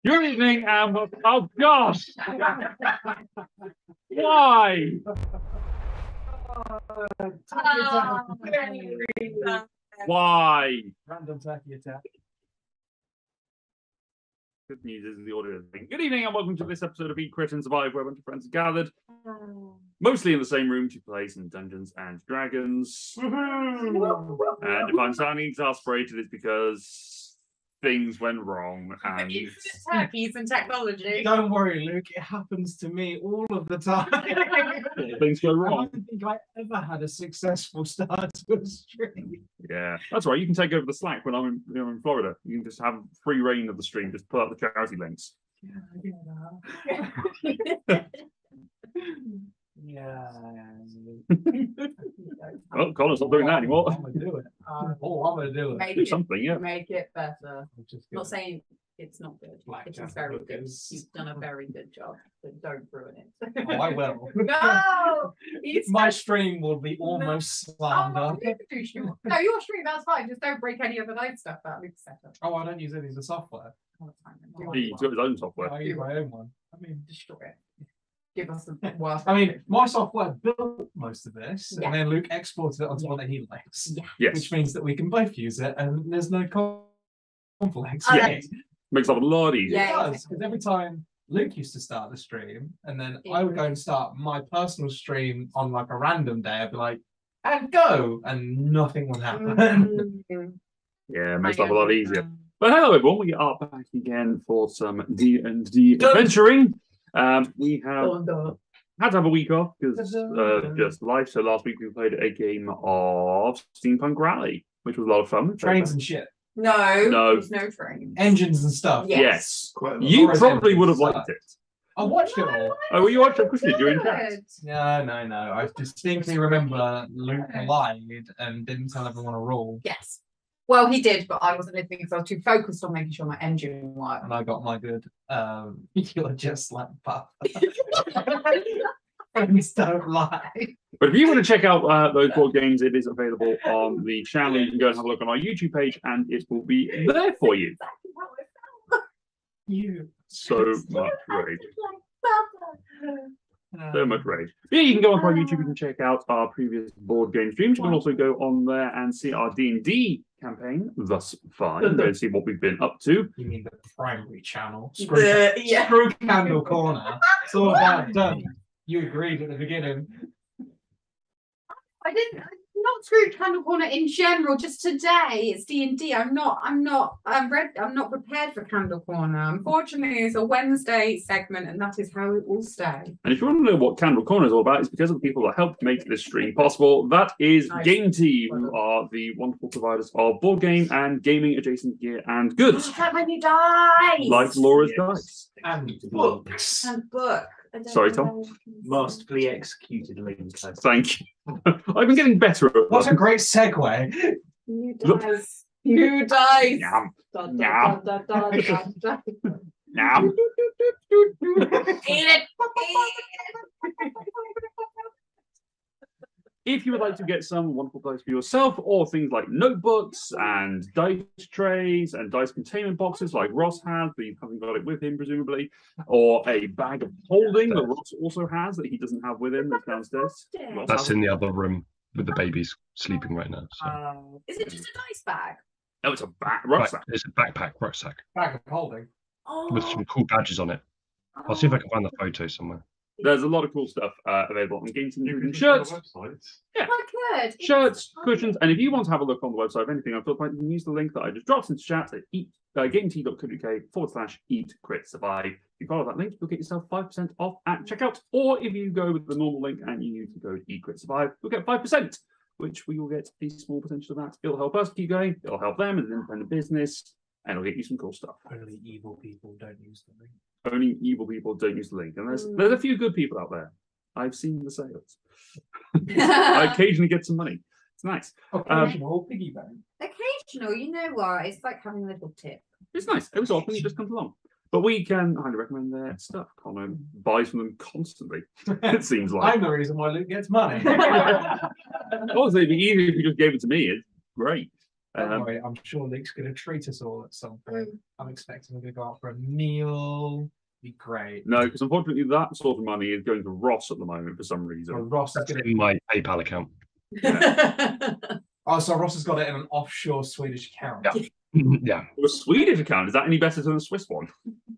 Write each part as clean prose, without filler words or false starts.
Good evening, and oh gosh, why? Why? Random turkey attack. Good news is the audio thing. Good evening, and welcome to this episode of Eat, Crit, and Survive, where a bunch of friends are gathered, mostly in the same room, to play some Dungeons and Dragons. And if I'm sounding exasperated, it's because things went wrong. And turkeys and technology. Don't worry, Luke. It happens to me all of the time. things go I wrong. don't think I ever had a successful start to a stream. Yeah, that's right. You can take over the Slack when I'm in Florida. You can just have free reign of the stream. Just pull out the charity links. Yeah. Oh, Connor's not doing that anymore. I'm gonna do it. I'm gonna do it. Make Do it, something, yeah. make it better. I'm just Not gonna- saying it's not good. Black It is Jack very good. Hookers. You've done a very good job, but don't ruin it. Oh, I will. No, it's My stream will be almost slander. No, your stream, that's fine. Just don't break any of the night stuff that Luke set up. Oh, I don't use any of the software. Oh, it's fine then. Do He's what got you his own want. software. I use my own one. Destroy it. Give us the worst. I mean, my software built most of this, Yeah. and then Luke exported it onto one that he likes, Yes. which means that we can both use it, and there's no conflicts. Oh, Yeah. Makes life a lot easier. Yeah. It does, because every time Luke used to start the stream, and then I would go and start my personal stream on like a random day, I'd be like, and go, and nothing would happen. Yeah, makes life a lot easier. But hello, everyone. We are back again for some D&D adventuring. We have had to have a week off because just life. So last week we played a game of Steampunk Rally, which was a lot of fun. Trains and shit, No, No. there's no train. engines and stuff. Yeah. Yes. Quite a lot. You Laura's probably engines would have suck. liked it. I watched it all. Oh, well, you watched it quickly during chat. Good. No. I distinctly remember Luke lied and didn't tell everyone a rule, Yes. Well, he did, but I wasn't listening because I was too focused on making sure my engine worked. and I got my good. You're just like puff. Friends don't lie. But if you want to check out those board games, it is available on the channel. You can go and have a look on our YouTube page, and it will be there for you. You. So much rage. So much rage. Yeah, you can go onto our YouTube. You can check out our previous board game streams. You can also go on there and see our D&D campaign thus far. You can go and see what we've been up to. You mean the primary channel? Yeah. Screw Candle Corner. It's all about done. You agreed at the beginning. I didn't. Not screw Candle Corner in general. Just today, it's D&D. I'm not prepared for Candle Corner. Unfortunately, it's a Wednesday segment, and that is how it will stay. And if you want to know what Candle Corner is all about, it's because of the people that helped make this stream possible. That is Nice. Game Team, who are the wonderful providers of board game and gaming adjacent gear and goods, How many dice? like Laura's Yes. Dice. And books. And book. I don't Sorry, know Tom. how you can say Masterfully executed link. Thank you. I've been getting better at What a them. great segue. New Look. dice. New dice. Yum, Da, Yum. da, da, da, da, da, da. yum. Eat it. If you would like to get some wonderful dice for yourself, or things like notebooks and dice trays and dice containment boxes like Ross has, but you haven't got it with him, presumably, or a bag of holding that Ross also has that he doesn't have with him that's downstairs. Ross That's has in it. the other room with the babies sleeping right now. So. Is it just a dice bag? Oh, it's a rucksack. It's a backpack rucksack Bag of holding. Oh. with some cool badges on it. I'll see if I can find the photo somewhere. There's a lot of cool stuff available on Game Team. You can shirts, I could. shirts, cushions, and if you want to have a look on the website of anything I've talked about, you can use the link that I just dropped into chat at gamet.co.uk/eat-crit-survive. If you follow that link, you'll get yourself 5% off at checkout. Or if you go with the normal link and you use the code eat-crit-survive, you'll get 5%, which we will get a small percentage of that. It'll help us keep going, it'll help them as an independent business, and it'll get you some cool stuff. Only evil people don't use the link. Only evil people don't use the link. And there's a few good people out there. I've seen the sales. I occasionally get some money. It's nice. Occasional piggy bank. Occasional, you know what? It's like having a little tip. It's nice. Every so often it just comes along. But we can highly recommend their stuff. Connor buys from them constantly, it seems like. I'm the reason why Luke gets money. Also, it'd be easier if you just gave it to me. It's great. Don't worry, I'm sure Luke's going to treat us all at some point. I'm expecting we're going to go out for a meal. Be great. No, because unfortunately that sort of money is going to Ross at the moment for some reason. Well, Ross is That's going to. in my PayPal account. Oh, so Ross has got it in an offshore Swedish account. Yeah. Yeah. A Swedish account, is that any better than a Swiss one?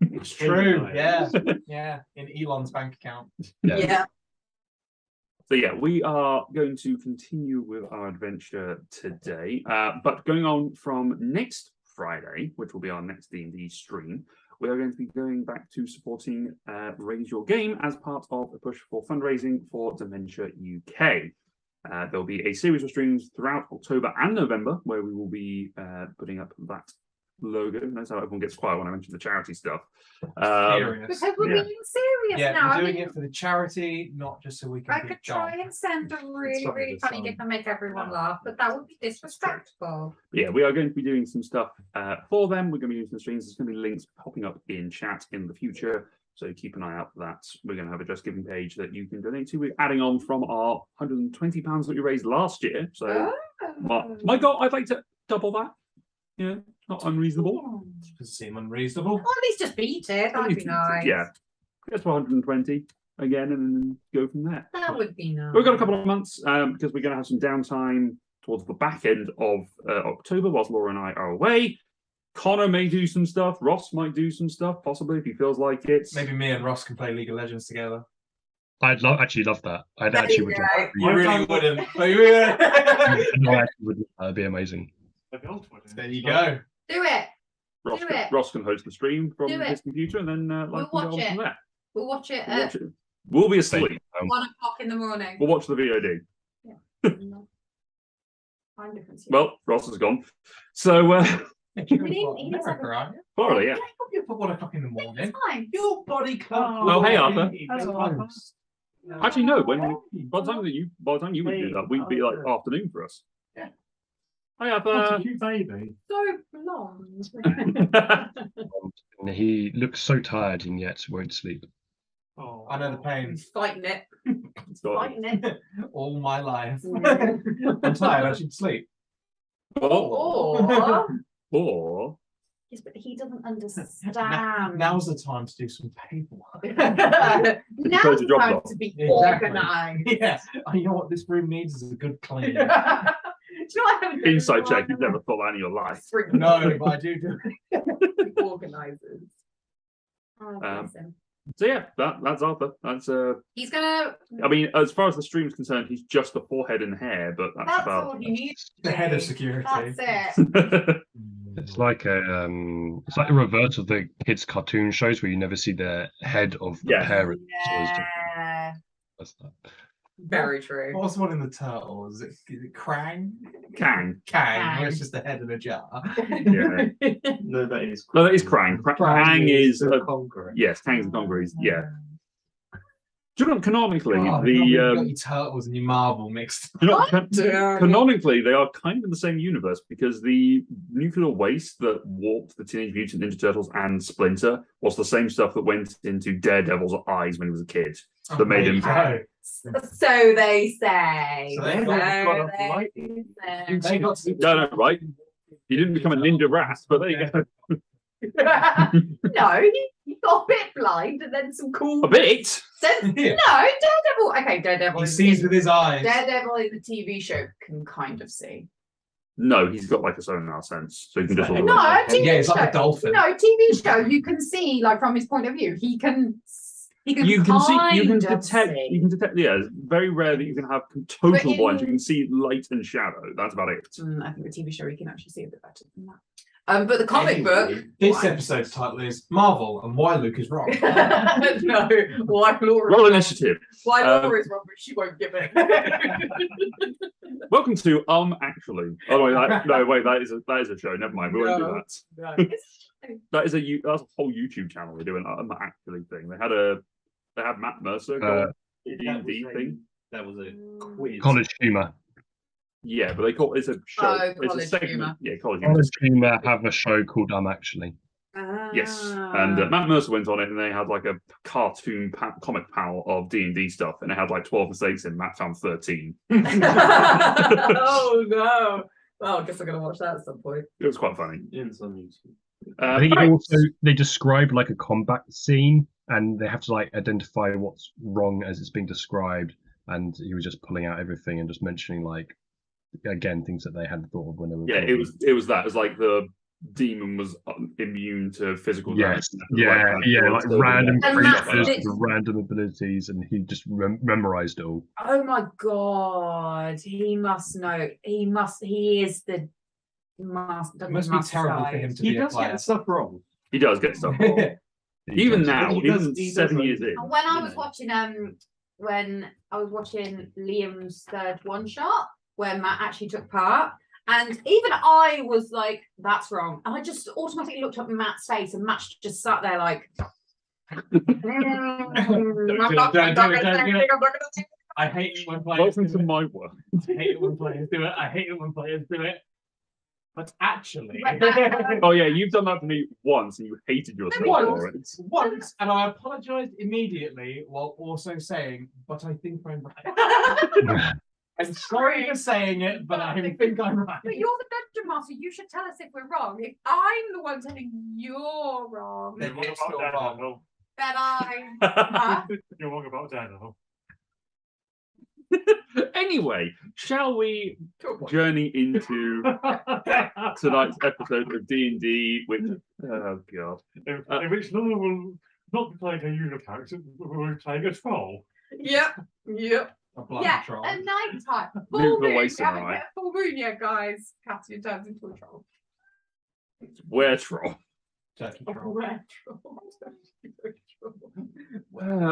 It's true. Yeah. Yeah. In Elon's bank account. Yeah. So yeah, we are going to continue with our adventure today. But going on from next Friday, which will be our next D&D stream, we are going to be going back to supporting Raise Your Game as part of a push for fundraising for Dementia UK. There'll be a series of streams throughout October and November where we will be putting up that logo. That's how everyone gets quiet when I mention the charity stuff. Serious. Because we're being serious Yeah, now. we're doing it for the charity, not just so we can. I could try and send a really, really funny gift and make everyone laugh, but that would be disrespectful. Yeah, we are going to be doing some stuff for them. We're going to be using some streams. There's going to be links popping up in chat in the future. So keep an eye out for that. We're going to have a Just Giving page that you can donate to. We're adding on from our £120 that we raised last year. So, my God, I'd like to double that. Yeah, not unreasonable. Doesn't seem unreasonable. Or at least just beat it. That'd be nice. Yeah, just for 120 again, and then go from there. That would be nice. We've got a couple of months because we're going to have some downtime towards the back end of October whilst Laura and I are away. Connor may do some stuff. Ross might do some stuff, possibly, if he feels like it. Maybe me and Ross can play League of Legends together. I'd actually love that. I'd There actually you would. go. You really wouldn't. But you would. No, I actually would. That'd be amazing. There you go. Do it. Ross, do can, it. Ross can host the stream from Do it. his computer, and then We'll we'll go watch on from it. there. We'll watch it We'll at watch it. We'll be asleep. 1 o'clock in the morning. We'll watch the VOD. Time difference. Well, Ross is gone. So, He's like right? Florida, yeah. Get up at 1 o'clock in the morning. Fine. Your body clock. Oh, hey, Arthur. Hello. Actually, no. By the time you would do that, we'd be like afternoon for us. Yeah. Hi, Arthur. cute baby. So blonde. And he looks so tired and yet won't sleep. Oh, I know the pain. He's fighting it. So, Fighting it. All my life. I'm tired. I should sleep. or Yes, but he doesn't understand. Now's the time to do some paperwork. Now's Close the your job time doc. to be Exactly. organised. Yeah. You know what this room needs is a good clean. Do you know what I haven't done inside in a check. while? You've never thought that in your life. No, but I do. Organisers. Oh, bless him. So yeah, that's Arthur. That's He's gonna. I mean, as far as the stream's concerned, he's just the forehead and hair, but that's That's about. all he needs. The head of security. That's it. It's like a reverse of the kids' cartoon shows where you never see the head of the Yeah. parent. So it's just- Yeah. that's that. Very true. What's the one in the Turtles? Is it Krang? Kang. Kang, where it's just the head in a jar. Yeah. No, that is. No, that is Krang. Krang is the conqueror. yes, Kang's the conqueror. Yeah. Do you know canonically Oh, the you've got your Turtles and your Marvel mixed. you know, What? canonically they are kind of in the same universe because the nuclear waste that warped the Teenage Mutant Ninja Turtles and Splinter was the same stuff that went into Daredevil's eyes when he was a kid. That made him. Go. So they say. So they got they light. say. They got to No, right. He didn't become a ninja rat, but there you go. No, he got a bit blind and then some cool. A bit. Then, Yeah. No, Daredevil. Okay, Daredevil. He is- sees with his eyes. Daredevil in the TV show can kind of see. No, he's got like a sonar sense, so you can just. No, No, TV Yeah, it's show. like a dolphin. No, TV show. You can see, like from his point of view, he can. He can. You can see. You can kind of detect. see. You can detect. Yeah, it's very rare that you can have total in- blind. You can see light and shadow. That's about it. I think the TV show he can actually see a bit better than that. But the comic book. This Why? episode's title is Marvel and Why Luke is Wrong. No, why Laura? Roll initiative. Why Laura is wrong, but she won't give it. Welcome to Actually. Oh wait, no, wait. That is a show. Never mind. We won't do No. that. That's a whole YouTube channel. We're doing Actually thing. They had Matt Mercer go D&D thing. That was a quiz. College humor. Yeah, but they call it's a show. Oh, it's a college segment. humour. Yeah, college humor. College humor have a show called Actually. Yes, and Matt Mercer went on it, and they had like a cartoon comic panel of D&D stuff, and it had like 12 mistakes, and Matt found 13. Oh no! Well, I guess I'm gonna watch that at some point. It was quite funny. In some YouTube. I think Right. they describe like a combat scene, and they have to like identify what's wrong as it's being described. And he was just pulling out everything and just mentioning like again things that they hadn't thought of when they were. Yeah, recording. it was that. It was like the demon was immune to physical Yes, damage. like random And creatures that's with random abilities, and he just memorized it all. Oh my god, he must know. He is the master. It must be terrible for him to He be a does player. get stuff wrong. He does get stuff wrong. Even does. now, He does- even he 7 does years like- in. And when I you was know. watching when I was watching Liam's third one shot, where Matt actually took part, and even I was like, "That's wrong," and I just automatically looked up Matt's face, and Matt just sat there like. I hate it when players Welcome do to it. my world. I hate it when players do it. I hate it when players do it. But actually, Oh yeah, you've done that to me once, and you hated yourself for it. once, and I apologized immediately while also saying, "But I think I'm right." I'm sorry for saying it, but I think I'm right. But you're the dungeon master. You should tell us if we're wrong. If I'm the one telling you're wrong, Then then you're still wrong. I'm. You're wrong about Daniel. Anyway, shall we journey into tonight's episode of D&D? Which, oh god, In which Laura will not be playing a usual character, we're playing a troll. Yep. A blood Yeah. troll. At night time. Move Full away, moon. We Sarai. haven't hit a full moon yet, guys. Cassian turns into a troll. where troll? Turkey A troll. red troll.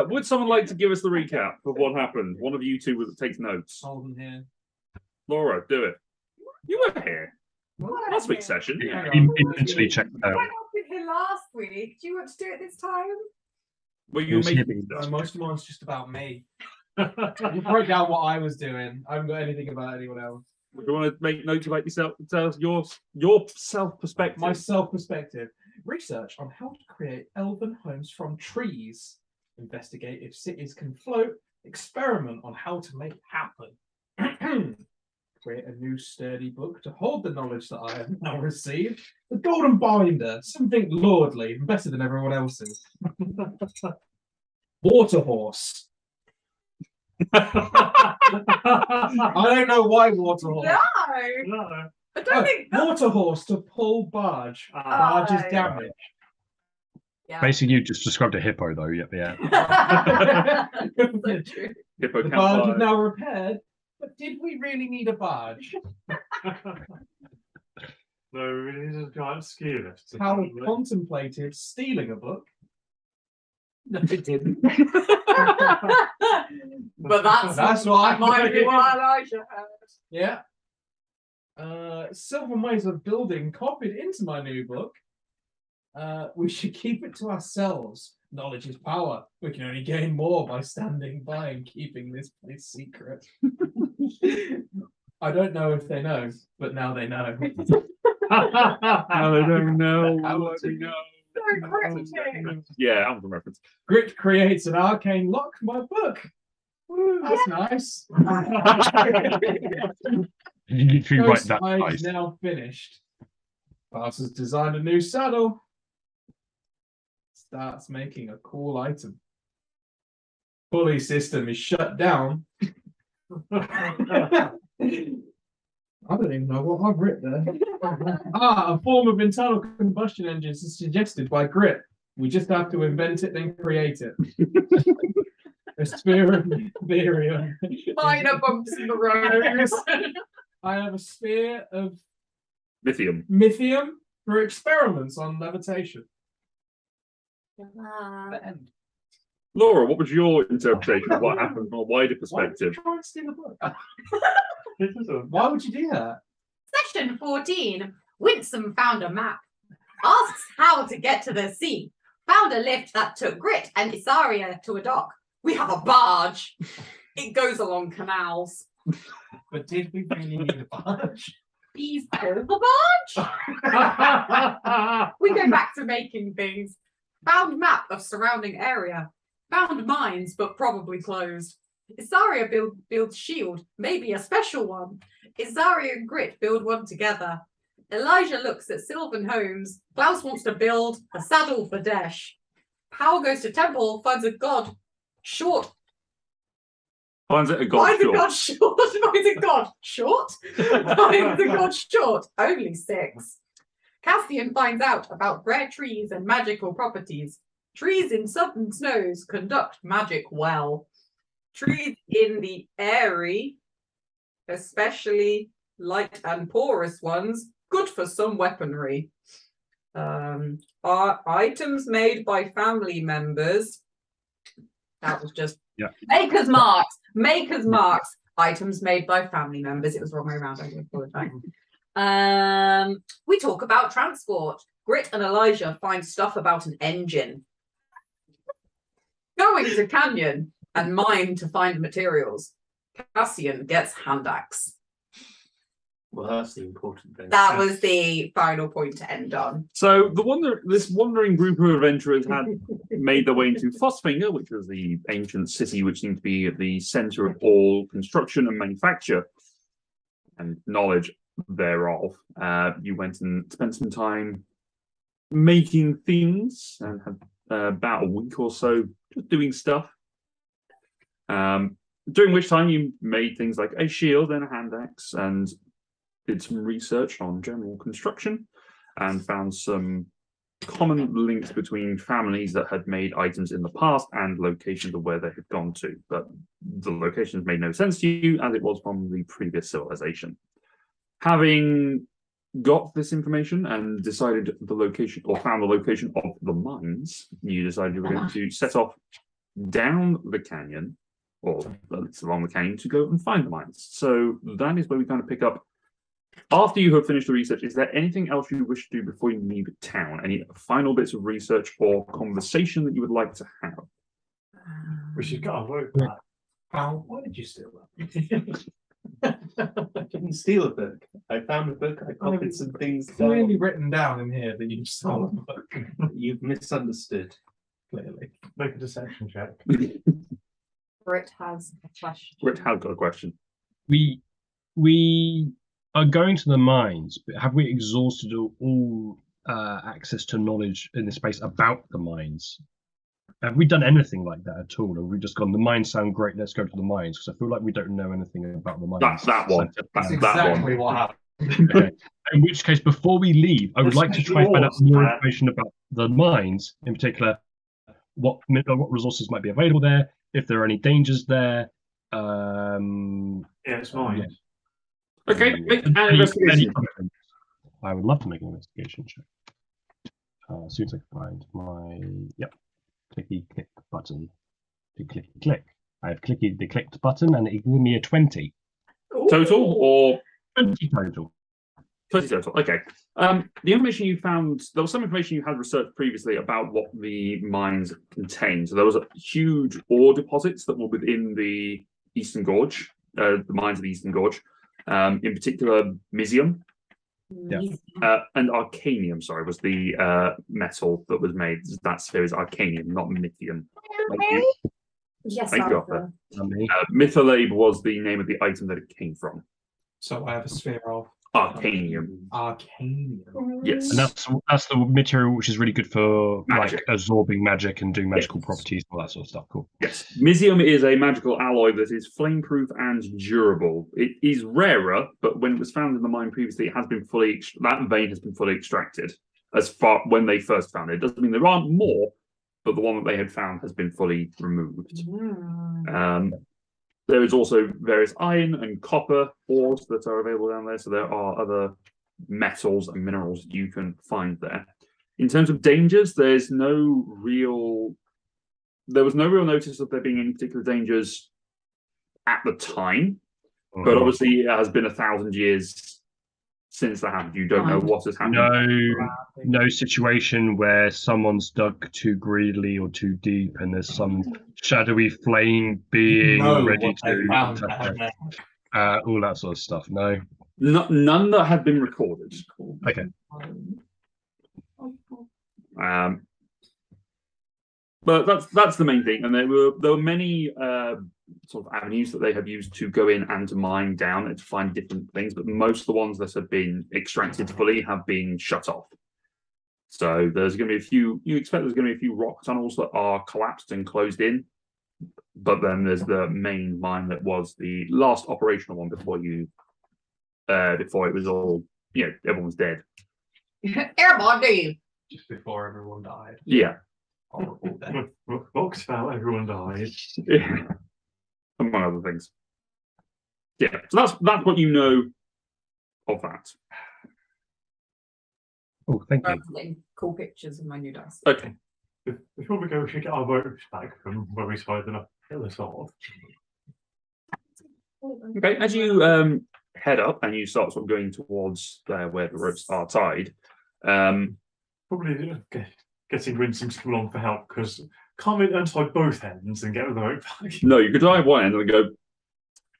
Would someone like to give us the recap of what happened? One of you two takes notes. Holden here. Laura, do it. You were here last week's session. Yeah. He eventually checked I out. went off with him last week. Do you want to do it this time? Were you Yes, making No, stuff? most of mine's just about me. You broke down what I was doing. I haven't got anything about anyone else. Do you want to make notes about yourself? Tell us your self perspective. My self-perspective. Research on how to create elven homes from trees. Investigate if cities can float. Experiment on how to make it happen. Create a new sturdy book to hold the knowledge that I have now received. The Golden Binder, something lordly, and better than everyone else's. Water horse. I don't know why water horse. No. No. I don't think. Water horse to pull barge. Barge is Oh. damage. Yeah. Basically, you just described a hippo, though. Yeah. So true. Hippo The can't barge fly. is now repaired. But did we really need a barge? No, it is a giant ski lift. Hal contemplated stealing a book. No, it didn't. But that's why. might be what Elijah heard. Yeah. Silver ways of building copied into my new book. We should keep it to ourselves. Knowledge is power. We can only gain more by standing by and keeping this place secret. I don't know if they know, but now they know. Now they don't know How what to- we know. So cryptic. Yeah, Hamilton reference. Grit creates an arcane lock, my book. That's nice. You literally write Ghost that Hide twice. is now finished. Bart has designed a new saddle. Starts making a cool item. Pulley system is shut down. I don't even know what I've written there. A form of internal combustion engines is suggested by Grit. We just have to invent it, then create it. A sphere of barium. Minor bumps in the road. I have a sphere of Lithium. Mythium for experiments on levitation. The end. Laura, what was your interpretation of what happened from a wider Why would you perspective? try and steal a book? This is a Why would you do that? Session 14. Winsome found a map. Asks how to get to the sea. Found a lift that took Grit and Isaria to a dock. We have a barge. It goes along canals. But did we really need a barge? Please pull the barge. We go back to making things. Found map of surrounding area. Found mines, but probably closed. Isaria builds shield, maybe a special one. Isaria and Grit build one together. Elijah looks at Sylvan Homes. Klaus wants to build a saddle for Desh. Power goes to Temple, finds a god short. Finds it a god Finds a short. god short. Finds a god short. Finds a god short. Only 6. Cassian finds out about rare trees and magical properties. Trees in southern snows conduct magic well. Trees in the airy, especially light and porous ones, good for some weaponry. Are items made by family members. That was just Maker's marks. Maker's marks. Items made by family members. It was the wrong way around. I do apologize. We talk about transport. Grit and Elijah find stuff about an engine. Going to Canyon and mine to find materials. Cassian gets hand axe. Well, that's the important thing. That was the final point to end on. So this wandering group of adventurers had made their way into Fosfinger, which was the ancient city which seemed to be at the centre of all construction and manufacture and knowledge thereof. You went and spent some time making things and had about a week or so just doing stuff. During which time you made things like a shield and a hand axe and did some research on general construction and found some common links between families that had made items in the past and locations of where they had gone to. But the locations made no sense to you as it was from the previous civilization. Having got this information and decided the location or found the location of the mines, you decided you were going to set off down the canyon or along the canyon to go and find the mines. So that is where we kind of pick up. After you have finished the research, is there anything else you wish to do before you leave town? Any final bits of research or conversation that you would like to have? We should go and work that. How? Why did you steal I didn't steal a book. I found a book. I copied some things that? down. Clearly written down in here that you stole a book. You've misunderstood. Clearly. Make a deception check. Grit has a question. Grit has got a question. We are going to the mines, but have we exhausted all access to knowledge in this space about the mines? Have we done anything like that at all? Or have we just gone, the mines sound great, let's go to the mines? Because I feel like we don't know anything about the mines. That one. That's That exactly one. what happened. Okay. In which case, before we leave, I would like to try and find out more information about the mines, in particular, what resources might be available there, if there are any dangers there. Yeah, it's mine. Yeah. Okay, make an investigation. I would love to make an investigation check. As soon as I can find my clicky click button. Clicky click. I've clicked the clicked button and it gave me a 20. Total or 20 total. 20 total. Okay. The information you found, there was some information you had researched previously about what the mines contained. So there was a huge ore deposits that were within the Eastern Gorge, the mines of the Eastern Gorge. In particular, Misium and Arcanium, was the metal that was made. That sphere is Arcanium, not Mythium. Yes, Thank you, Arthur. Mytholabe was the name of the item that it came from. So I have a sphere of Arcanium. Arcanium. Yes. And that's the material which is really good for Magic. like absorbing magic and doing magical properties, all that sort of stuff. Cool. Yes. Misium is a magical alloy that is flameproof and durable. It is rarer, but when it was found in the mine previously, it has been that vein has been fully extracted as far when they first found it. It doesn't mean there aren't more, but the one that they had found has been fully removed. There is also various iron and copper ores that are available down there, so there are other metals and minerals you can find there. In terms of dangers, there was no real notice of there being any particular dangers at the time, but obviously it has been 1,000 years since that happened. You don't know what has happened. No situation where someone's dug too greedily or too deep and there's some shadowy flame being ready to all that sort of stuff. None that have been recorded. Okay. But that's the main thing, and there were many sort of avenues that they have used to go in and to mine down and to find different things. But most of the ones that have been extracted fully have been shut off. So there's going to be a few. You expect there's going to be a few rock tunnels that are collapsed and closed in, but then there's the main mine that was the last operational one before it was all everyone was dead. Everybody. Just before everyone died. Yeah. Horrible death. Rocks fell, everyone died. Yeah. Among other things. Yeah, so that's what you know of that. Oh, thank you. I'm getting cool pictures of my new dice. Okay. Before we go, we should get our ropes back from where we started them up the sort of. Okay, as you head up and you start sort of going towards where the ropes are tied, Probably getting Winsome to come along for help because can't we untie both ends and get the rope back? no, you could tie one end and go.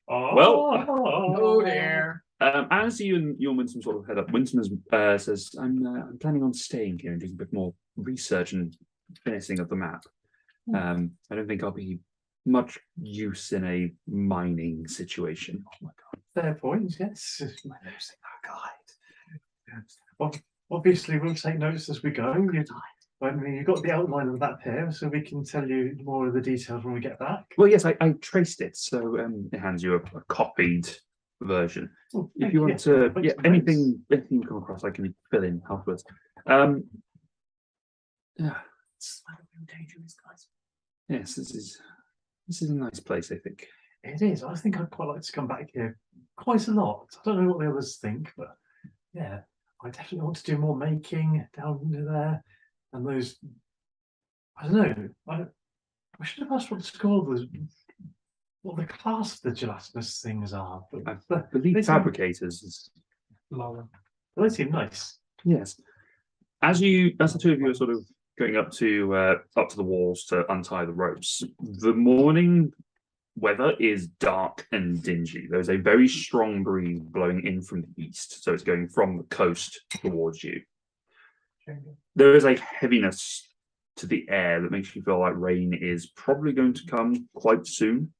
Well, Oh dear. As you and Winsome sort of head up, Winsome says, I'm planning on staying here and doing a bit more research and finishing of the map. I don't think I'll be much use in a mining situation. Oh my god. Fair point, yes. Losing our guide. Well, obviously, we'll take notes as we go. You've got the outline of that here, so we can tell you more of the details when we get back. Well, yes, I traced it, so it hands you a copied version. Oh, If you want to, anything you come across, I can fill in afterwards. It's dangerous, guys. Yes, this is a nice place, I think. It is. I think I'd quite like to come back here quite a lot. I don't know what the others think, but yeah, I definitely want to do more making down into there. And those, I don't know. I should have asked what the school was, what the class of the gelatinous things are. But I believe they seem- fabricators is Lower. they seem nice. yes. As the two of you are sort of going up to the walls to untie the ropes, the morning weather is dark and dingy. There's a very strong breeze blowing in from the east, so it's going from the coast towards you. There is a heaviness to the air that makes you feel like rain is probably going to come quite soon.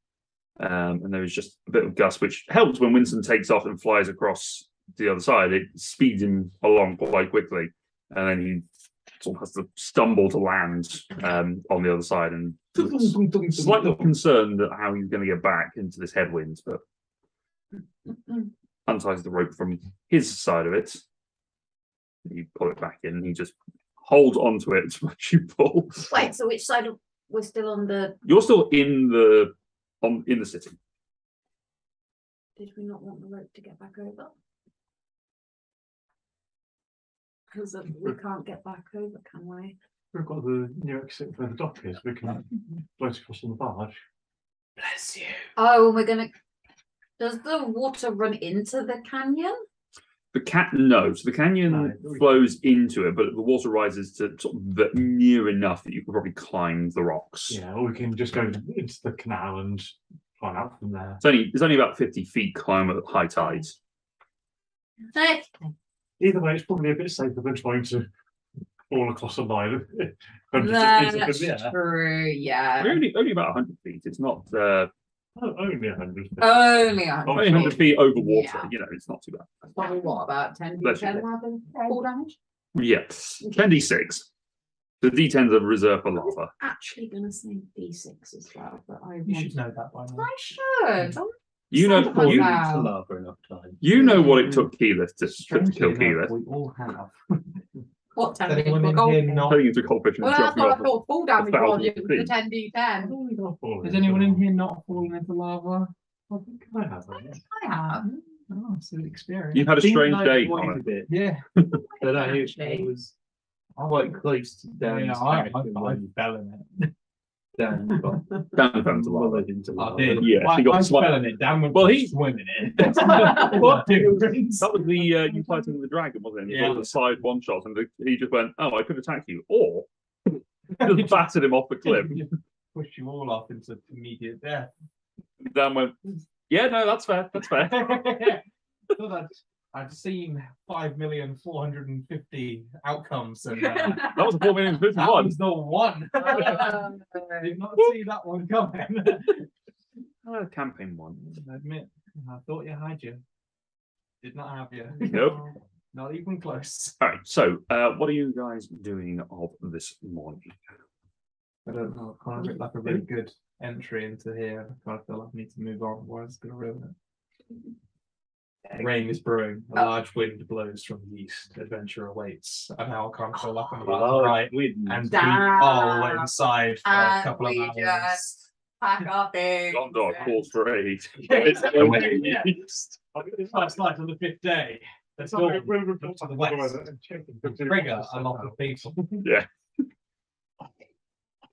And there is just a bit of gust, which helps when Winston takes off and flies across the other side. It speeds him along quite quickly, and then he sort of has to stumble to land on the other side and slightly concerned at how he's going to get back into this headwind, but unties the rope from his side of it. You pull it back in, and he just holds onto it as much you pull. Wait, so which side we're still on the? You're still in the city. Did we not want the rope to get back over? Because we can't get back over, can we? We've got the new exit where the dock is. We can float across on the barge. Bless you. Oh, and we're gonna. Does the water run into the canyon? No, so the canyon flows into it, but the water rises to sort of near enough that you could probably climb the rocks. Yeah, or we can just go into the canal and climb out from there. It's only about 50 feet climb at high tides. Hey. Either way, it's probably a bit safer than trying to fall across a line. That's true, yeah. We're only about 100 feet. It's not only 100. Only 100 feet over water. Yeah. You know, it's not too bad. Probably what, about 10 Bless you. d10 fall damage? Yes, 10d6. The d10s are reserved for I was lava. actually going to say d6 as well, but You should know that by now. I should. You know, Something you, like that. lava enough time. you know what it took Keyleth to Strangely kill enough, Keyleth. we all have. What, 10 Anyone d10 in gold? here not? Turning into a goldfish and Well, that's dropping what I off. thought fall damage was. 1,000 It was the 10 d10. Has anyone in here not fallen into lava? I think I have. I have. Oh, it's an experience. You've had a strange day, quite a Connor. bit. Yeah. But I Actually. was quite close to down. I fell in it. Dan got Dan fell into lava. mullered into I lava. did. Yeah, I he got fell in it. Dan went Well, he- swimming in. What? Difference. That was the you fighting the dragon, wasn't it? Yeah. The side one shot, and he just went, "Oh, I could attack you," or just battered him off the cliff. Push you all off into immediate death. Dan went, "Yeah, no, that's fair. That's fair." So that's I've seen 5,450,000 outcomes, and That was a 4 million that 51. was the one. Did not see that one coming. Campaign 1. I admit, I thought you had you. Did not have you. Nope. Not even close. All right. So, what are you guys doing of this morning? I don't know. I kind of like a really good entry into here. I kind of feel like I need to move on. Otherwise, it's going to ruin it. Rain is brewing. A large wind blows from the east. Adventure awaits. And now I kind of feel like I'm about to write and we all inside for a couple of hours. Just pack our things. Gondor calls for aid. It's last night on the 5th day. Let's go to the west. Trigger a lot of people. Yeah.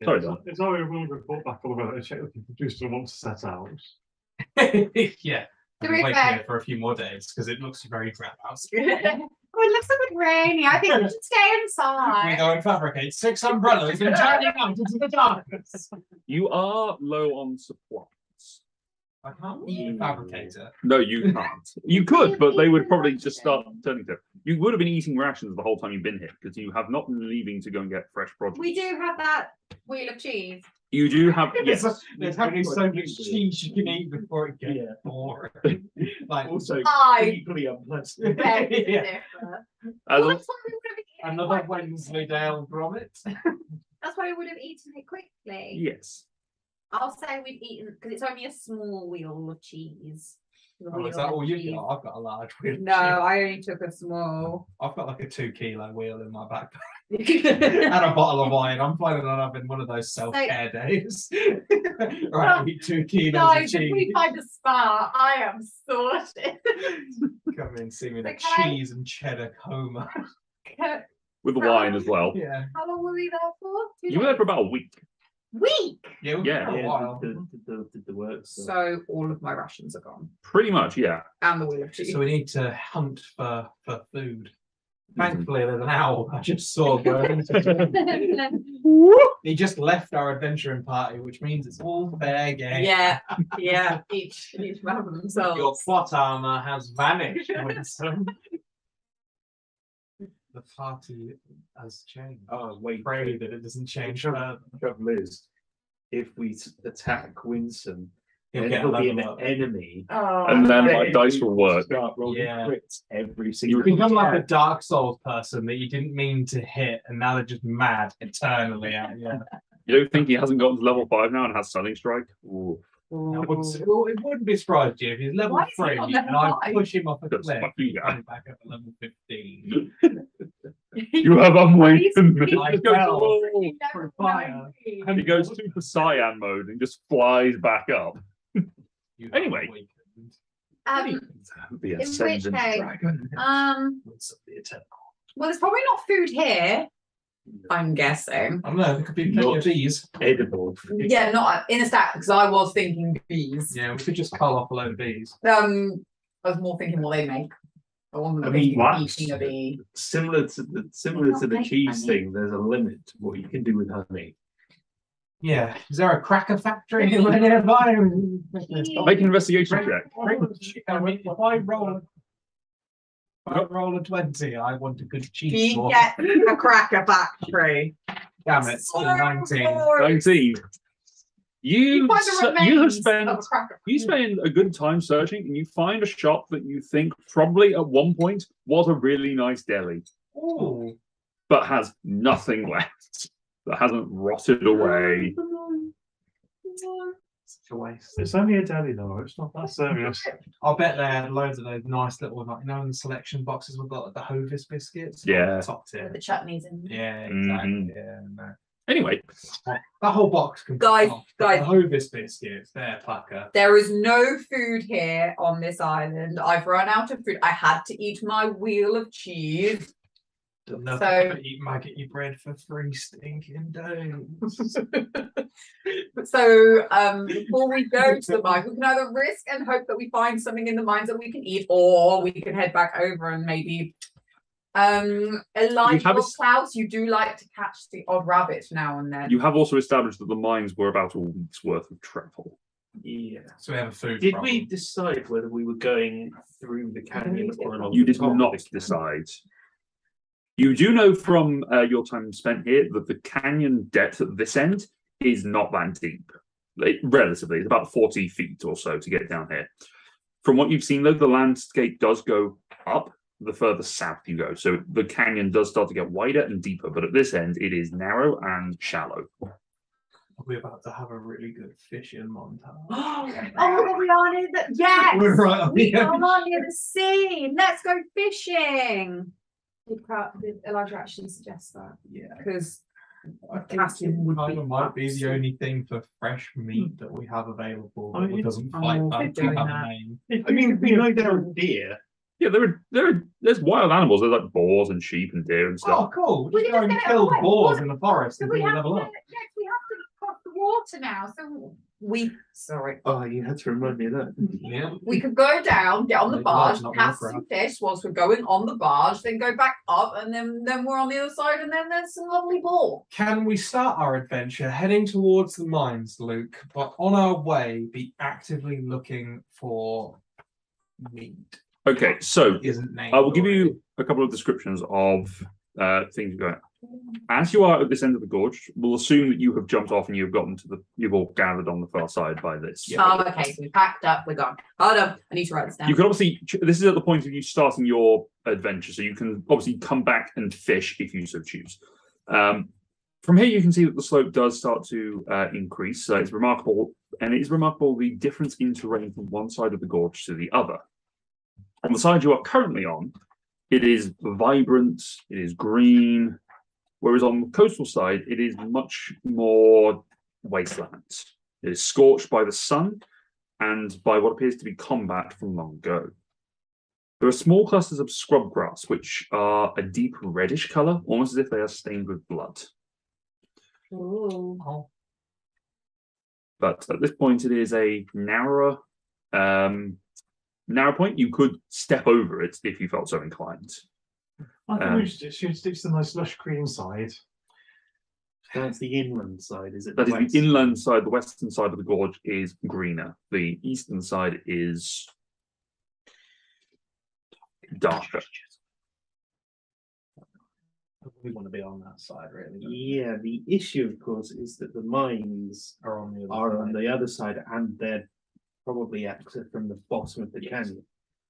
Sorry, Don. It's already when we report back all about it. Check if the producer wants to set out. Yeah. To I'll be wait fair- here for a few more days because it looks very crap outside. Oh, it looks a bit rainy. I think we should stay We inside. go and fabricate 6 umbrellas and turning out into the darkness. You are low on supplies. I can't be a fabricator. No, you can't. You could, but they would probably just start turning to. You would have been eating rations the whole time you've been here because you have not been leaving to go and get fresh produce. We do have that wheel of cheese. You do have, yes. There's only so much cheese you can eat before it gets boring. Like Also, I equally unpleasant. beg to Yeah. differ. As Well, a- that's why we would have eaten it another quite- Wensleydale grommet. That's why we would have eaten it quickly. yes. I'll say we've eaten because it's only a small wheel of cheese. The Oh, is wheel that of all you've cheese. got? I've got a large wheel. of No, I only took a small. cheese. I've got like a 2 kilo wheel in my backpack Right, and a bottle of wine. I'm planning on having one of those self-care days. Right, eat 2 kilos guys, of if cheese. we find a spa, I am sorted. Come in, see me in a So can I- cheese and cheddar coma. With the wine as well. Yeah. How long were we there for? 2 You were there days? for about a week. Week. Yeah, we've Yeah. been there a while. Did the work. So all of my rations are gone, Pretty much, yeah. and the wheel of cheese. So we need to hunt for food. Thankfully, there's an owl I just saw going. He just left our adventuring party, which means it's all fair game. yeah, yeah. Each man for Your themselves. plot armor has vanished, Winston. The party has changed. Oh, wait. Pray that it doesn't change further. The trouble is, if we attack Winston, He'll then get he'll be an level up. enemy. Oh, And then Then my dice we will work. Start rolling Yeah. crits every You single become like a time. Dark Souls person that you didn't mean to hit, and now they're just mad eternally at you. You don't think he hasn't gotten to level 5 now and has Stunning Strike? Ooh. Well, it wouldn't be surprised you if he's level Why is he 3 not and level I 5? push him off a Because cliff fuck you, and guy. I'm back up at level 15. You have awakened me. I He goes, fell. "Whoa." For fire. And he goes Super Saiyan mode and just flies back up. You have Anyway. awakened. The which Ascendant case- Dragon. Winston the Eternal. well, there's probably not food here. I'm guessing. I don't know, there could be plenty of bees. Edible. Yeah, not in a stack because I was thinking bees. Yeah, we could just cull off a load of bees. I was more thinking what they make. I wasn't I mean, thinking wax. eating a bee. Similar to the Make cheese honey. thing, there's a limit to what you can do with honey. Yeah, is there a cracker factory nearby? Make an investigation check. I mean, if I roll a 20, I want a good cheese He sauce. gets a cracker factory. Damn it, So 19. boring. 19. You find the have remains spent of a cracker you spend a good time searching and you find a shop that you think probably at one point was a really nice deli, Ooh. but has nothing left. That hasn't rotted away. Such a waste. It's only a deli though. It's not that serious. I'll bet they had loads of those nice little, like, you know, in the selection boxes we've got the Hovis biscuits. Yeah. Top tier. with the chutneys in. Yeah, exactly. Mhm. Yeah, no. Anyway, That whole box can Guys, the guys. Hovis biscuits, they're pucker. There is no food here on this island. I've run out of food. I had to eat my wheel of cheese. Nothing So- but eat maggoty bread for 3 stinking days. So before we go to the mine, we can either risk and hope that we find something in the mines that we can eat, or we can head back over and maybe Elijah have a or Klaus, you do like to catch the odd rabbit now and then. you have also established that the mines were about a week's worth of travel. Yeah. So we have a food Did problem. we decide whether we were going through the canyon or along You the did top of not the canyon? decide. You do know from your time spent here that the canyon depth at this end is not that deep. Relatively, it's about 40 feet or so to get down here. From what you've seen, though, the landscape does go up the further south you go. So the canyon does start to get wider and deeper, but at this end, it is narrow and shallow. We're about to have a really good fishing montage. Oh, we are near the yes. We're right on We the are edge. near the sea. Let's go fishing. Did Elijah actually suggest that? Yeah. Because I think Casting would kind be of might be the absolute- only thing for fresh meat that we have available I that mean, doesn't oh, fight we're back to doing have that. a name. I mean, we know there are deer. Yeah, there's wild animals. There's like boars and sheep and deer and Oh, stuff. cool. We Just can go just and get it kill away. boars What- in the forest so until we we have level to, up. yes, we have to cross the water now. So sorry. Oh, you had to remind me of that. Yeah. We could go down, get on the Like, barge, not catch gonna some fish whilst we're going on the barge, then go back up, and then we're on the other side, and then there's some lovely boar. Can we start our adventure heading towards the mines, Luke, but on our way be actively looking for meat? Okay, so Isn't named I will give already. you a couple of descriptions of things going. As you are at this end of the gorge, we'll assume that you have jumped off and you've all gathered on the far side by this. Oh, okay, so we packed up, we're gone. Hold on, I need to write this down. You can obviously, this is at the point of you starting your adventure, so you can obviously come back and fish if you so choose. From here, you can see that the slope does start to increase. So it's remarkable, and it is remarkable the difference in terrain from one side of the gorge to the other. On the side you are currently on, it is vibrant, it is green, whereas on the coastal side, it is much more wasteland. It is scorched by the sun and by what appears to be combat from long ago. There are small clusters of scrub grass, which are a deep reddish colour, almost as if they are stained with blood. Ooh. Oh, But at this point, it is a narrower point. You could step over it if you felt so inclined. I think we should stick to the most lush green side. That's the inland side, is it? That is west? the inland side. The western side of the gorge is greener. The eastern side is darker. we want to be on that side, really. don't we? Yeah, the issue, of course, is that the mines Are on the other are side. on the other side and they're probably accessed from the bottom of the canyon.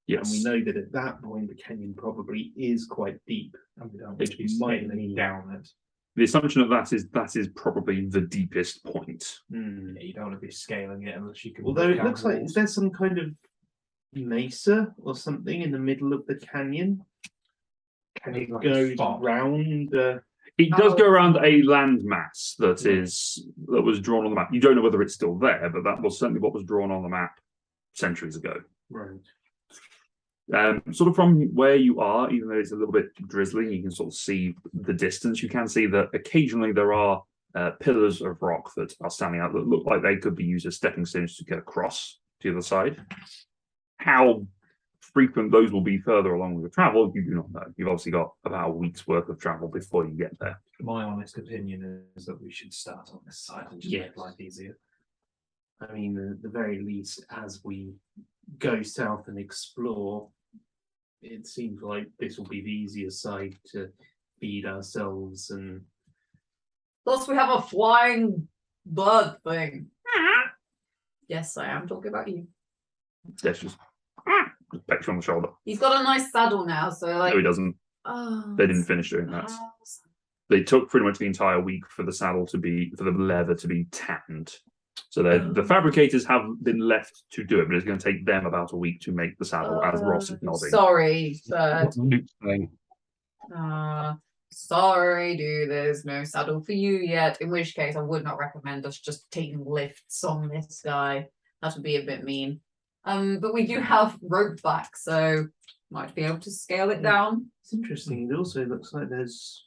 Yes. And we know that at that point, the canyon probably is quite deep. And we don't want Which to be might scaling mean- down it. The assumption of that is probably the deepest point. Hmm. Yeah, you don't want to be scaling it unless you can. Although break it down looks like, walls. is there some kind of mesa or something in the middle of the canyon? Can it Like a go spot. round? It does Oh. go around a landmass that was drawn on the map. You don't know whether it's still there, but that was certainly what was drawn on the map centuries ago. Right. Sort of from where you are, even though it's a little bit drizzly, you can sort of see the distance. You can see that occasionally there are pillars of rock that are standing out that look like they could be used as stepping stones to get across to the other side. How frequent those will be further along with the travel, you do not know. You've obviously got about a week's worth of travel before you get there. My honest opinion is that we should start on this side and just Yes. make life easier. I mean, at the very least, as we go south and explore, it seems like this will be the easier side to feed ourselves and Plus, we have a flying bird thing. Yes, I am talking about you. Yes, just pecks you on the shoulder. He's got a nice saddle now, so like. No, he doesn't. Oh, They didn't finish doing that. They took pretty much the entire week for the leather to be tanned. So the fabricators have been left to do it, but it's going to take them about a week to make the saddle, as Ross is nodding. Sorry, bird. What's Luke saying? Sorry, dude, there's no saddle for you yet. In which case, I would not recommend us just taking lifts on this guy. That would be a bit mean. But we do have rope back, so might be able to scale it down. it's interesting. It also looks like there's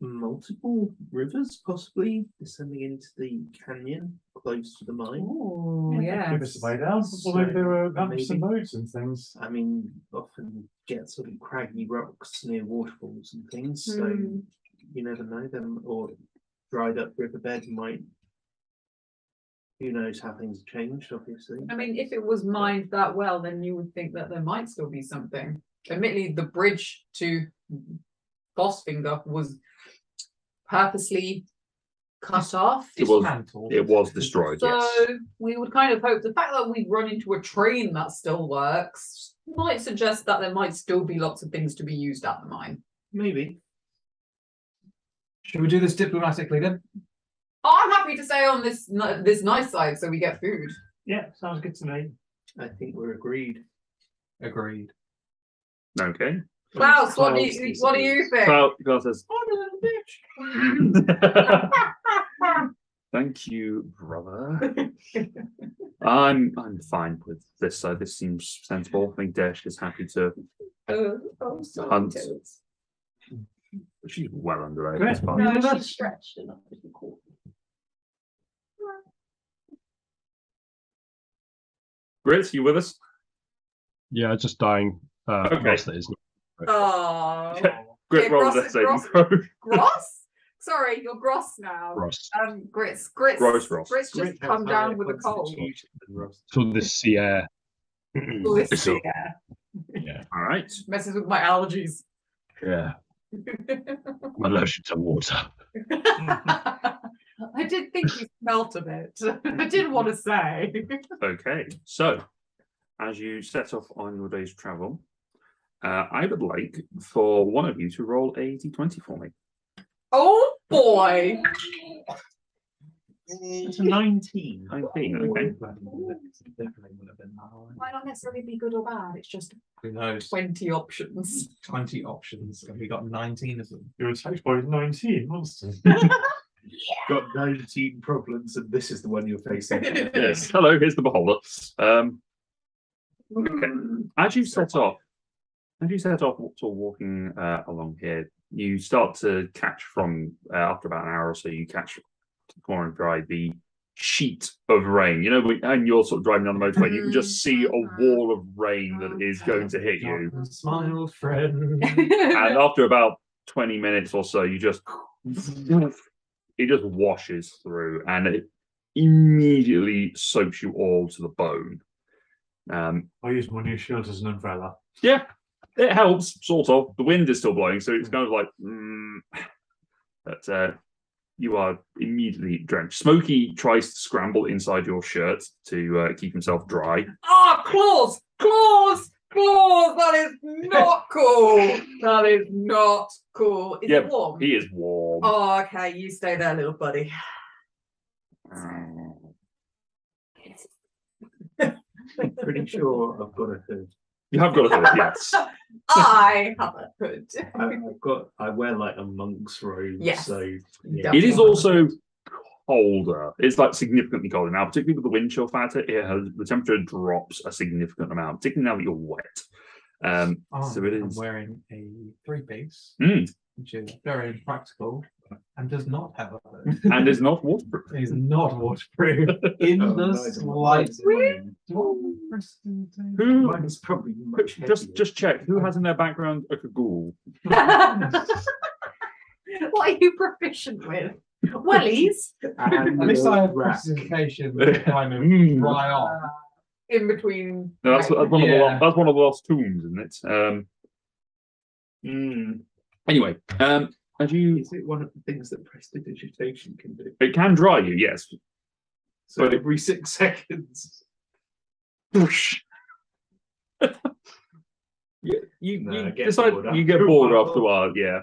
multiple rivers possibly descending into the canyon close to the mine. Oh, yeah. Give us a way down. Well, maybe there were ramps and Maybe. roads and things. I mean, often get sort of craggy rocks near waterfalls and things, so Hmm. you never know them, or dried up riverbed might Who knows how things have changed, obviously. I mean, if it was mined that well, then you would think that there might still be something. Admittedly, the bridge to Fosfinger was purposely cut off. It was. Dismantled. It was destroyed. So Yes. we would kind of hope the fact that we've run into a train that still works might suggest that there might still be lots of things to be used at the mine. Maybe. Should we do this diplomatically then? Oh, I'm happy to stay on this nice side so we get food. Yeah, sounds good to me. I think we're agreed. Agreed. Okay. Klaus, what do you think? Klaus says, "I'm a little bitch." Thank you, brother. I'm fine with this side. This seems sensible. I think Dash is happy to hunt. She's well underway at this point. No, she's stretched enough to be cool. Grit, you with us? Yeah, just dying. Okay. Ross, that is. Oh, Grit, Okay, roll Gross- that saving Gross- throw. Gross? Sorry, you're gross now. Ross. Grits Gross Ross. just Grit has come down higher with a cold. constitution than Ross. So this sea air. Listen, Yeah. All right. messes with my allergies. Yeah. I'm allergic to water. I did think you smelt a bit. I didn't want to say. Okay. So, as you set off on your day's travel, I would like for one of you to roll a d20 for me. Oh boy! It's a 19. 19. Okay. Definitely would have been that high. Might not necessarily be good or bad. It's just Who knows? 20 options. 20 options, and we got 19 of them. You're attacked by 19 monsters. Got 19 problems, and this is the one you're facing. Yes. Hello. Here's the beholder. Okay. As you set off sort of walking along here, you start to catch from after about an hour or so. You catch corner and dry the sheet of rain. You know, and you're sort of driving down the motorway. You can just see a wall of rain that is going to hit you. Smile, friend. And after about 20 minutes or so, you just it just washes through, and it immediately soaks you all to the bone. I use my new shield as an umbrella. Yeah, it helps, sort of. The wind is still blowing, so it's kind of like, but you are immediately drenched. Smokey tries to scramble inside your shirt to keep himself dry. Ah, claws! Claws! Claws! That is not cool. That is not cool. Is it warm? He is warm. Oh, okay. You stay there, little buddy. I'm pretty sure I've got a hood. You have got a hood, yes. I have a hood. I wear like a monk's robe, Yes. so Yeah. It is also colder. It's like significantly colder now, particularly with the wind chill factor. The temperature drops a significant amount, particularly now that you're wet. So it I'm is. wearing a 3-piece, Mm, which is very impractical and does not have a hood. and is not waterproof. It is not waterproof in Oh, the nice. slightest. Who? Mine's probably much Just check. Who has in their background a cagoule? What are you proficient with? Wellies At least I have precipitation to kind of Mm. dry off. in between. No, that's one of the Yeah. that's one of the lost tombs, isn't it? Anyway, as you, Is it one of the things that prestidigitation can do? it can dry you, yes. So But every 6 seconds. Whoosh. you No, get decide bored you get after a bored while. after a while, yeah.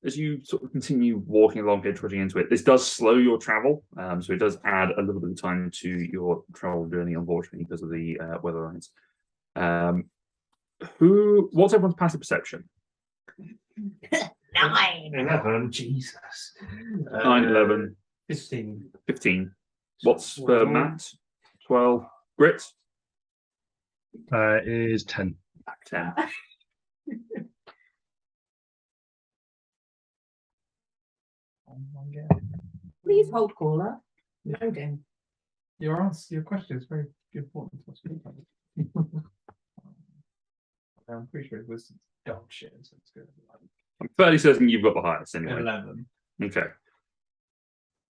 As you sort of continue walking along here, trudging into it, this does slow your travel, so it does add a little bit of time to your travel journey, unfortunately, because of the weather lines. What's everyone's passive perception? 9. 11. Jesus. 9, 11, 15. 15. What's for Matt? 12. Grit? Is 10. 10. Please hold caller. Loading. Your question is very important to us. I'm pretty sure it was dog shit, so it's good. I'm fairly certain you've got the highest anyway. 11. Okay.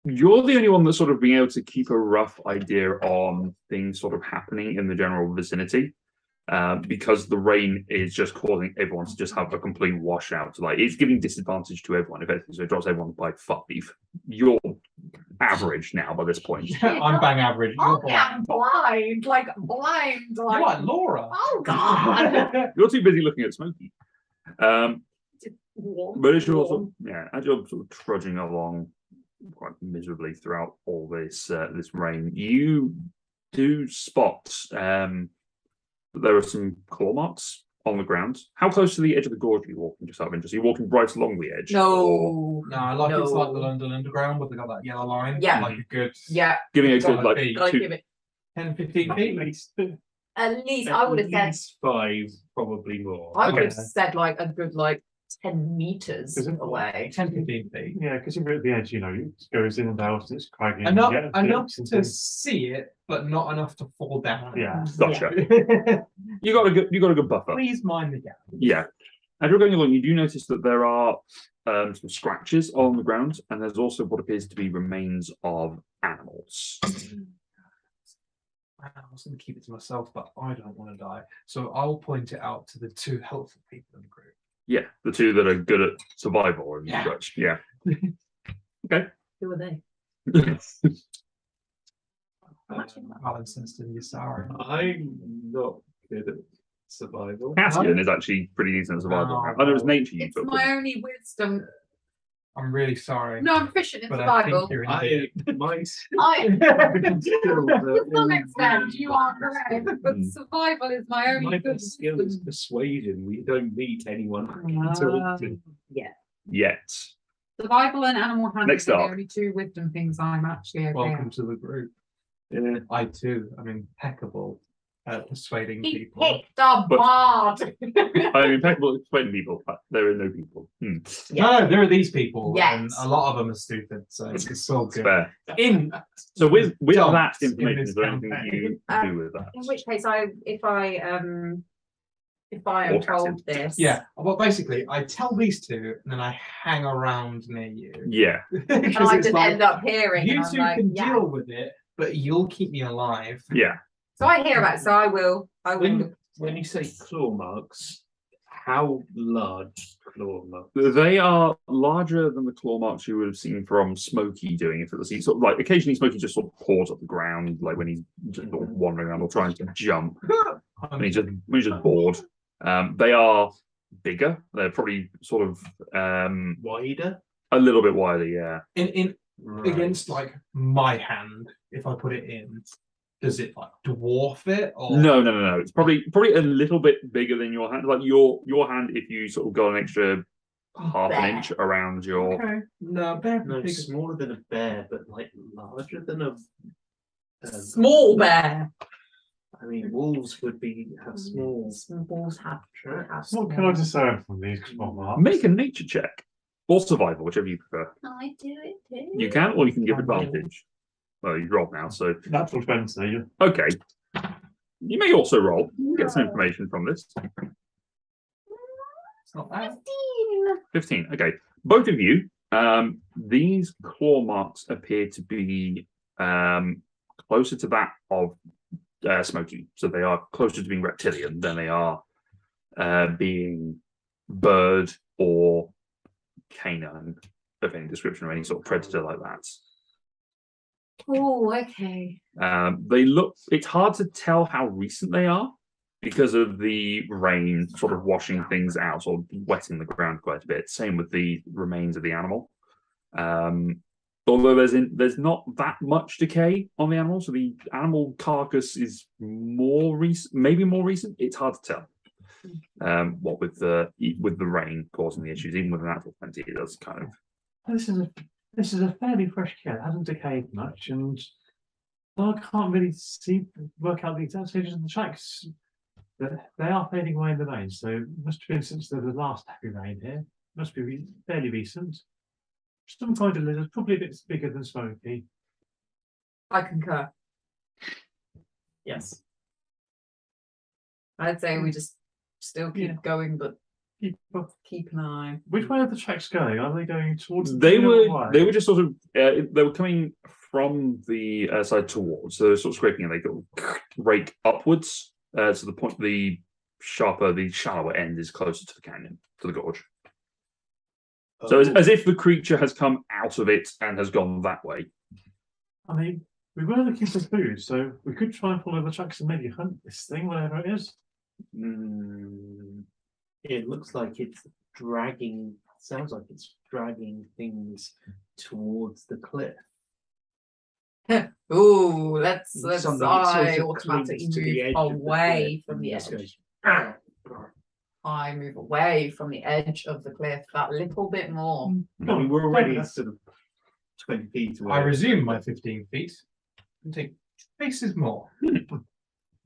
you're the only one that's sort of being able to keep a rough idea on things sort of happening in the general vicinity. Because the rain is just causing everyone to just have a complete washout. Like it's giving disadvantage to everyone. Effectively, so it drops everyone by 5. You're average now by this point. I'm bang average. You're I'm blind. Like blind. You're like Laura. Oh God. You're too busy looking at Smokey. But as you're as you're sort of trudging along quite miserably throughout all this this rain, you do spot there are some claw marks on the ground. How close to the edge of the gorge are you walking? Just out of interest, are you walking right along the edge? No. No, I like it's like the London Underground where they got that yellow line. Yeah. Like a good. Yeah. Giving a good like Gotta give it 10, 15 feet. at least. I would have said 5, probably more. I would have said like a good 10 meters Is it away. 10, 15 feet. Yeah, because if you're at the edge, it goes in and out, and it's craggy. Enough, and enough to see it, but not enough to fall down. Yeah. gotcha. You got a good buffer. Please mind the gap. Yeah. As you're going along, you do notice that there are some scratches on the ground, and there's also what appears to be remains of animals. I was going to keep it to myself, but I don't want to die. So I'll point it out to the 2 helpful people in the group. Yeah, the 2 that are good at survival and such. Yeah. Okay. Who are they? Palimpsest and Yasara. I'm not good at survival. Cassian is actually pretty decent at survival. Oh, I know it's nature you It's took. my only wisdom. I'm really sorry. No, I'm proficient in but I survival. think you're an I idiot. my To skill some extent, you are correct, but survival is my only my good best skill is wisdom. persuasion. We don't meet anyone I can talk to. Yeah. Yet. Survival and animal handling Next are the up. only 2 wisdom things I'm actually okay Welcome at. to the group. Yeah. I too am impeccable at persuading He people. picked a But- bard. I'm impeccable at explaining people, but there are no people. No, no, there are these people, Yes. and a lot of them are stupid, so it's all It's good. fair. In So with Don't that in information, this is there anything campaign. you do with that? In which case, if I am Or told this, yeah, well, basically, I tell these 2, and then I hang around near you. Yeah. and Because I it's just like, end up hearing, you and I'm 2 like, can yeah. deal with it, but you'll keep me alive. Yeah. So I hear about it, so I will. When you say claw marks, how large claw marks? They are larger than the claw marks you would have seen from Smokey doing it. He's sort of like occasionally Smokey just sort of paws up the ground, like when he's just sort of wandering around or trying to jump. And he's just bored. They are bigger. They're probably sort of Wider? a little bit wider, yeah. in Right. against like my hand, if I put it in, does it like dwarf it? Or No. It's probably a little bit bigger than your hand. Like your hand, if you sort of go an extra half an inch around your. Okay. No, bear No, bigger. smaller than a bear, but like larger than a Small bear. I mean, wolves would have small. Wolves have What can I discern from these claw marks? Make a nature check or survival, whichever you prefer. I do it too. You can, or you can give advantage. Well, you've rolled now, so Natural 20. okay. You may also roll. Get some information from this. It's not bad. 15. 15. Okay. Both of you, these claw marks appear to be closer to that of Smokey. So they are closer to being reptilian than they are being bird or canine of any description or any sort of predator like that. Oh, okay. They look, it's hard to tell how recent they are because of the rain sort of washing things out or wetting the ground quite a bit. Same with the remains of the animal. Although there's not that much decay on the animal, so the animal carcass is more recent, maybe more recent. It's hard to tell. What with the rain causing the issues, even with the natural 20, it does kind of. This is a fairly fresh kit. It hasn't decayed much, and I can't really work out the exact stages of the tracks. They are fading away in the rain, so it must have been since the last heavy rain here. Must be fairly recent. Some kind of lizard, probably a bit bigger than Smokey. I concur. Yes. I'd say we just still keep going, but Keep an eye. Which way are the tracks going? Are they going towards? the They tree or were right? they were just sort of they were coming from the side towards, so they were sort of scraping and they go rake upwards to the point the shallower end is closer to the canyon, to the gorge. So as if the creature has come out of it and has gone that way. I mean, we were looking for food, so we could try and follow the tracks and maybe hunt this thing, whatever it is. It looks like it's dragging. Sounds like it's dragging things towards the cliff. Ooh, let's Something that I sort of automatically clings to the edge move of the away cliff from and the just edge. goes, "Ah!" I move away from the edge of the cliff that little bit more. I mean, we're already sort of 20 feet away. I resume my 15 feet and take 2 paces more,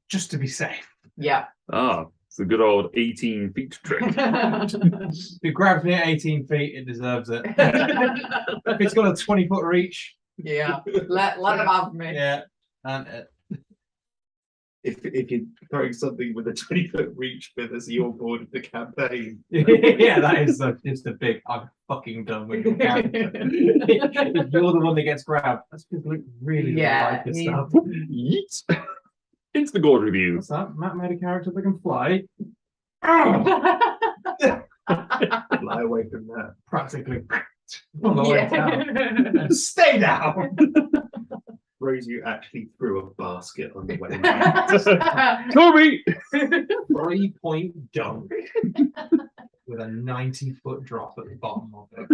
just to be safe. Yeah. Ah, it's a good old 18 feet trick. If it grabs me at 18 feet, it deserves it. If it's got a 20-foot reach, Yeah. Let them have me. yeah, and If you're throwing something with a 20-foot reach with us, you're bored of the campaign. yeah, that is just the big. I'm fucking done with your character. If you're the one that gets grabbed, that's because Luke really doesn't like this stuff. Yeet. Into the gorge review. What's that? Matt made a character that can fly. Fly away from that. Practically on the way down. And stay down. Rose, you actually threw a basket on the way down. Stormy! 3-point dunk with a 90-foot drop at the bottom of it.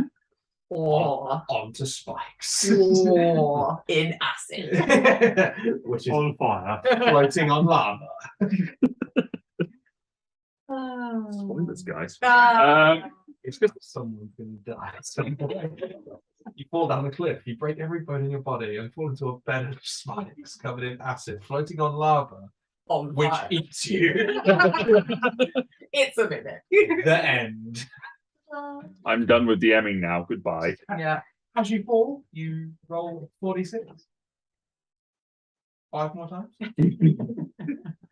Or Onto spikes. in acid. Which is On fire. floating on lava. Spoilers, guys. It's just someone's going to die at some point. You fall down the cliff, you break every bone in your body and fall into a bed of spikes covered in acid, floating on lava, On which fire. eats you. It's a minute. The end. I'm done with DMing now. Goodbye. Yeah. As you fall, you roll 46. 5 more times.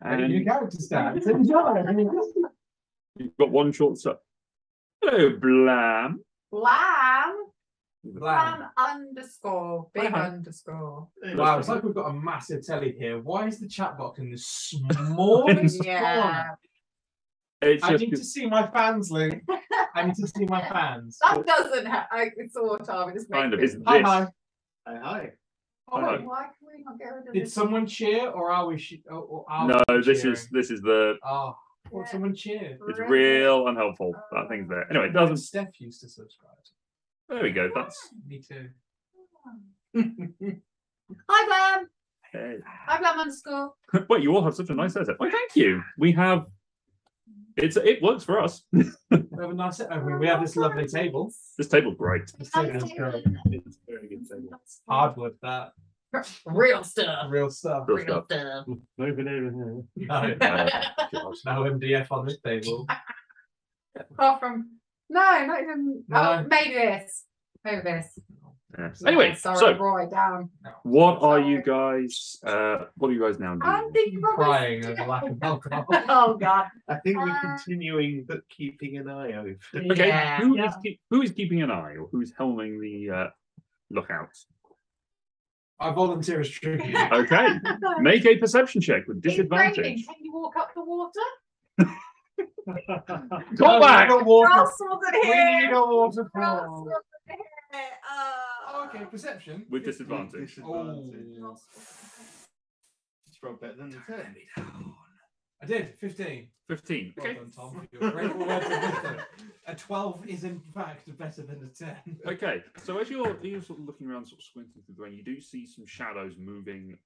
And your And character stats. Enjoy. you've got one short step. Hello, Blam. Blam. Blam. Blam underscore. Big Hi. underscore. Wow, it's like we've got a massive telly here. Why is the chat box in the smallest Yeah. corner? It's I just need to see my fans, Luke. I need to see my fans. That doesn't have. It's sort of. It just kind of makes isn't it. Hi, this. hi. Hi. Oh, Hi. why can we not get rid of Did this? someone cheer, or are we? Or are No, we this cheering? is the. Oh, well, Yeah. someone cheered. It's real unhelpful. That thing's there. Anyway, it doesn't. Steph used to subscribe. There we go. That's. Me too. Hi, Blam. Hey. Hi, Blam underscore. Wait, you all have such a nice setup. Well, thank you. We have. It works for us. We have a nice. We have this lovely table. This table's great. This table is great. It's a very good thing. Hardwood, that Real stuff. real stuff. Real Real stuff. stuff. Moving over here. No, no MDF on this table. Apart from not even. No. Oh, maybe this. Maybe this. Yes. Yeah, Anyway, sorry, so Roy, down. what are Sorry. you guys? What are you guys now I'm doing? thinking probably. Crying over lack of alcohol. Oh God. I think we're continuing, but keeping an eye over. Okay, Yeah. who is keeping an eye, or who's helming the lookout? I volunteer as tribute. Okay, make a perception check with It's raining. disadvantage. Can you walk up the water? Go back. Ross wasn't We here. need a Ross waterfall. wasn't here. Okay, perception. With disadvantage. Oh. It's rolled better than the 10. I did 15. 15. Well Okay. done, Tom. You're great for words of wisdom. A 12 is in fact better than a 10. Okay. So as you're sort of looking around, sort of squinting through the rain, you do see some shadows moving,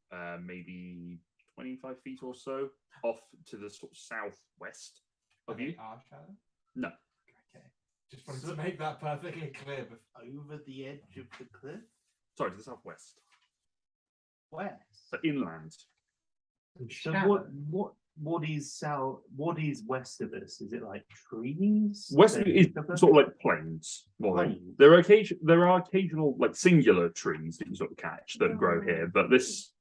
maybe 25 feet or so off to the sort of southwest of you. Our shadow? No. Okay. Just wanted to make that perfectly clear. Over the edge of the cliff? Sorry, to the southwest. West. So inland. So what is south? What is west of us? Is it like trees? West That is cover? sort of like plains. More than- Plains. there are occasional like singular trees that you sort of catch that grow here, but this,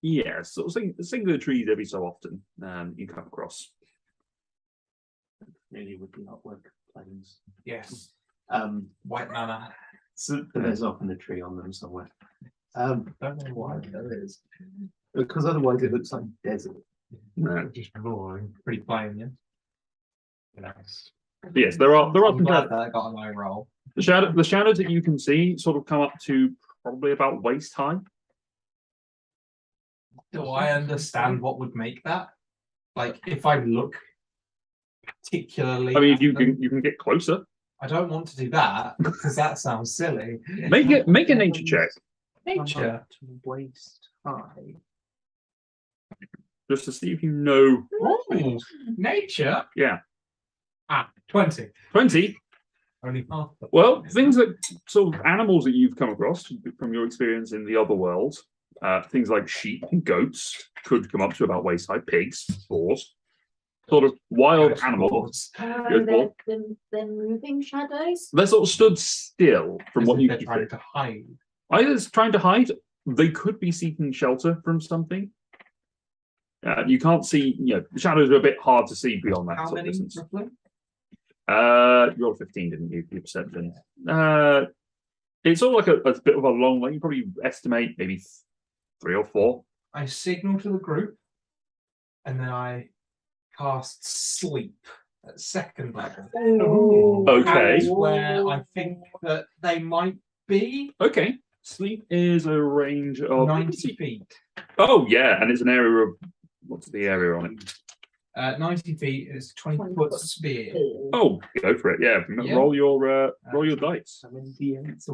yeah, sort of singular trees every so often you come across. really with the artwork planes. Yes. White Manor. So there's often a tree on them somewhere. Don't know why there is. Because otherwise it looks like desert. Just boring. Pretty plain, yeah. Nice. Yes, there are I'm some glad shadows. that I got an eye roll. The shadows that you can see sort of come up to probably about waist high. Do I understand what would make that? Like, if I look particularly. I mean, at you them, can get closer. I don't want to do that because that sounds silly. Make a nature check Nature. To waist high. just to see if you know. Ooh, nature. Yeah, 20. 20. Only half. Well, things that sort of animals that you've come across from your experience in the other world, things like sheep and goats could come up to about waist high. Pigs, boars, sort of wild animals. They're moving shadows. They're sort of stood still from what you They're can trying see. to hide. Either it's trying to hide, they could be seeking shelter from something. You can't see, the shadows are a bit hard to see beyond that How sort of many distance. roughly? You rolled 15, didn't you? Your perception. It's sort of like a bit of a long way. You probably estimate maybe 3 or 4. I signal to the group, and then I cast sleep at second level. Okay. That's where I think that they might be Okay. Sleep is a range of 90 feet. Oh yeah, and it's an area of what's the area on it? 90 feet is 20-foot spear. Oh, go for it. Yeah, Yeah. roll your dice. How many D8s So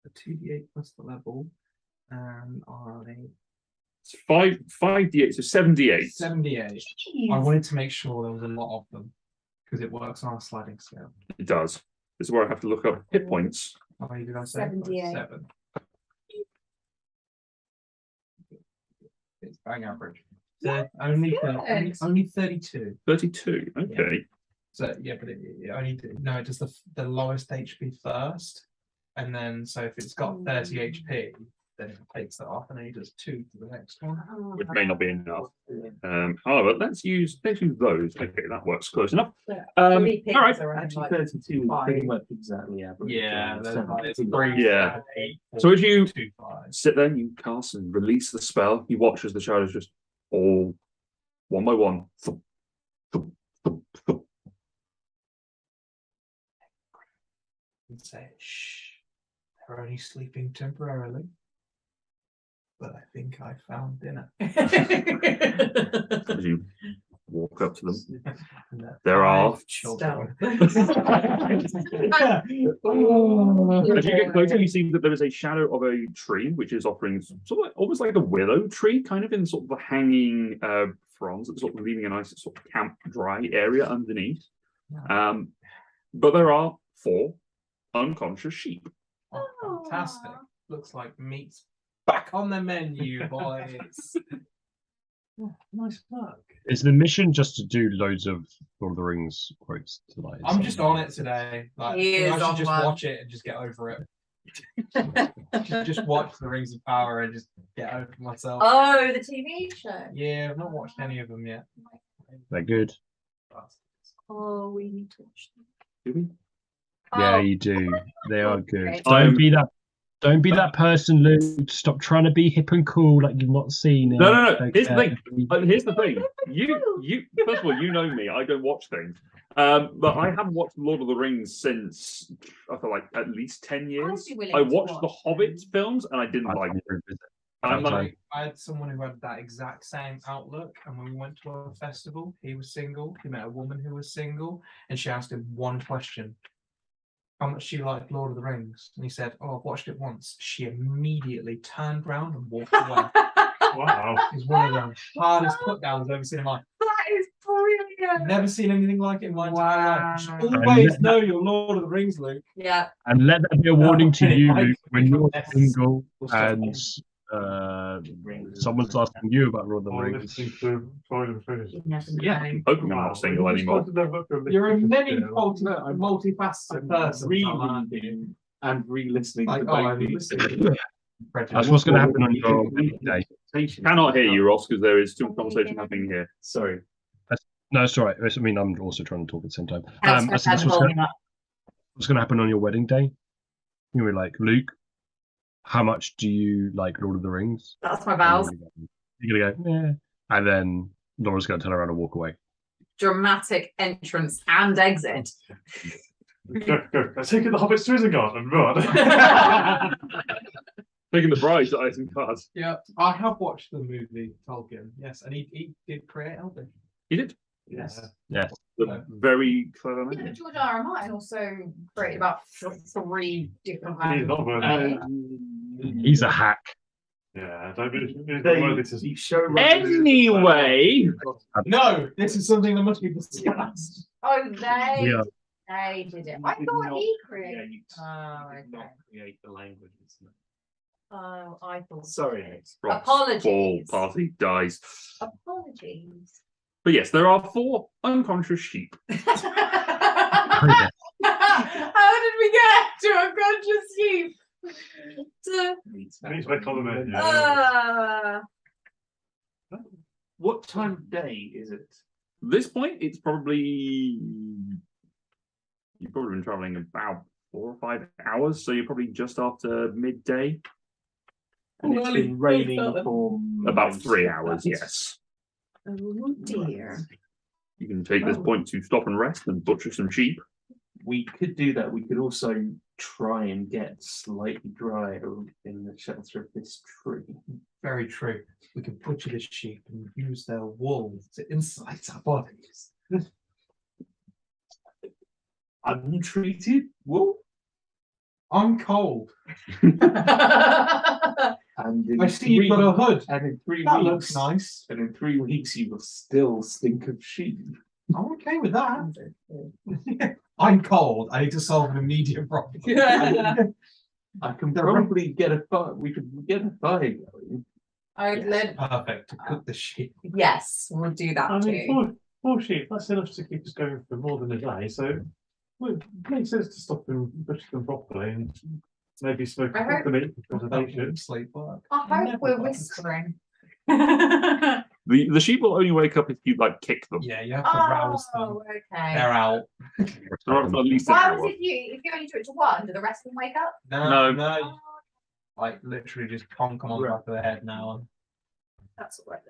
a 2d8 plus the level, and It's 5d8, so 7d8. 78. I wanted to make sure there was a lot of them because it works on a sliding scale. It does. This is where I have to look up hit points. How many did I say? 78. 7. It's bang average. Only 32. 32. Okay. So yeah, but it only no, it does the lowest HP first, and then so if it's got 30 HP, then it takes that off, and then he does 2 for the next one. Which may not be enough. However, let's use those. Okay, that works close enough. All right. Actually, 32 is pretty much exactly average. Yeah, it's 3. Yeah. 8, So as you 2, 5. sit there, you cast and release the spell. You watch as the shadows just all one by one. Thump, thump, thump, thump. And say, shh, they're only sleeping temporarily. But I think I found dinner. As you walk up to them, And there are. five children. As you get closer, you see that there is a shadow of a tree, which is offering sort of almost like a willow tree, kind of in sort of the hanging fronds, that's sort of leaving a nice sort of camp dry area underneath. But there are 4 unconscious sheep. Oh, fantastic. Looks like meat's back on the menu, boys. Nice work. Is the mission just to do loads of Lord of the Rings quotes tonight? I'm just on it today. Like, He is I should on just one. watch it and just get over it. just watch the Rings of Power and just get over myself. Oh, the TV show. Yeah, I've not watched any of them yet. They're good. Oh, we need to watch them. Do we? Yeah, Oh. you do. They are good. Okay. Don't be that person, Luke. Stop trying to be hip and cool like you've not seen it. No. Here's the Okay. thing. Here's the thing. You. First of all, you know me. I don't watch things. But I haven't watched Lord of the Rings since I feel like at least 10 years. I'd be willing I to watched the watch Hobbit films and I didn't like them. I'm like, I had someone who had that exact same outlook, and when we went to a festival, he was single. He met a woman who was single, and she asked him one question: how much she liked Lord of the Rings? And he said, "Oh, I've watched it once." She immediately turned round and walked away. Wow. It's one of the hardest put downs I've ever seen in my life. That is brilliant. Never seen anything like it in my entire life. You should Wow. always know your Lord of the Rings, Luke. Yeah. And let that be a warning to you, Anyway, Luke, when you're yes. single and someone's asking you about Lord of the Or Rings. listening to Freud and Finish. You never yeah, know. I'm hoping I'm not single anymore. You're a many multifaceted person. Reading and re-listening Like, to oh, I'm both listening. That's what's going to happen on your day. Cannot hear you, Ross, because there is too much conversation happening here. Sorry. No, it's all right. I mean, I'm also trying to talk at the same time. Alex I said that's what's going to happen on your wedding day. You were like, Luke, how much do you like Lord of the Rings? That's my vows. You're going to go, yeah. And then Laura's going to turn around and walk away. Dramatic entrance and exit. Go. I take it the hobbits to Isengard and run. Taking the bride to Isengard. Yeah, I have watched the movie Tolkien. Yes, and he did create Elvish. He did. Yes. Yeah. Very clever Yeah, man. but George R. R. Martin also created about 3 different He's not worthy. He's a hack. Yeah, don't be worthy to You show Anyway, No, this is something that must be discussed. Oh, Yeah. they did it. I thought he created. create, Oh, you did not okay. create the languages. No. Oh, I thought. Sorry. Ross, Apologies. Ball party dies. Apologies. But yes, there are 4 unconscious sheep. How did we get to unconscious sheep? Needs my column in. What time of day is it? At this point, it's probably you've probably been traveling about 4 or 5 hours, so you're probably just after midday. And it's been raining for About 3 hours, yes. Oh dear. You can take this point to stop and rest and butcher some sheep. We could do that. We could also try and get slightly drier in the shelter of this tree. Very true. We can butcher the sheep and use their wool to insulate our bodies. Untreated wool. I'm cold. And in I see you've got a hood. And in 3 That weeks, looks nice. And in 3 weeks, you will still stink of sheep. I'm okay with that. I'm cold. I need to solve an immediate problem. I can probably get a fire. We could get a fire going. Perfect to cook the sheep. Yes, we'll do that I too. mean, 4 sheep, that's enough to keep us going for more than a day. So it makes sense to stop them, butcher them properly, and maybe smoke I hope- the meat for preservation. Sleep work. I hope we're whispering. The sheep will only wake up if you like kick them. Yeah, you have to rouse them. Oh, okay. They're out. For at least an Why hour. was if you only do it to one, do the rest of them wake up? No. Like literally just conk them on the back of the head now. That's all right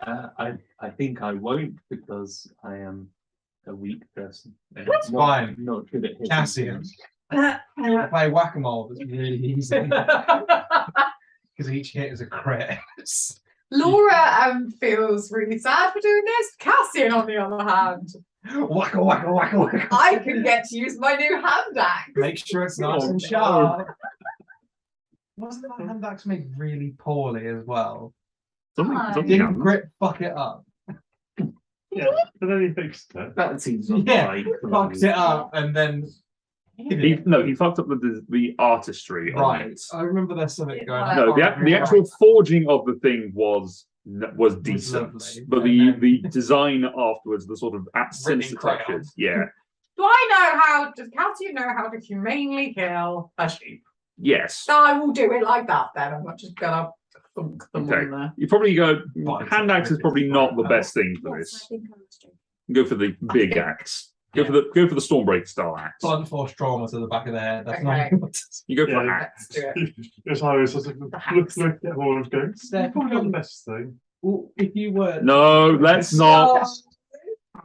then. I think I won't because I am a weak person. And That's not- fine. Not good at hitting Cassian. things. I play whack-a-mole. That's really easy because each hit is a crit. Laura feels really sad for doing this. Cassian, on the other hand, Wacka wacka wacka wacka. I can get to use my new hand axe. Make sure it's nice and sharp. Wasn't that hand axe made really poorly as well? Something Didn't happens. Grit fuck it up? Yeah, but then he fixed it. That seems Yeah, like fucked it up and then. He fucked up the artistry on Right. it. I remember there's something going on. No, the actual forging of the thing was decent, lovely. but And the design afterwards, the sort of sinister crayon. touches, yeah, Does Cassian know how to humanely kill a sheep? yes. I will do it like that then. I'm not just gonna thunk them Okay. on there. You probably go Fine, hand axe is probably not the best thing for Yes, I this. think I was joking. Go for the big axe. Go for the Stormbreaker style axe. Blunt force trauma to the back of the head. That's Okay. not. You go for the Yeah. axe. Let's do it. It's how it's just look at all of going. Steph, Probably not the best thing. Well, if you were. No, let's not.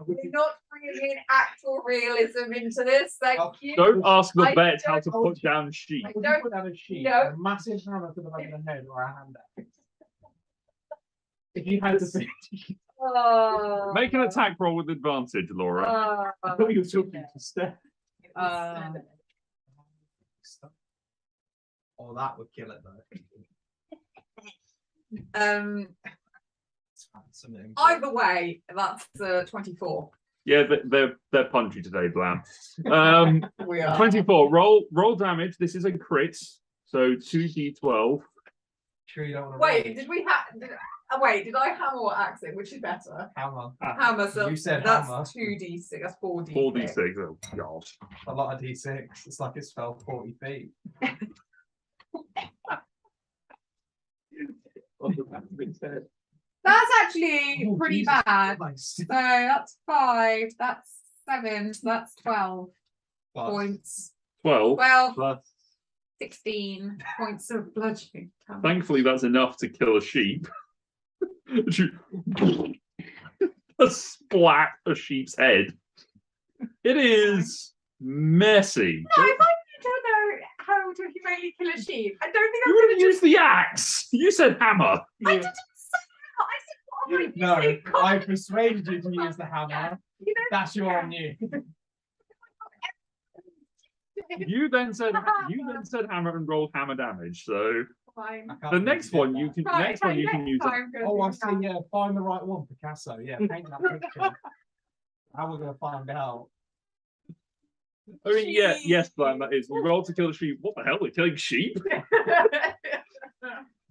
We're not bringing in actual realism into this. Thank you. Don't ask the I vet how don't- to put down sheep. Would don't- you put down a sheet, no. a massive hammer to the back of the head, or a hand axe? If you had to say, Oh. Make an attack roll with advantage, Laura. I thought you were talking to Steph. oh, that would kill it though. Something. Either way, that's 24. Yeah, they're punchy today, Blam. We are. 24. Roll damage. This is a crit, so 2d12. Sure you don't want to Wait, did we have? Wait, did I hammer or axe it? Which is better? hammer? Hammer. So You said that's hammer. 2d6. That's 4d6. 4d6. Oh god. A lot of d6. It's like it's fell 40 feet. That's actually Oh, pretty Jesus bad. Christ. So that's 5, that's 7, so that's 12 Plus. points. 12. 12, Plus 16 points of bludgeoning damage. Thankfully, that's enough to kill a sheep. A splat a sheep's head. It is messy. No, if I don't know how to humanely kill a sheep, I don't think You I'm would going have to used the axe. You said hammer. I didn't say that. I said, what am I No, using? I persuaded you to use the hammer. You know, That's your on you. You then said hammer and rolled hammer damage. So fine. I can't the believe next you did one that. you can Right, next one okay, you can next use. time, go Oh, I do see. that. Yeah, find the right one, Picasso. Yeah, paint that picture. How we're gonna find out? I mean, yeah, yes, Glenn, that is. You roll to kill a sheep. What the hell? We're killing sheep?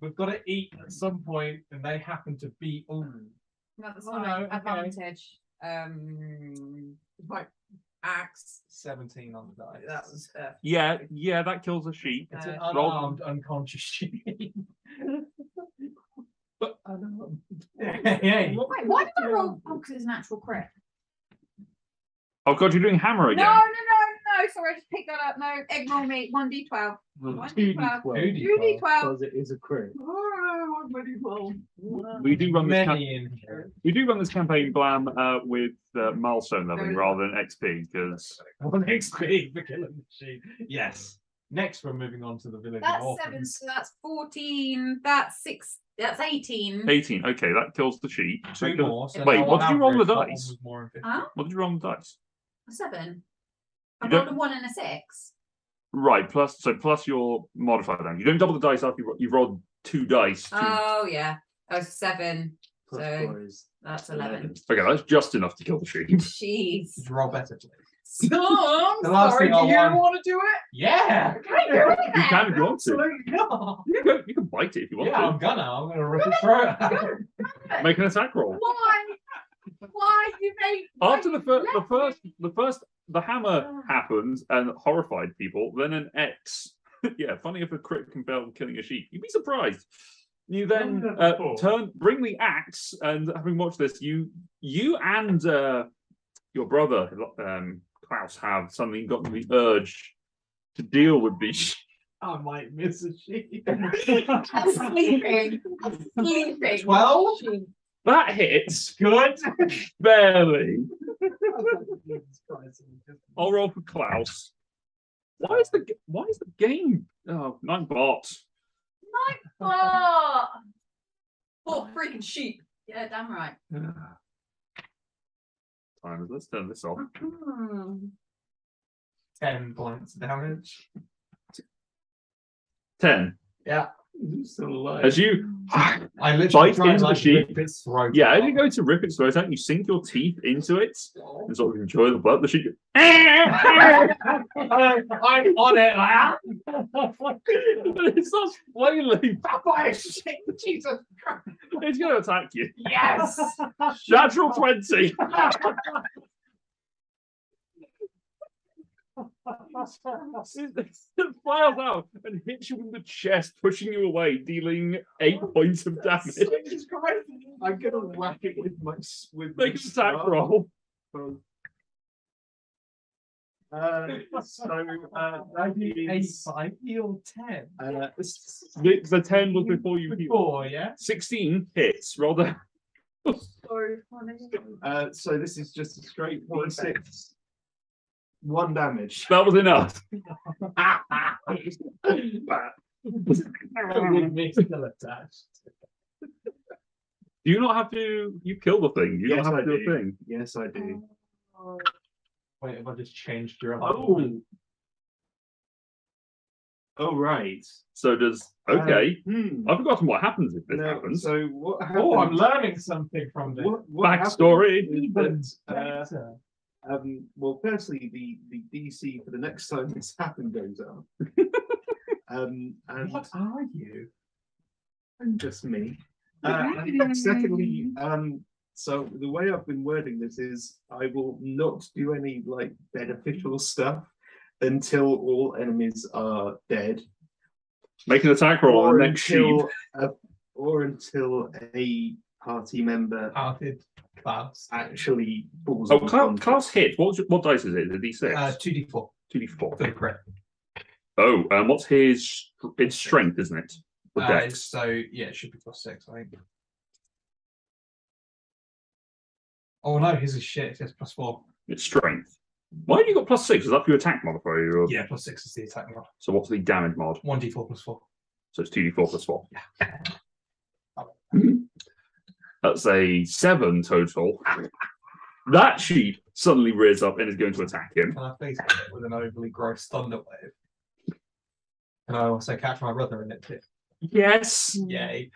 We've got to eat at some point, and they happen to be. Oh, That's Oh, fine. no, okay. Advantage. Like axe. 17 on the die. That was Yeah, that kills a sheep. It's an Roll- unarmed, unconscious sheep. But Hey, Wait, why did I roll? Oh, because it's an actual crit. oh god, you're doing hammer No, again. no. Sorry, I just picked that up. No, ignore me. 1d12. 1d12. 2d12. because it is a crit. Oh, 1d12. We do run this. many in here. We do run this campaign, Blam, with milestone leveling rather than XP because One XP for killing the sheep. Yes. Next, we're moving on to the village of That's 7, orphans. so that's 14. That's 6. That's 18. 18. Okay, that kills the sheep. So Two more. So wait, now what on did you roll the average, that one dice? was more than 50. Huh? What did you roll on the dice? 7. I You don't- rolled a 1 and a 6. Right, plus your modifier damage. You don't double the dice after you've rolled 2 dice. Oh, yeah. Oh, 7. Plus So 4 is that's 11. Okay, that's just enough to kill the sheep. Jeez. Did you roll better, please? Oh, The last sorry. thing I Do you want- want to do it? Yeah! Can I do it You then? can if you want to. Absolutely not. You can bite it if you want Yeah, I'm gonna rip its throat out. to. Make an attack roll. Why? Why you made? After the hammer happens and horrified people, then an X. Yeah, funny if a crit can fail killing a sheep. You'd be surprised. You then bring the axe, and having watched this, you and your brother Klaus have suddenly gotten the urge to deal with these. I might miss a sheep. I'm sleeping. I'm sleeping. 12? That hits Good. barely. I'll roll for Klaus. Why is the game? Oh, 9 bots. Oh, freaking sheep. Yeah, damn right. Time. Let's turn this off. 10 points damage. 10. Yeah. still alive. As you I literally bite try and into the like sheep. rip its throat Yeah, as out. you go to rip its throat out, you sink your teeth into it and sort of enjoy the blood. The sheep. I'm on it, like, it starts flailing. Jesus Christ. It's going to attack you. Yes. Natural 20. It flies out and hits you in the chest, pushing you away, dealing 8 points of damage. Jesus Christ. I'm gonna whack it with my Make an attack roll. That is I heal 10. The 10 was before you healed. 4, yeah? 16 hits. Roll the. So funny. so this is just a straight 1d6. 1 damage. That was enough. With me still attached. Do you not have to? You kill the thing. You Yes, don't have I to do do. a thing. Yes, I do. Wait, have I just changed your Oh. Oh, right. So does. Okay. Hmm. I've forgotten what happens if this No, happens. so what happened? Oh, I'm learning something from this. What Backstory. happened is that, Better. well, firstly, the DC for the next time this happened goes up. And What are you? and just me. And secondly, so the way I've been wording this is I will not do any like beneficial stuff until all enemies are dead. Make an attack roll on or the next sheep. until or until a party member Hearted class. actually falls. Oh, on class hit. What dice is it? The D6. 2d4 2d4. for the crit. Oh, what's his? It's strength, isn't it? Or dex? So yeah, it should be +6, I think. Oh no, his is shit. It's +4. It's strength. Why have you got +6? Is that for your attack modifier? Or... Yeah, +6 is the attack mod. So what's the damage mod? 1d4 +4. So it's 2d4 +4. That's a 7 total. That sheep suddenly rears up and is going to attack him. Can I please hit it with an overly gross thunder wave? Can I also catch my brother in it too? Yes. Yay.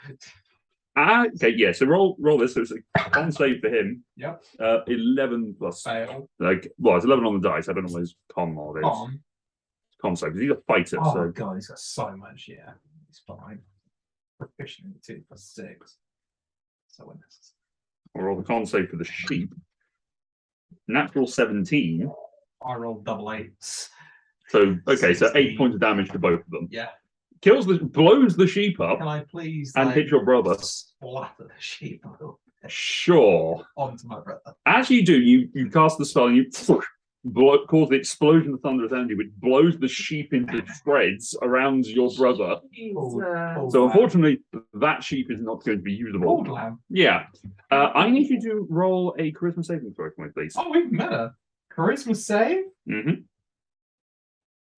Okay, yeah. So roll this. So it's a con save for him. Yep. 11 plus. Fail. Well, it's 11 on the dice. I don't know what his con mod is. Con save. He's a fighter. Oh so god, he's got so much. Yeah, he's fine. Proficient 2 + 6. So when this. I'll roll the con save for the sheep. Natural 17. I rolled double 8s. So okay, so 8 16. points of damage to both of them. Yeah. Blows the sheep up Can I please and hit your brother. splatter the sheep a little bit Sure. onto my brother? As you do, you cast the spell and you cause the explosion of thunderous energy, which blows the sheep into shreds around your brother. So unfortunately, that sheep is not going to be usable. Old lamb. Yeah. I need you to roll a charisma saving throw for me, please. Oh, we've met her. Charisma save? Mm-hmm.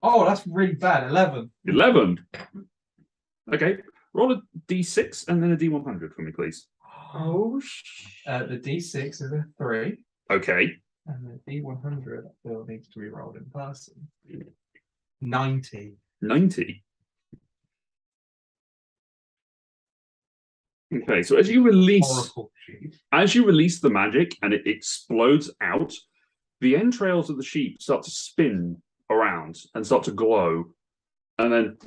Oh, that's really bad. 11. 11. Okay. Roll a d6 and then a d100 for me, please. Oh, the d6 is a 3. Okay. And the d100 I feel needs to be rolled in person. 90. 90. Okay, so as you release Oracle sheep. the magic and it explodes out, the entrails of the sheep start to spin around and start to glow and then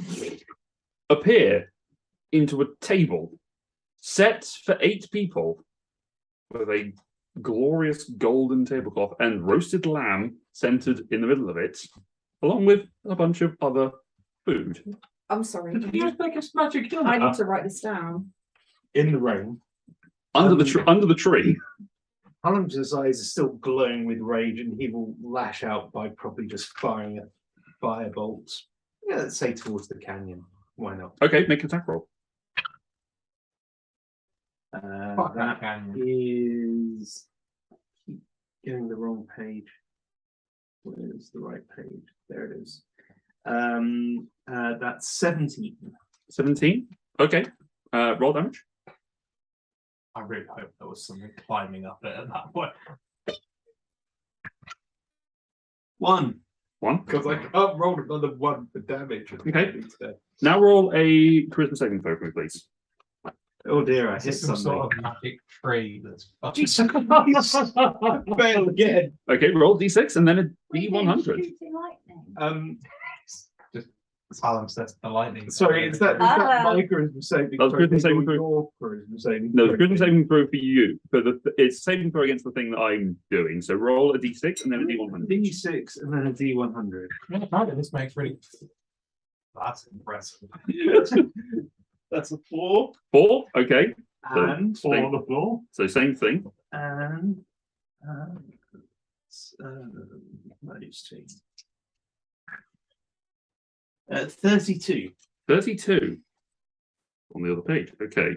appear into a table set for 8 people with a glorious golden tablecloth and roasted lamb centered in the middle of it, along with a bunch of other food. I'm sorry. Did you just make us magic dinner? I need to write this down. in the rain. Under the tree. Holland's eyes are still glowing with rage, and he will lash out by probably just firing a firebolt. Yeah, let's say towards the canyon. Why not? Okay, make an attack roll. That is keep getting the wrong page. Where's the right page? There it is. That's 17. 17. Okay. Roll damage. I really hope there was something climbing up it at that point. 1. 1. Because I can't roll another 1 for damage. Okay. Now roll a charisma saving throw for me, please. Oh dear, I Is hit this some something. sort of magic tree that's Fail again. Okay, roll d6 and then a We're d100. shooting lightning. Alan says the lightning. Sorry, is that my charisma saving That was charisma saving throw. Your charisma saving No, the throw? charisma saving throw for you. It's saving throw against the thing that I'm doing. So roll a d6 and then a d100. D6 and then a D100. This makes really. That's impressive. That's a 4. 4. Okay. And So, 4 on the floor. So same thing. And -2. 32. 32 on the other page. Okay.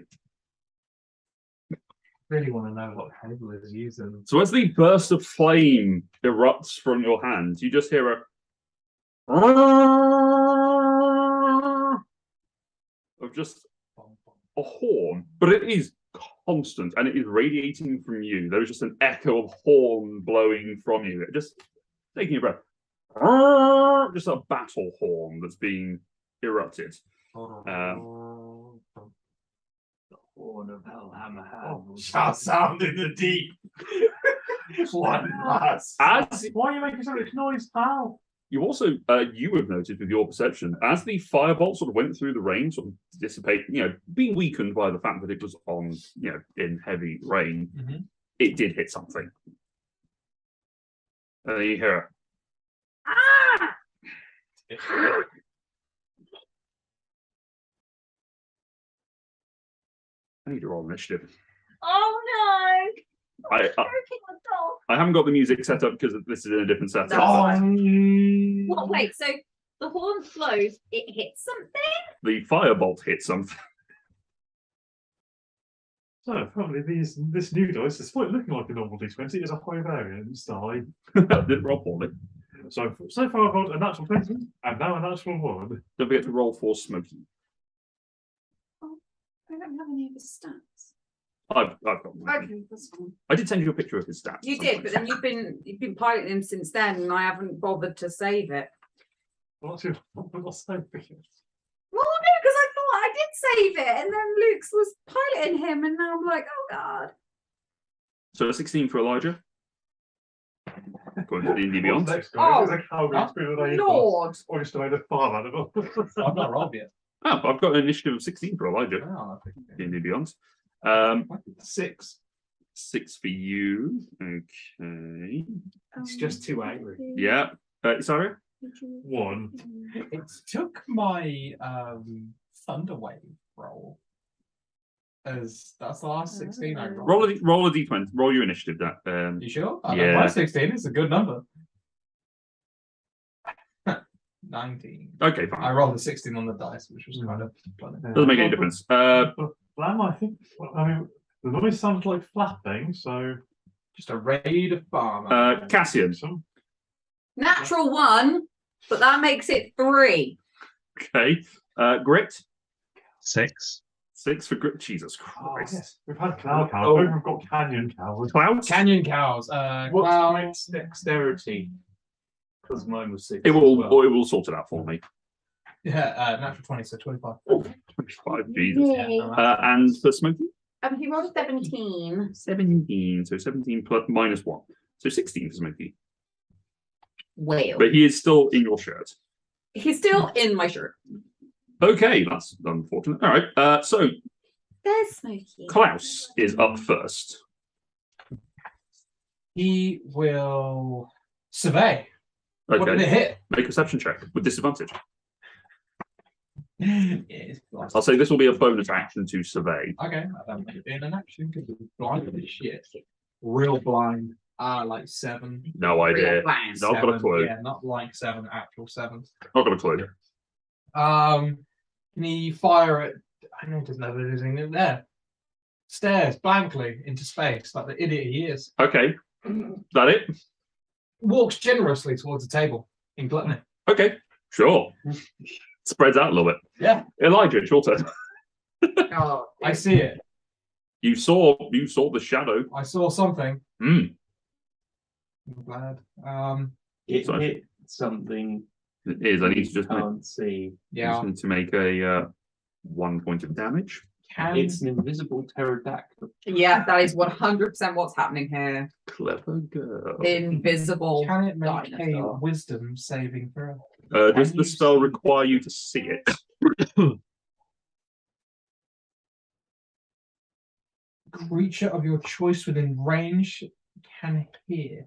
Really want to know what Hable is using. So as the burst of flame erupts from your hands, you just hear of just a horn, but it is constant and it is radiating from you. There is just an echo of horn blowing from you. Just taking a breath. Just a battle horn that's being erupted. The horn of Hellhammer Shall sound in the deep. One last. Why are you making so much noise, pal? You also, you have noted with your perception, as the firebolt sort of went through the rain, sort of dissipating, being weakened by the fact that it was on, in heavy rain, it did hit something. And then you hear I need to roll initiative. Oh no! I Stroking the dog. I haven't got the music set up because this is in a different setup. That's fine. What? Wait. So the horn blows. It hits something. The firebolt hit something. So apparently this new dice, despite looking like a normal D20, is a high variance die. Didn't roll poorly. So far I've rolled a natural 20 and now a natural 1. Don't forget to roll for Smokey. I don't have any of his stats. I've got one. Okay, that's fine. I did send you a picture of his stats. You did, but then you've been piloting him since then, and I haven't bothered to save it. What's your saving? Well, no, because I thought I did save it, and then Luke's was piloting him, and now I'm like, oh god. So a 16 for Elijah. Going to D&D Beyond. Next Oh, guy is a cowboy through the name. Lord. Or just made a farm animal. I've not rolled yet. Oh, I've got an initiative of 16 for Elijah. Oh, D&D Beyond. 6. 6 for you. Okay. It's just too angry. Yeah. Sorry? 1. It took my Thunder Wave roll. As that's the last 16 I rolled. Roll a D20. Roll your initiative. That. You sure? I Yeah. know my 16 is a good number. 19. Okay, I fine. rolled a 16 on the dice, which was kind of funny. Doesn't make any difference. Lamb, I think. I mean, the noise sounds like flapping, so. Just a raid of farmer. Cassian. Natural 1, but that makes it 3. Okay. Grit. 6. 6 for Grit. Jesus Oh, Christ. yes. We've had cloud cows. Oh. We've got canyon cows. Clouds? Canyon cows. What's Cloud. Grit's dexterity? Because mine was 6. It as will. well. Or it will sort it out for me. Yeah, natural 20, so 25. 25. Jesus. Yay. And for Smokey. He rolled 17. 17. So 17 plus minus 1. So 16 for Smokey. Well, But he is still in your shirt. he's still in my shirt. Okay, that's unfortunate. All right. So There's Smokey. Klaus is up first. He will survey. What did it Okay. hit? Make a perception check with disadvantage. It's I'll say this will be a bonus action to survey. okay, I don't think it being an action because it's blind as shit. Real blind. Like 7. No idea. Real plans. Not got a 7, clue. Yeah, not like 7, actual 7. Not got a clue. Can he fire it? I know there's no anything in there. Stares blankly into space like the idiot he is. Okay. That it? Walks generously towards the table in gluttony. Okay. Sure. Spreads out a little bit. Yeah, Elijah, it's your turn. Oh, I see it. You saw the shadow. I saw something. Hmm. I'm glad. It Sorry. hit something It is. I need to just make, can't see. Yeah. just need to make a 1 point of damage. Can It's an invisible pterodactyl. yeah, that is 100% what's happening here. Clever girl. Invisible. can it make a dinosaur. wisdom saving throw? Does Can the you spell see- require you to see it? Creature of your choice within range can hear.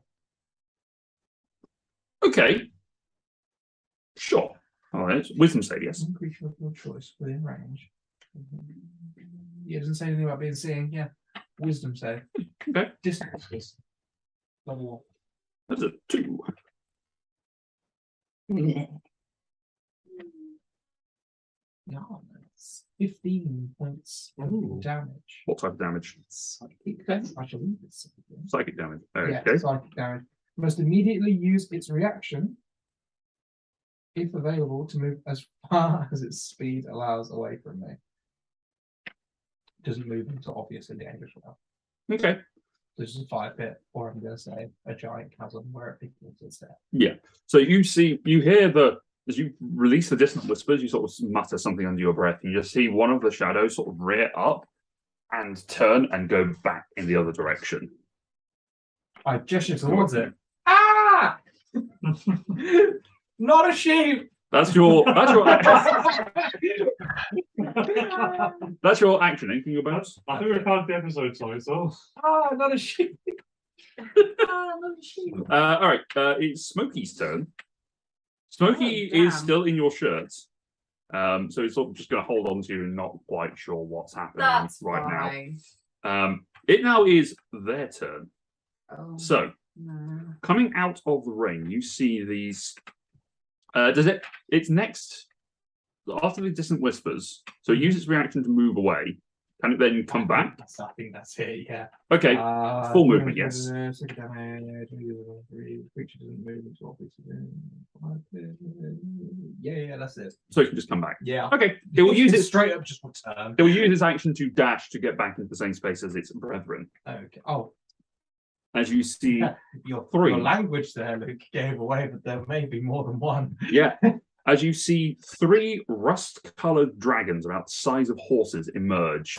Okay. Sure. All right. Wisdom save, yes. One creature of your choice within range. Yeah, it doesn't say anything about being seeing. Yeah, wisdom save. Okay. Distance. Level That's a 2. 1. No, that's 15 points of Ooh. damage. What type of damage? Psychic damage. I believe it's something. Psychic damage. Yeah, Okay. psychic damage. Must immediately use its reaction, if available, to move as far as its speed allows away from me. Doesn't move into obviously the English well. Okay. This is a 5 pit, or I'm going to say a giant chasm where it begins instead. Yeah. So you hear as you release the distant whispers, you sort of mutter something under your breath, and you just see one of the shadows sort of rear up and turn and go back in the other direction. I gesture towards it. Ah! Not a sheep! That's your that's your action. Anything your bonus? I think we've had the episode title. Ah, not a sheep! All right. It's Smokey's turn. Smokey Oh, is damn. still in your shirt. So it's sort of just going to hold on to you and not quite sure what's happening That's right fine. now. It now is their turn. Oh, So no. coming out of the ring, you see these. It's next after the distant whispers. So it uses its reaction to move away. Can it then come back? I think that's it. Yeah. Okay. Full movement, yes. Yeah, that's it. So it can just come back. Yeah. Okay. It will use it straight up. Just return. It will use its action to dash to get back into the same space as its brethren. Okay. Oh, As you see, your three. language there, Luke, gave away that there may be more than one. Yeah. As you see 3 rust-coloured dragons about the size of horses emerge.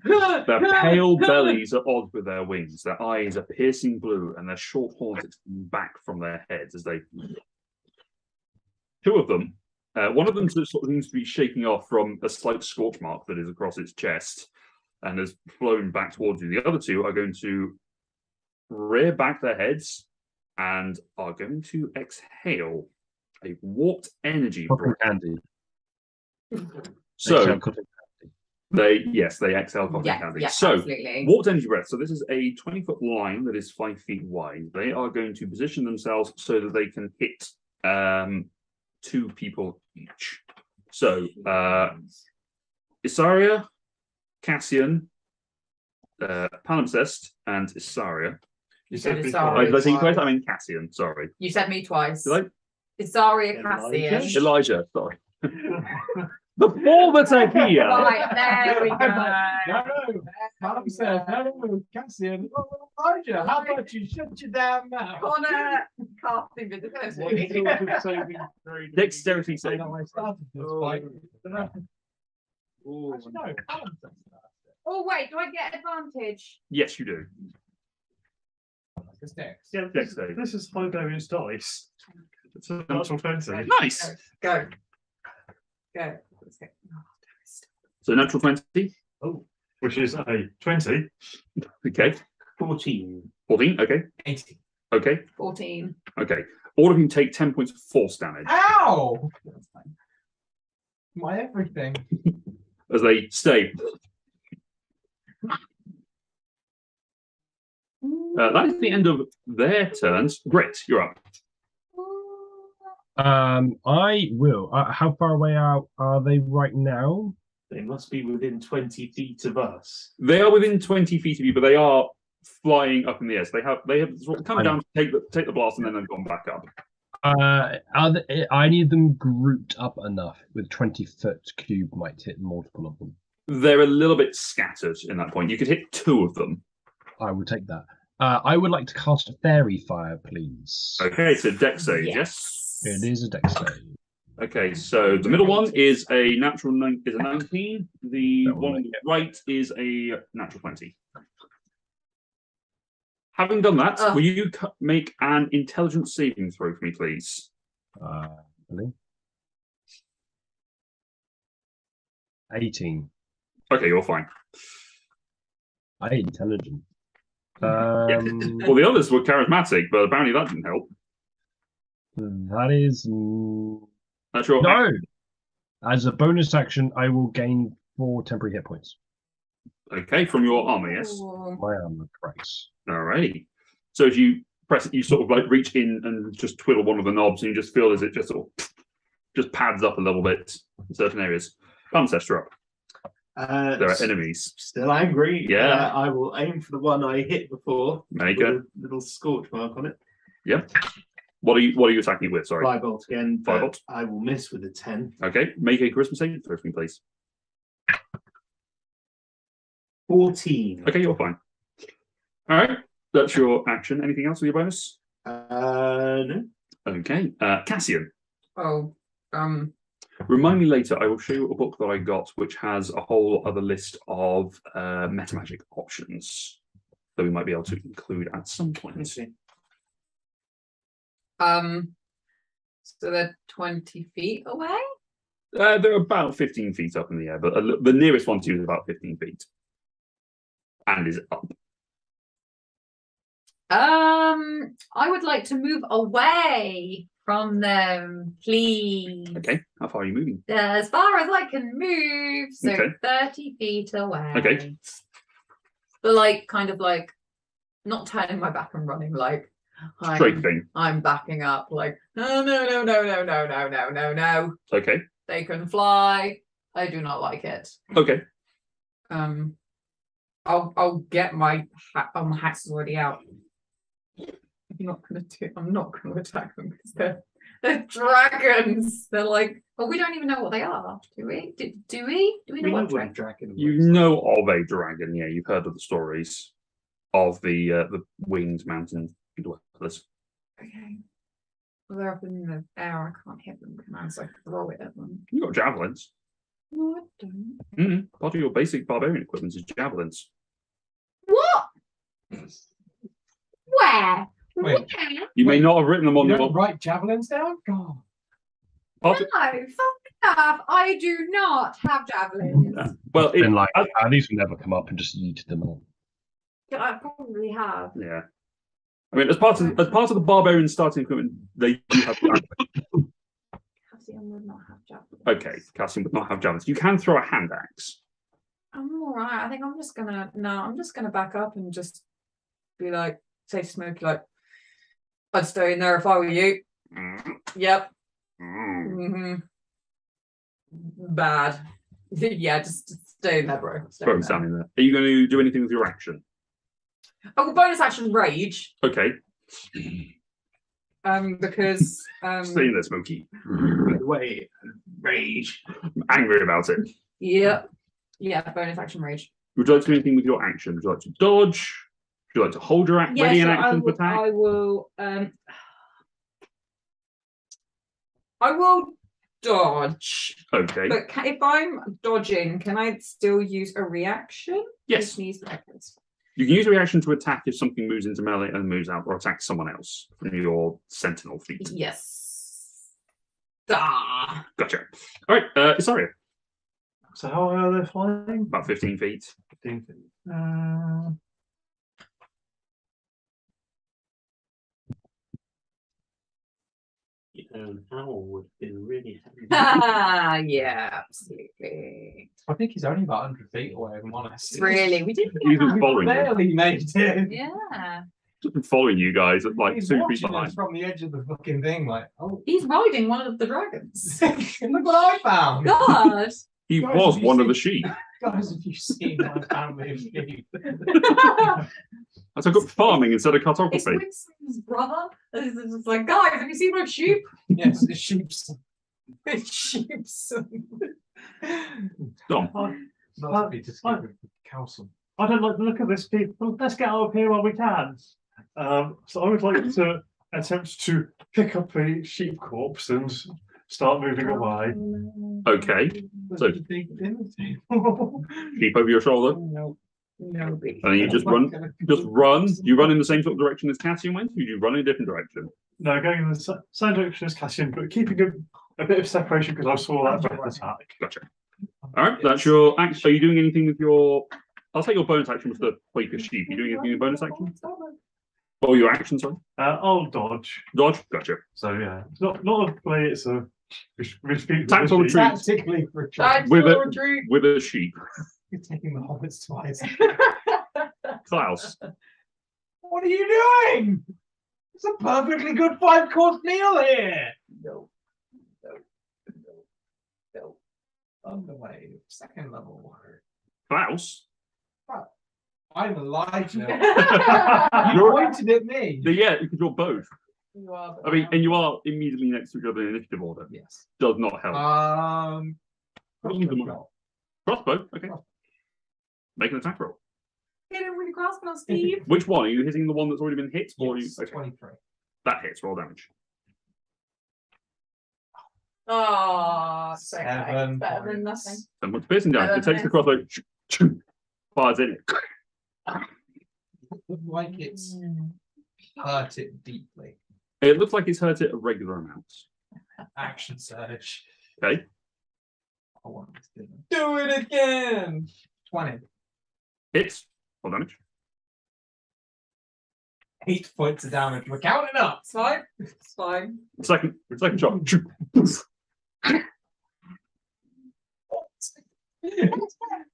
Their pale bellies are odd with their wings. Their eyes are piercing blue, and their short horns extend back from their heads as they. 2 of them. One of them sort of seems to be shaking off from a slight scorch mark that is across its chest, and has flown back towards you. The other 2 are going to rear back their heads and are going to exhale a warped energy Cotton breath. candy. So Exhale cotton they exhale cotton Yeah, candy. yeah, So absolutely. warped energy breath. So this is a 20-foot line that is 5 feet wide. They are going to position themselves so that they can hit 2 people each. So Isaria, Cassian, Palimpsest, and Isaria. You said Did Isaria. I say correct? I mean Cassian, sorry. You said me twice. Did Isaria Elijah? Cassian. Elijah, sorry. The 4 that are here. Right, there we go. Madam said, no, Cassian. Elijah, how about you shut your damn mouth? Connor, casting visibility. Dexterity I saving. know I started this fight. Actually, no, Madam said that. Oh wait, do I get advantage? Yes, you do. It's Dex. Yeah, Dex save. this is high variance dice. It's a natural 20. Nice. Go. Go. Let's go. So natural 20. Oh, which is a 20. Okay. 14. 14. Okay. 18. Okay. 14. Okay. All of you take 10 points of force damage Ow! My everything. as they stay. That is the end of their turns. Grit, you're up. I will. How far away are they right now? They must be within 20 feet of us. They are within 20 feet of you, but they are flying up in the air. So they have sort of come down to take the blast and then they've gone back up. I need them grouped up enough with 20-foot cube might hit multiple of them. They're a little bit scattered in that point. You could hit 2 of them. I will take that. I would like to cast a fairy fire, please. Okay, so dex save, yes? It is a dex save. Okay, so the middle one is a natural 19. The That will one on make the right is a natural 20. Having done that, will you make an intelligence saving throw for me, please? Really? 18. Okay, you're fine. Intelligent. Yeah. Well, the others were charismatic, but apparently that didn't help. That is That's your no. As a bonus action, I will gain 4 temporary hit points. Okay, from your armor, yes. My armor price. Alrighty. So as you press it, you sort of like reach in and just twiddle one of the knobs, and you just feel as it just sort of just pads up a little bit in certain areas. Ancestor up. There are enemies. Still angry. Yeah. I will aim for the one I hit before. There you with go. a little scorch mark on it. Yep. What are you attacking it with? Sorry. Firebolt again. But Firebolt. I will miss with a 10. Okay. Make a charisma saving throw for me, please. 14. Okay, you're fine. All right. That's your action. Anything else with your bonus? No. Okay. Cassian. Oh, Remind me later. I will show you a book that I got, which has a whole other list of metamagic options that we might be able to include at some point. so they're 20 feet away? They're about 15 feet up in the air, but the nearest one to you is about 15 feet. And is up. I would like to move away from them, please. Okay, how far are you moving? As far as I can move, so Okay. 30 feet away. Okay. But like, kind of like, not turning my back and running, like, Straight thing. I'm backing up, like, no, no, no, no, no, no, no, no, no, no. Okay. They can fly. I do not like it. Okay. I'll get my hat. Oh, my hat's already out. I'm not gonna attack them because they're dragons. They're like, oh, we don't even know what they are, do we? Do we? Do we know what dragon? You know of a dragon, yeah. You've heard of the stories of the winged mountain dwellers. Okay. Well, they're up in the air. I can't hit them. Can I? So I throw it at them. You got javelins. No, I don't. Part of your basic barbarian equipment is javelins. What? Where? Wait. Where? You may not have written them on You your. don't write javelins down? God. No, fuck enough. I do not have javelins. Well, It's been like, these will never come up and just yeeted them all. I probably have. yeah. I mean, as part of the barbarian starting equipment, they do have. Cassian would not have javelins. Okay, Cassian would not have javelins. You can throw a hand axe. I'm all right. I think I'm just gonna back up and just be like, say to Smokey, like, I'd stay in there if I were you. Yep. Bad. Yeah, just stay in there, bro. Stay in there. Standing there. Are you going to do anything with your action? Oh, bonus action rage. Okay. Because Stay in there, Smokey. Wait, rage. I'm angry about it. yeah, bonus action rage. Would you like to do anything with your action? Would you like to dodge? Would you like to hold your ready in action to attack? I will dodge. Okay. But if I'm dodging, can I still use a reaction? Yes. You can use a reaction to attack if something moves into melee and moves out, or attack someone else from your sentinel feat. Yes. Ah. Gotcha. All right, Isaria. So how high are they flying? About 15 feet. 15 feet. An owl would have been really happy. Yeah, absolutely. I think he's only about 100 feet away, if I'm honest. Really, we didn't. He's just following you. Barely made it. Yeah. Just been following you guys at like He's 2 feet watching behind. us from the edge of the fucking thing, like, oh, He's riding one of the dragons. look what I found. God. He Guys, was have you one of seen- the sheep. Guys, have you seen my family of sheep? I took up farming instead of It's cartography. Winston's brother. It's just like, guys, have you seen my sheep? Yes, the sheep's. It's sheep's. Dom. Not to be discovered with council. I don't like the look of this, people. Let's get out of here while we can. So I would like to attempt to pick up a sheep corpse and start moving away. Okay. So What do you think? keep over your shoulder. No big. And then you just run. Just run. You run in the same sort of direction as Cassian went, or do you run in a different direction? No, going in the same direction as Cassian, but keeping a bit of separation because I saw that breath attack. Gotcha. All right, that's your action. Are you doing anything with your? I'll take your bonus action with the Quaker sheep. You doing anything in bonus action? Oh, your action, sorry. I'll dodge. Dodge. Gotcha. So yeah, it's not a play. It's a Tactical retreat. Tactically for a try. With a sheep. You're taking the hobbits twice. Klaus. What are you doing? It's a perfectly good 5-course meal here. No. On the way, second level. Klaus. I'm alive now. You pointed at me. Yeah, because you're both. You are, I mean, and you are immediately next to each other in initiative order. Yes. Does not help. Crossbow. Crossbow. Okay. Make an attack roll. hit him with your crossbow, Steve. Which one? Are you hitting the one that's already been hit? Or Yes, are you... Okay. 23. That hits. Roll damage. Oh, it's okay. 7 Better than points. nothing. So much piercing damage. It takes the crossbow. Fires in it. Like it's hurt it deeply. It looks like it's hurt it a regular amount. Action surge. Okay. I want this to do it again. 20. Hits. Roll damage. 8 points of damage. We're counting up. It's fine. It's fine. Second shot.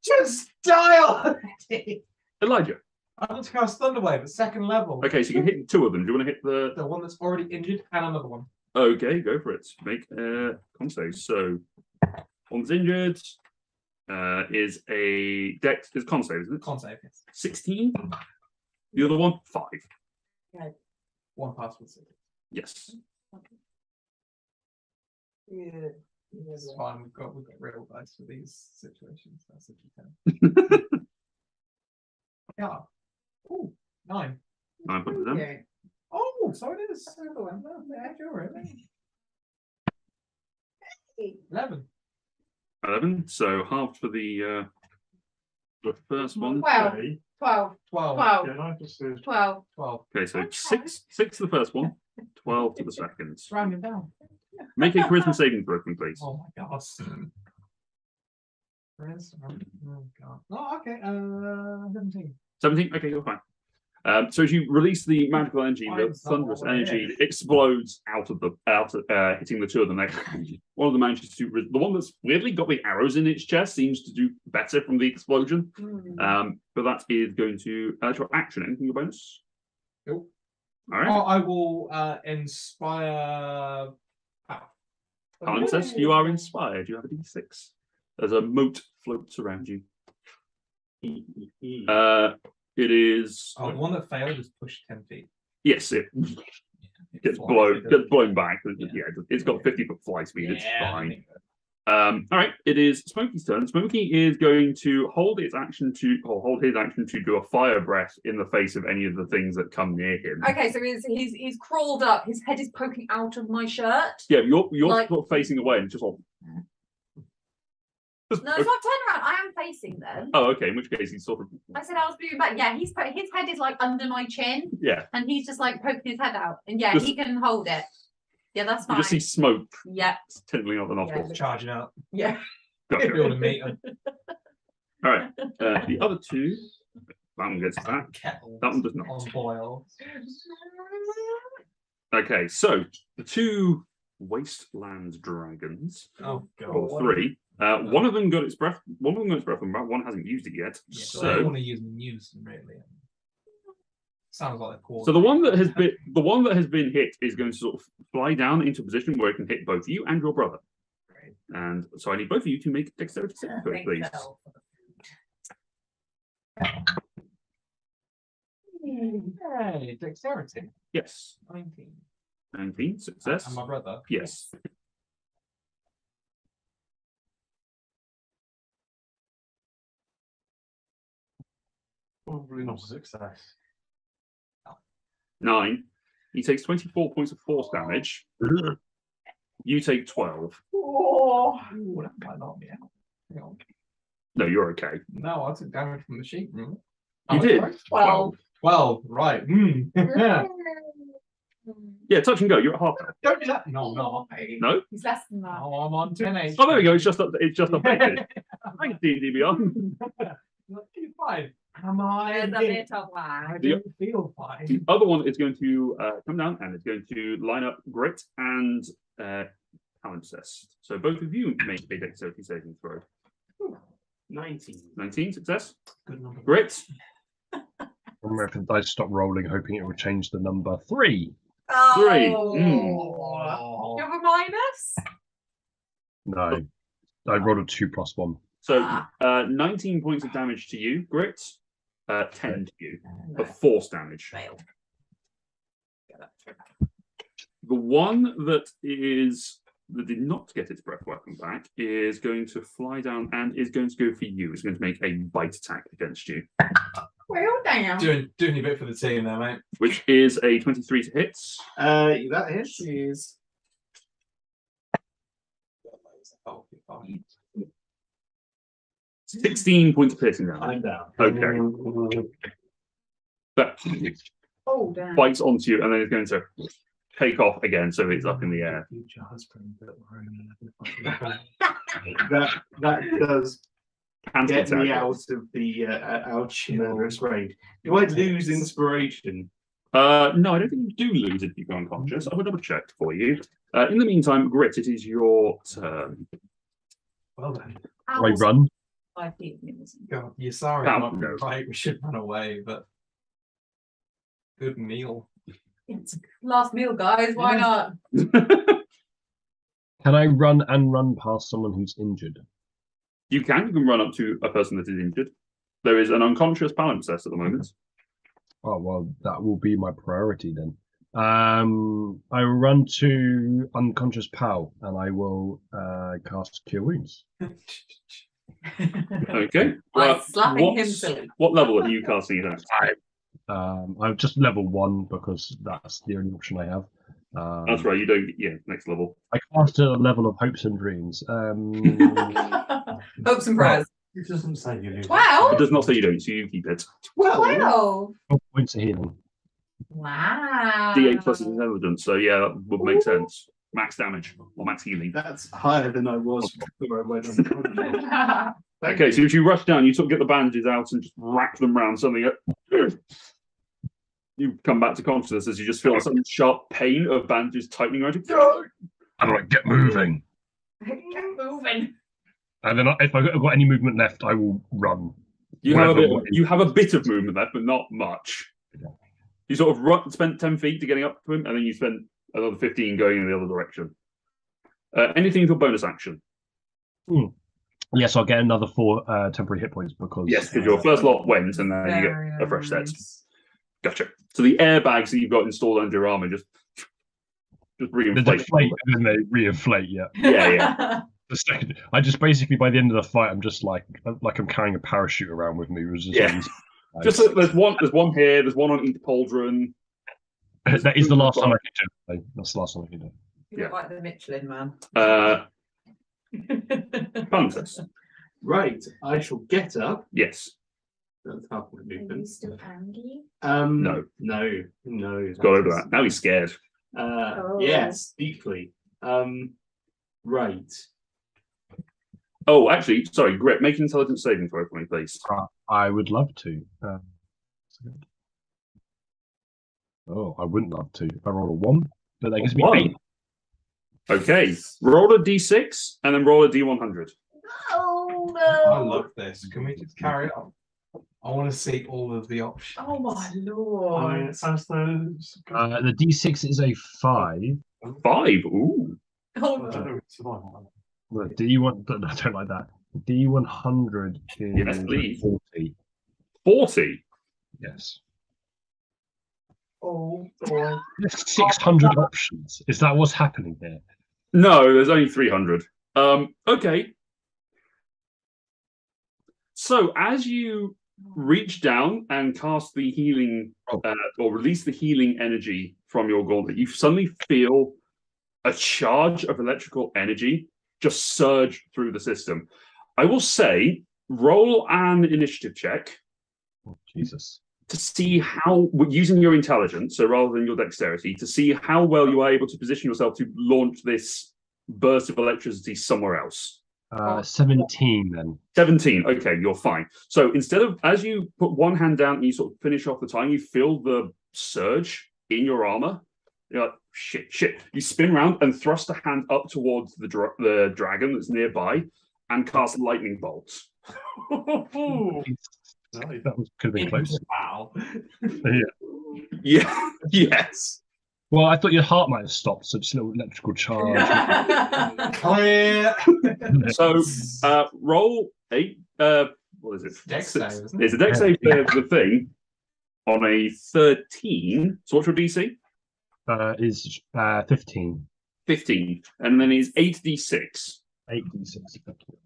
Just die already. Elijah. I want to cast Thunderwave at 2nd level. Okay, so you can hit 2 of them. Do you want to hit the? The one that's already injured and another one. Okay, go for it. Make con save. So one's injured. Is a dex is con save, isn't it? Con save, yes. 16. The other one, 5. Okay. 1 pass with 6. Yes. Yeah. It's fine. We've got real dice for these situations. That's a 10. Yeah. Oh, 9. 9 points of them. Yeah. Oh, so it is. Another one. Oh, yeah, sure, really. 11. 11. So half for the first one. 12. 12. 12. 12. Yeah, I just said 12. 12. Okay, so 6 to the first one, 12 to the second. Round it down. Make a charisma saving throw, please. Oh my god. Oh god. Oh, okay. 17. 17. Okay, you're fine. So as you release the magical energy, the thunderous energy explodes out of hitting the 2 of them. One of them manages to. The one that's weirdly got the arrows in its chest seems to do better from the explosion. But that is going to your action. Anything your bonus? Nope. All right. Oh, I will inspire. Princess, you are inspired. You have a d6. As a moat floats around you. It is. Oh, the one that failed is pushed 10 feet. Yes, it gets blown back. Yeah, it's got 50-foot fly speed. It's fine. All right, it is Smokey's turn. Smokey is going to hold his action to do a fire breath in the face of any of the things that come near him. Okay, so he's crawled up. His head is poking out of my shirt. Yeah, you're sort of facing away and just like. No, it's not turn around. I am facing them. Oh, okay. In which case he's sort of. I said I was moving back. Yeah, his head is like under my chin. Yeah. And he's just like poking his head out. And yeah, Just- he can hold it. Yeah, that's fine. You just see smoke Yeah. tendling out the nostrils. Charging out. Yeah. Gotcha. Build a meter. All right. The other 2. That one gets that. Kettle. That one does not. On boil. Okay, so the 2 wasteland dragons, Oh god. or 3. One of them got its breath. One of them got its breath, and one hasn't used it yet. Yeah, so I don't So, want to use unison really. Sounds like a so the one that has been hit is going to sort of fly down into a position where it can hit both you and your brother. Great. And so I need both of you to make dexterity saving throws, please. Hey, dexterity. Yes. 19. 19 success. And my brother. Yes. probably not a success. 9. He takes 24 points of force damage. You take 12. Oh. Ooh, that might not be out. Hang on. No, you're okay. No, I took damage from the sheep. You did. 12. 12, right. Yeah, touch and go. You're at half health. Don't do that. No, no. No? He's less than that. Oh, I'm on 10 HP. Oh, there we go. It's just updated. Thanks, D&D Beyond. You're fine. Am I? There's a little one. I don't feel fine. The other one is going to come down and it's going to line up Grit and Palimpsest. So both of you make a dexterity saving throw. 19. 19 success. Good number. Grit. Remember, if the dice stopped rolling, hoping it would change the number 3. 3. Oh. You have a minus? No, I rolled a 2+1. So 19 points of damage to you, Grit. 10 to you of force damage. Fail. The one that did not get its breath weapon back is going to fly down and is going to go for you. It's going to make a bite attack against you, Well, damn. Doing your bit for the team there, mate. which is a 23 to hit. That hits. Cheers. Oh, you're fine. 16 points of piercing damage. I'm down. Okay. That Oh, damn. bites onto you and then it's going to take off again, so it's up in the air. Future husband that we're in that does get me out of the murderous range. Do I lose inspiration? No, I don't think you do lose if you go unconscious. I will double check for you. In the meantime, Grit, it is your turn. Well then. I run. 5 feet from it. God, you're sorry. Come might be on. right. We should run away, but good meal. It's a last meal, guys. Why Yeah. not? Can I run past someone who's injured? You can run up to a person that is injured. There is an unconscious palimpsest at the moment. Oh well, that will be my priority then. I will run to unconscious Pal and I will cast Cure Wounds. Okay. By slapping him what's- silly. What level are you casting it at? I'm just level 1 because that's the only option I have. That's right, you don't. Yeah, next level. I cast a level of hopes and dreams. Hopes and prayers. It doesn't say you lose. 12? It does not say you don't, so you keep it. 12. 12 points of healing. Wow. D8 plus intelligence, so yeah, that would make sense. Max damage or max healing. That's higher than I was before I went on. Okay, so if you rush down, you sort of get the bandages out and just wrap them around something. You come back to consciousness as you just feel some sharp pain of bandages tightening around you. I'm like, get moving. Get moving. And then if I've got any movement left, I will run. You have a bit of movement left, but not much. Yeah. You sort of spent 10 feet to getting up to him, and then you spent another 15 going in the other direction. Anything for bonus action? Yes, I'll get another 4 temporary hit points because... Yes, because your first lot went, and then you get a fresh set. Gotcha. So the airbags that you've got installed under your armor just reinflate. They deflate and then they reinflate, yeah. Yeah. I just basically, by the end of the fight, I'm just like I'm carrying a parachute around with me. Just there's one here, there's one on each pauldron. That is the last time I can do it. That's the last time I can do it. You look like the Michelin man. Palimpsest. Right, I shall get up. Yes. That's half my Are you movement. still angry? No. No. He's got over that. Now he's scared. Yes, deeply. Right. Oh, actually, sorry, Grit, make an intelligence saving throw for me, please. I would love to. I wouldn't love to. If I roll a 1, but that gives me 8. Okay, roll a d6 and then roll a d100. Oh I no! love this. Can we just carry on? I want to see all of the options. Oh my I mean, lord. it sounds The D6 is a 5. 5. Ooh. Oh, survival. The D1, I don't like that. The D100 is Yes, please. 40. 40. Yes. oh boy. There's 600 options. Is that what's happening here? No, there's only 300. Okay. So as you reach down and cast the healing or release the healing energy from your gauntlet, you suddenly feel a charge of electrical energy just surge through the system. I will say, roll an initiative check Oh, Jesus. to see how, using your intelligence, so rather than your dexterity, to see how well you are able to position yourself to launch this burst of electricity somewhere else. 17 then. 17. Okay, you're fine. So instead of, as you put one hand down and you sort of finish off the time, you feel the surge in your armor. You're like, shit. You spin around and thrust a hand up towards the dragon that's nearby and cast lightning bolts. That could have been close. Wow. Yeah. Yes. Well, I thought your heart might have stopped, so just a little electrical charge. Clear. So roll 8. What is it? Dex save, isn't it? It's a dex save for the thing on a 13. So what's your DC? Is 15. 15. And then is 8d6. 8d6.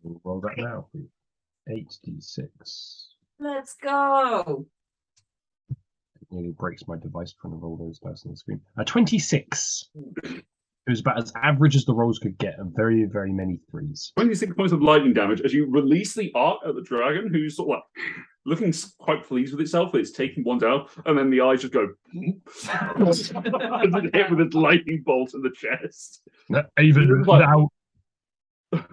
We'll roll that now. 8d6. Let's go. It nearly breaks my device trying to roll those dice on the screen. 26. It was about as average as the rolls could get, and very, very many 3s. 26 points of lightning damage as you release the arc at the dragon, who's sort of like looking quite pleased with itself that it's taking one down, and then the eyes just go as it hit with its lightning bolt in the chest. Even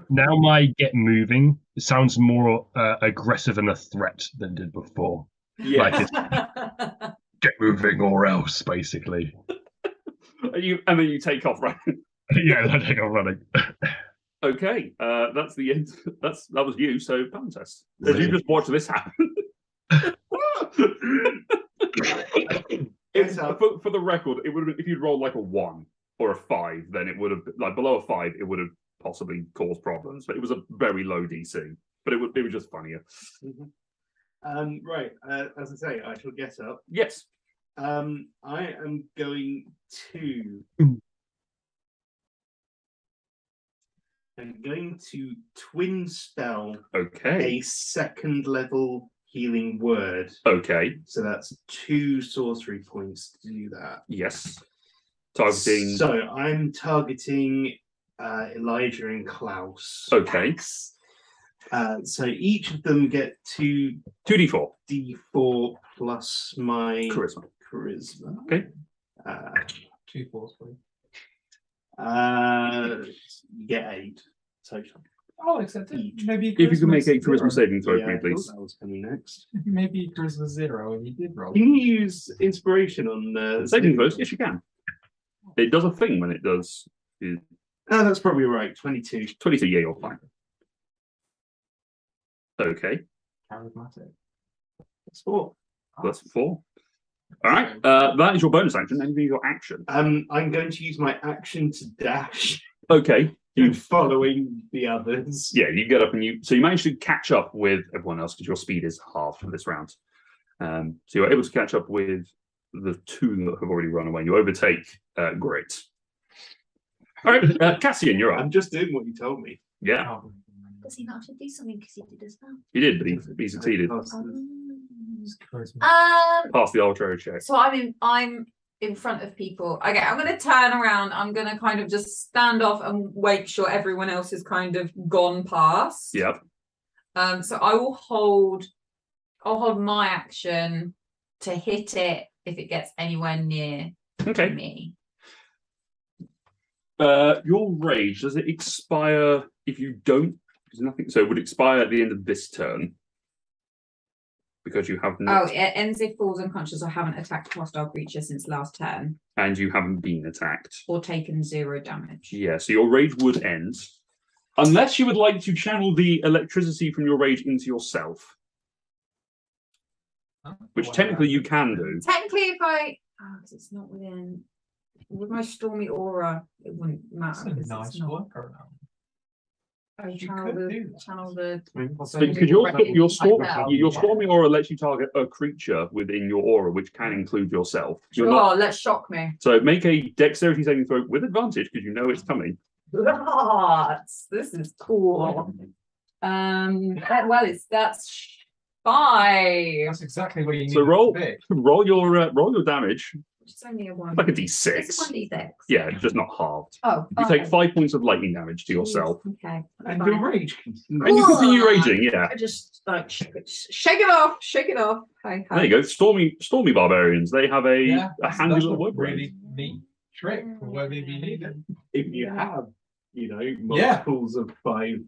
now my get moving sounds more aggressive and a threat than it did before. Yeah. Like Get moving or else, basically. And then you take off running. Yeah, I take off running. Okay, that's the end. That was you. So Pantest, as you just watch this happen. For the record, it would have been, if you'd rolled like a 1 or a 5, then it would have, like, below a 5, it would have possibly caused problems. But it was a very low DC. But it was just funnier. Right. As I say, I shall get up. Yes. I am going to. I'm going to twin spell Okay. a second level healing word. Okay. So that's 2 sorcery points to do that. Yes. Targeting. So I'm targeting Elijah and Klaus. Okay. So each of them get 2d4 d4 plus my charisma. Okay. 2 force, please. You get 8 total. I'll accept it. Maybe If you can make a charisma 0. saving throw, Yeah, for me, please. that was coming next. Maybe charisma 0, and you did roll. Can you use inspiration on Saving throws? Yes, you can. It does a thing when it does. Oh, that's probably right. 22. 22, yeah, you're fine. Okay, Charismatic. That's 4. that's 4. All right, that is your bonus action. Anything your action. I'm going to use my action to dash. Okay, You following the others. yeah, you get up and you manage to catch up with everyone else because your speed is half for this round. So you're able to catch up with the 2 that have already run away. You overtake Great. All right, Cassian, you're up. I'm just doing what you told me. Yeah, Does he not have to do something because he did as well? he did, but he succeeded. Passed the arbitrary check. So I'm in front of people. Okay, I'm going to turn around. I'm going to kind of just stand off and make sure everyone else is kind of gone past. Yep. So I'll hold my action to hit it if it gets anywhere near Okay. me. Your rage, does it expire if you don't? There's nothing. So it would expire at the end of this turn because you have not. Oh, it ends if falls unconscious or haven't attacked a hostile creature since last turn. And you haven't been attacked. Or taken 0 damage. Yeah, so your rage would end. Unless you would like to channel the electricity from your rage into yourself. Which technically you can do. Technically, if because it's not within. With my stormy aura, it wouldn't matter. That's a Because nice it's not. workaround. I You channel could the do that. channel the. Because your stormy aura lets you target a creature within your aura, which can include yourself. You're Sure, not, let's shock me. so make a dexterity saving throw with advantage because you know it's coming. This is cool. That's 5. That's exactly what you need. So roll your damage It's only a 1. like a It's a d6. 1d6. Yeah, just not halved. Oh, You take 5 points of lightning damage to yourself. Okay. And fine. your rage. And you continue raging, yeah. I just like shake it off, shake it off. Hi, hi. There you go. Stormy barbarians. They have a That's handy a little word really neat trick for whether you need it. If you have, multiples of 5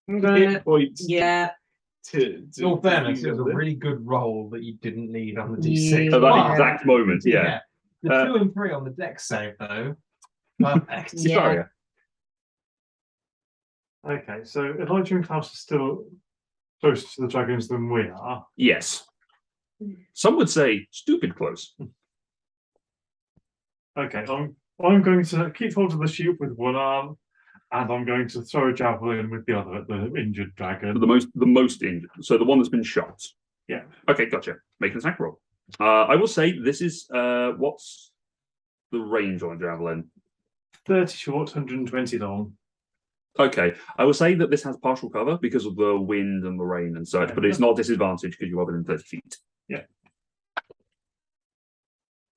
Yeah. hit points Yeah. to In all fairness, use it was a them. really good roll that you didn't need on the Yeah. D6. at that But- exact moment, yeah. The 2 and 3 on the dex save, though. Perfect. Yeah. Sorry. Okay, so Elijah and Klaus are still closer to the dragons than we are. Yes. Some would say stupid close. Okay, I'm going to keep hold of the shield with one arm, and I'm going to throw a javelin with the other at the injured dragon. The most injured. So the one that's been shot. Yeah. Okay, gotcha. Make an attack roll. I will say this is what's the range on a javelin? 30 short, 120 long. Okay, I will say that this has partial cover because of the wind and the rain and such, Yeah. but it's not disadvantage because you are within 30 feet.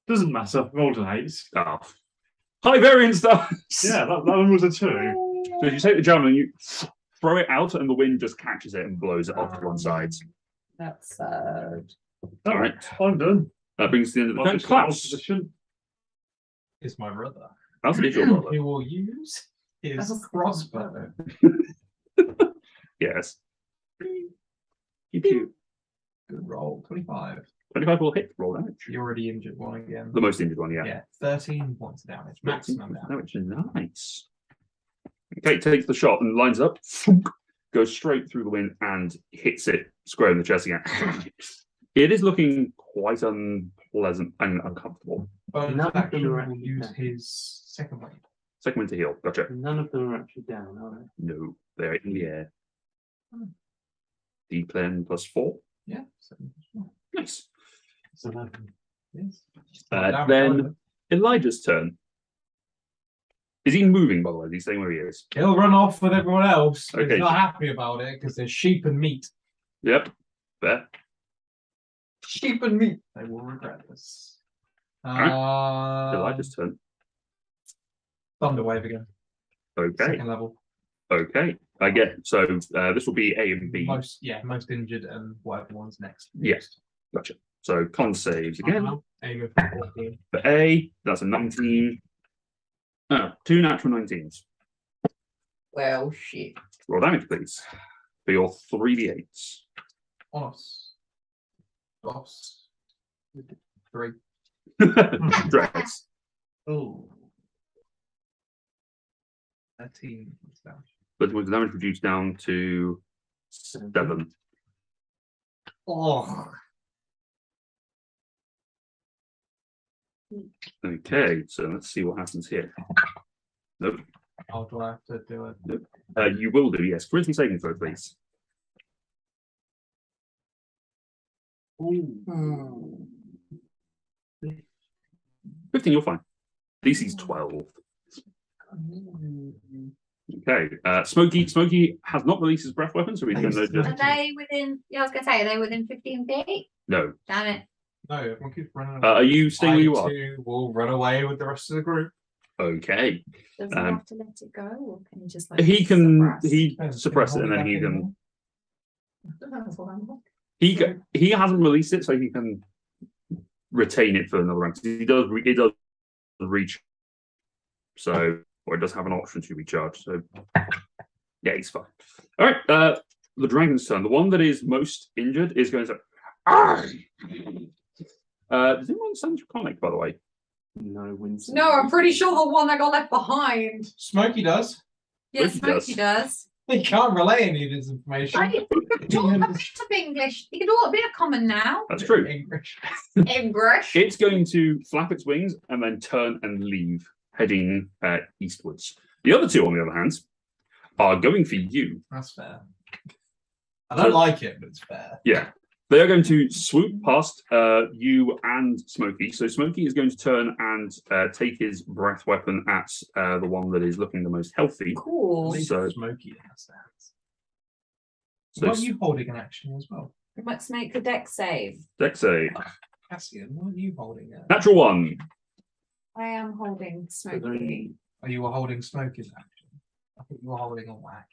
Doesn't matter. Rolled an 8. Oh. High variance stuff. Yeah, that one was a 2. So if you take the javelin, you throw it out, and the wind just catches it and blows it off to one side. That's sad. All right. I'm done. That brings us to the end of the I'll turn. just hold Klaus. position. Is my brother. That's it, your brother. He will use his crossbow. Yes. Keep you. Good roll. 25. 25 will hit. Roll damage. You already injured one again. The most injured one, yeah. Yeah, 13 points of damage. Maximum damage. Nice. Okay, takes the shot and lines up, goes straight through the wind and hits it square in the chest again. It is looking quite unpleasant and uncomfortable. Bonus None of them action are will actually use dead. his second wave. Second one to heal. Gotcha. None of them are actually down, are they? No, they're in the air. Hmm. D10 plus 4. Yeah. Nice. It's 11. Yes. Then Elijah's turn. Is he moving, by the way? Is he staying where he is? He'll run off with everyone else. Okay. He's not happy about it because there's sheep and meat. Yep. There. Sheep and meat. They will regret this. Elijah's turn. Thunder wave again. Okay. Second level. Okay. I get so this will be A and B. Most injured and whatever one's next. Yes. Gotcha. So con saves again. Aim of 14. For A, that's a 19. Oh, 2 natural 19s. Well, shit. Roll damage, please. For your 3d8s. Onos. Dos. 3. Dreads. Oh. 13 points damage. But with the damage reduced down to 7. Oh. Okay, so let's see what happens here. Nope. Oh, do I have to do it? You will do, yes. Charisma saving throw, please. Hmm. 15, you're fine. DC's 12. Okay. Smoky has not released his breath weapon, so he's going to Are just. they within? Yeah, I was gonna say, are they within 15 feet? No. Damn it! No, everyone keeps running away. Are you staying where you are? I too will run away with the rest of the group. Okay. Does he have to let it go, or can he just like? He can suppress? he suppress it and then he can he hasn't released it, so he can retain it for another round. It does reach, so or it does have an option to recharge. So yeah, he's fine. All right, the dragon's turn. The one that is most injured is going to. Does anyone understand Draconic, by the way? No, Winston. No, I'm pretty sure the one that got left behind. Smokey does. Yes, Smokey Smokey does. He can't relay any of his information. I could talk a bit of English. You can do a bit of common now. That's true. English. English. It's going to flap its wings and then turn and leave, heading eastwards. The other two, on the other hand, are going for you. That's fair. I don't like it, but it's fair. Yeah. They are going to swoop past you and Smokey. So Smokey is going to turn and take his breath weapon at the one that is looking the most healthy. Cool. So- Smokey in that stance. So Weren't you holding an action as well? Let's make a deck save. dex save. Cassian, weren't you holding it? Natural 1. I am holding Smokey. Or you were holding Smokey's action? I think you were holding a whack.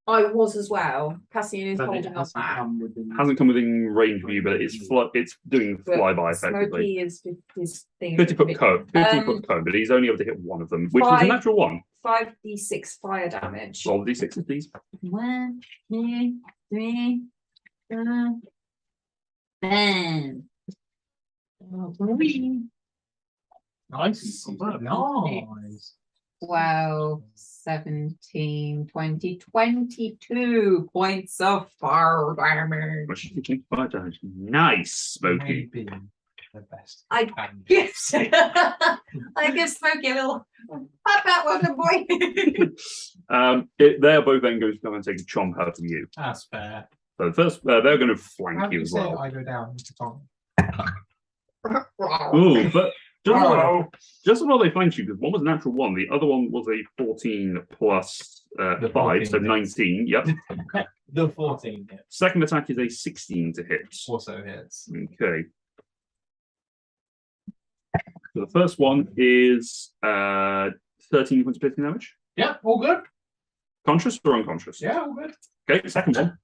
I was as well. Cassian is But it holding us hasn't back. come within. Hasn't come within range of you, but it's doing flyby effectively. Smokey is his thing. 50-foot cone. 50-foot Um, cone, but he's only able to hit one of them, which was a 5. natural 1. 5d6 fire damage. Roll the d6s, please. 1, 2, 3, 4, 5. Nice. Nice. 12, 17, 20, 22 points of fire damage. Fire damage. Nice, Smokey. Maybe the best. I can. Yes. I give Smokey a little pat that one, boy. They are both then going to come and take a chomp out of you. That's fair. So first, they're going to How flank do you you as say well. I go down to Tom? Ooh, but just while they flanked you, because one was a natural 1, the other one was a 14 plus 5, 14 so 19. Yep. The 14 hits. Second attack is a 16 to hit. Also hits. Okay. So the first one is 13 points of piercing damage. Yeah, all good. Conscious or unconscious? Yeah, all good. Okay, second one.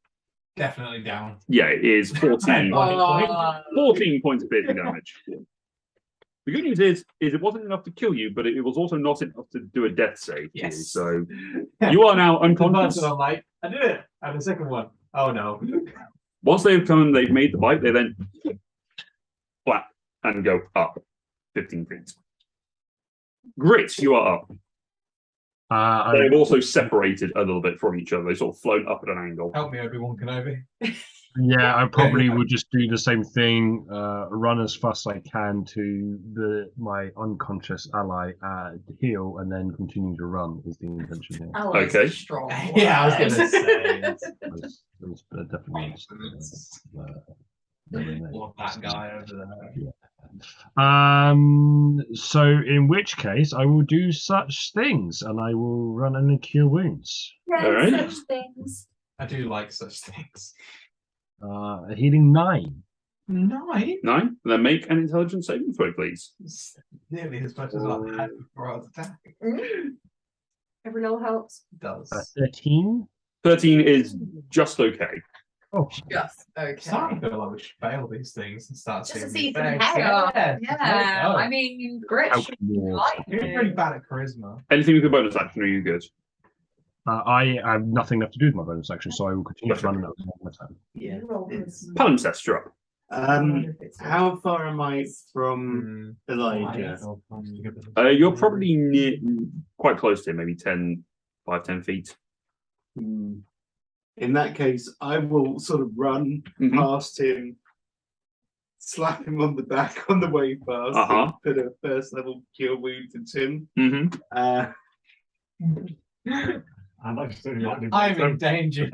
Definitely down. Yeah, it is 14. Oh. 14 points of piercing damage. The good news is it wasn't enough to kill you, but it was also not enough to do a death save. To you. Yes. So you are now The first unconscious. one, I'm like, I did it. And the second one, oh no. Once they've come and they've made the bite, they then flat and go up 15 feet. Grit, you are up. They've also separated a little bit from each other. They sort of float up at an angle. Help me, Obi-Wan Kenobi. Yeah, I probably would just do the same thing. Run as fast as I can to my unconscious ally, heal, and then continue to run. Is the intention here? Okay. Strong. Yeah, I was gonna say. That's definitely. That guy over there. So in which case, I will do such things, and I will run and cure wounds. All right. Such things. I do like such things. Healing 9. 9? 9. And then make an intelligence saving throw, please. It's nearly as much as I've had before I was attacking. Every little helps. It does. 13. 13 is just okay. Oh, Just okay. I'm starting to feel like we should fail these things and start Just to seeing see the some effects. payoff. Yeah. Yeah. I mean, Grit How should more like You're it. pretty bad at charisma. Anything with a bonus action, are you good? I have nothing left to do with my bonus action, so I will continue to run that my time. Yeah. Palimpsest, you're up. How far am I from Elijah? You're probably near, quite close to him, maybe 10 feet. In that case, I will sort of run past him, slap him on the back on the way past, and put a first level cure wound into him. I'm in danger.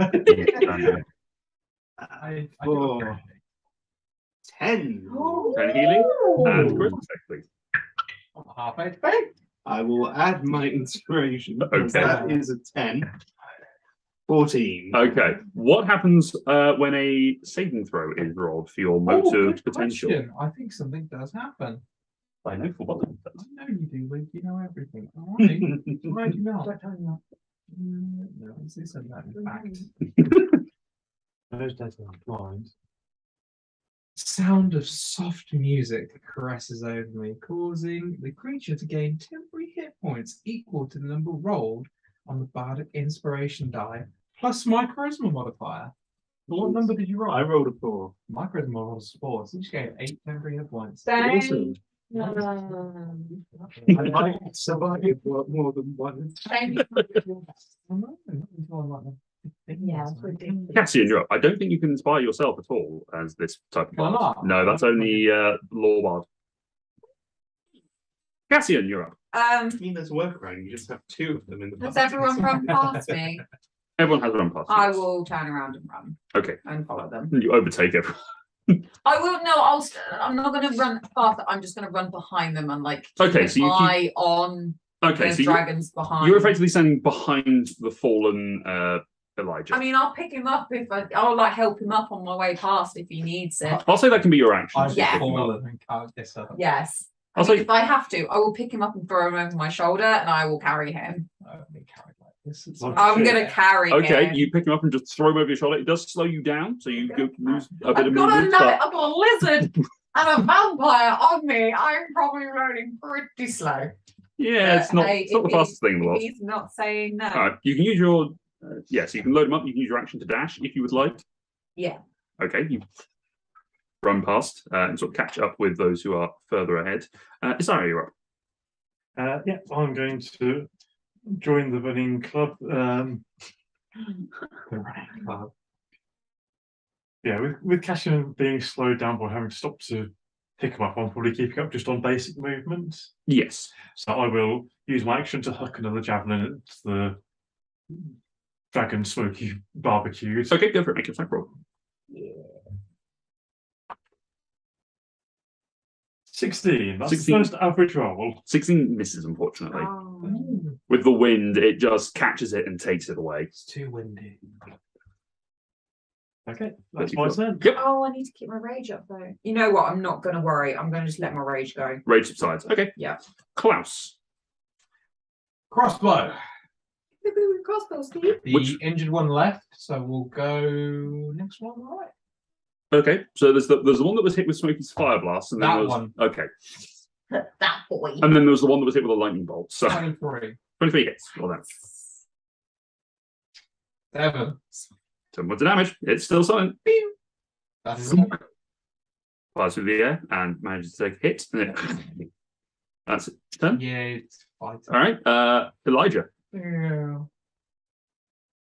I 10. 10 healing. And charisma check, please. Half HP. I will add my inspiration. Because Okay. that is a 10. 14. Okay. What happens when a saving throw is rolled for your motive good potential? question. I think something does happen. I know for what it I does. know you do, Luke. You know everything. All right. Why do you not? No, this isn't that in fact. Those days are blind. Sound of soft music caresses over me, causing the creature to gain temporary hit points equal to the number rolled on the bardic inspiration die, plus my charisma modifier. What number did you roll? I rolled a 4. My charisma was 4, so you just gained 8 temporary hit points. Awesome. Dang. I might survive more than one. Yeah, it's ridiculous. Cassian, you're up. I don't think you can inspire yourself at all as this type of Why bard. not? No, that's only law bard. Cassian, you're up. I mean, there's a workaround. You just have 2 of them in the Does party. everyone run past me? Everyone has run past you. I will turn around and run Okay. and follow them. You overtake everyone. I will. No, I'm not going to run past. I'm just going to run behind them and like keep Okay, an so you keep- eye on Okay, the so dragons behind. you're effectively standing behind the fallen Elijah. I mean, I'll pick him up I'll like help him up on my way past if he needs it. I'll say that can be your action. I've Yeah. fallen and can't get up. Yes. I'll I mean, say if I have to, I will pick him up and throw him over my shoulder, and I will carry him. I've been carried like this. It's Oh, I'm shit. going to carry okay. him. You pick him up and just throw him over your shoulder. It does slow you down, so you lose a bit I've of got, movement. I've got a lizard and a vampire on me. I'm probably running pretty slow. Yeah, it's not, Hey, it's not the if he- fastest thing in the if world. He's not saying no. All right, you can use your so you can load him up. You can use your action to dash if you would like. Yeah. Okay, you run past and sort of catch up with those who are further ahead. Isaiah, you're up. Yeah, I'm going to join the running club. The running club. Yeah, with Cassian being slowed down by having to stop to pick him up, I'm probably keeping up just on basic movement. Yes. So I will use my action to huck another javelin at the dragon smoky barbecues. Okay, go for it. Make a attack roll. 16. That's 16. the first average roll. 16 misses, unfortunately. Oh. With the wind, it just catches it and takes it away. It's too windy. Okay, that's That's my your turn. Yep. Oh, I need to keep my rage up though. You know what? I'm not going to worry. I'm going to just let my rage go. Rage subsides. Okay. Yeah. Klaus. Crossbow. Crossbow, Steve. The Which- injured one left, so we'll go next one, right? Okay, so there's the one that was hit with Smoky's fire blast, and then That there was one. okay, That boy. and then there was the one that was hit with a lightning bolt. So 23. 23 hits. Well done. 7. 7 points of damage. It's still silent. That's it. flies through the air and manages to take a hit. And that's it. Turn. Yeah, it's fine. All right, Elijah. Yeah.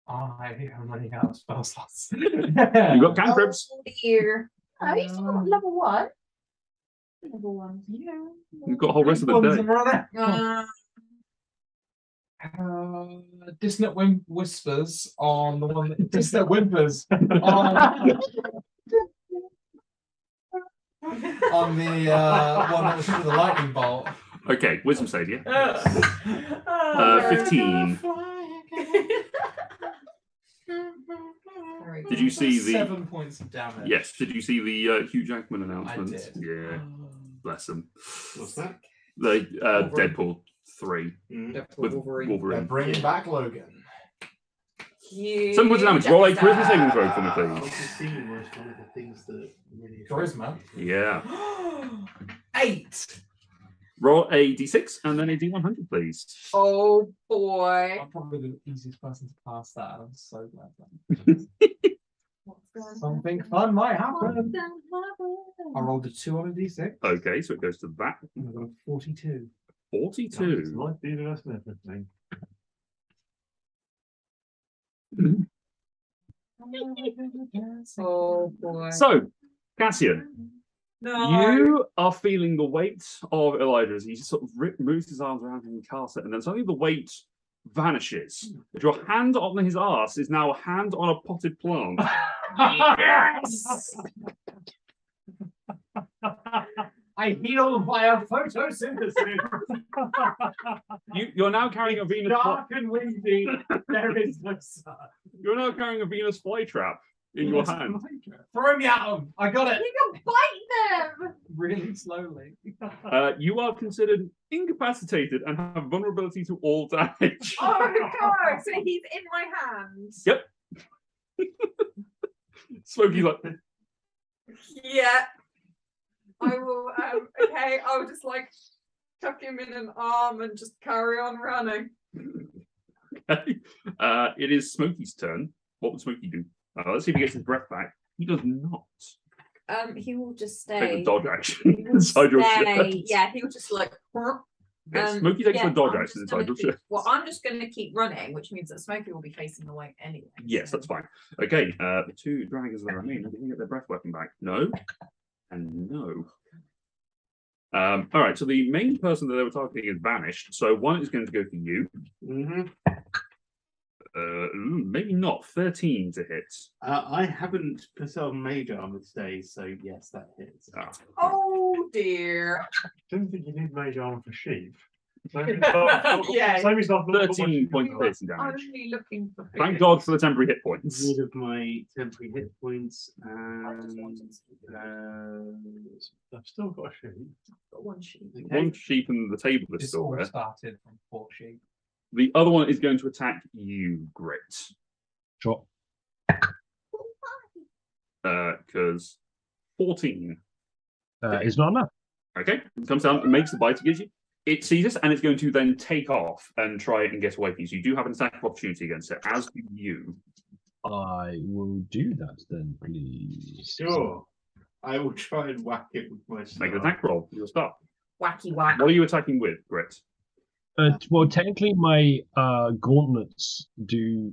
I am running out of spell slots. You've got cantrips. Oh dear. Oh, you still got level 1. Level 1. Yeah. You've got a whole rest of the day. Dissonant whispers on the one that dissonant whimpers on the one that was with the lightning bolt. Okay, wisdom save, yeah. 15. Did you see the 7 points of damage? Yes. Did you see the Hugh Jackman announcement? I did. Yeah. Bless him. What's that? The Deadpool 3 with They're Wolverine. bringing back Logan. 7 points of damage. Roll a charisma saving throw for me, please. Obviously, was one of the things that really Charisma. Yeah. 8. Roll a d6 and then a d100, please. Oh boy. I'm probably the easiest person to pass that. I'm so glad that something fun might happen. I rolled a 2 on a d6. Okay, so it goes to that. And I got a 42. 42. Might be the rest of everything. Oh boy. So, Cassian, No. you are feeling the weight of Elijah as he sort of moves his arms around him and casts it, and then suddenly the weight vanishes. But your hand on his arse is now a hand on a potted plant. Yes! I heal via photosynthesis. You're now carrying a Venus. Dark and windy. There is no sun. You're now carrying a Venus flytrap in your hand. Throw me at them. I got it. You can bite them. Really slowly. You are considered incapacitated and have vulnerability to all damage. Oh god, so he's in my hands. Yep. Smokey's like, Yeah. I will okay, I'll just like tuck him in an arm and just carry on running. okay. It is Smokey's turn. What would Smokey do? Let's see if he gets his breath back. He does not. He will just stay. Take the dodge action He will inside your stay. shirt. Yeah, he will just like. Yes, Smokey takes the dodge I'm action just inside gonna your keep- shirt. Well, I'm just going to keep running, which means that Smokey will be facing away anyway. Yes, so- that's fine. Okay, the two dragons that remain, are they going to get their breath weapon back? No. And no. All right, so the main person that they were targeting is vanished. So one is going to go for you. Maybe not. 13 to hit. I haven't put on mage armor today, so yes, that hits. Oh dear. Didn't think you need mage armor for sheep. Yeah. Sammy's not 13 points of piercing damage. Only looking for Thank God for the temporary hit points. Rid of my temporary hit points, and I've still got a sheep. Got one sheep. One sheep and the table is It's still all there. started from 4 sheep. The other one is going to attack you, Grit. Sure. Because 14. Is not enough. Okay, it comes down, it makes the bite, it gives you. It sees this, and it's going to then take off and try and get away from you. So you do have an attack of opportunity against it, as do you. I will do that then, please. sure, I will try and whack it with my Make an staff. attack roll. You'll start. Wacky whack. What are you attacking with, Grit? Well, technically, my gauntlets do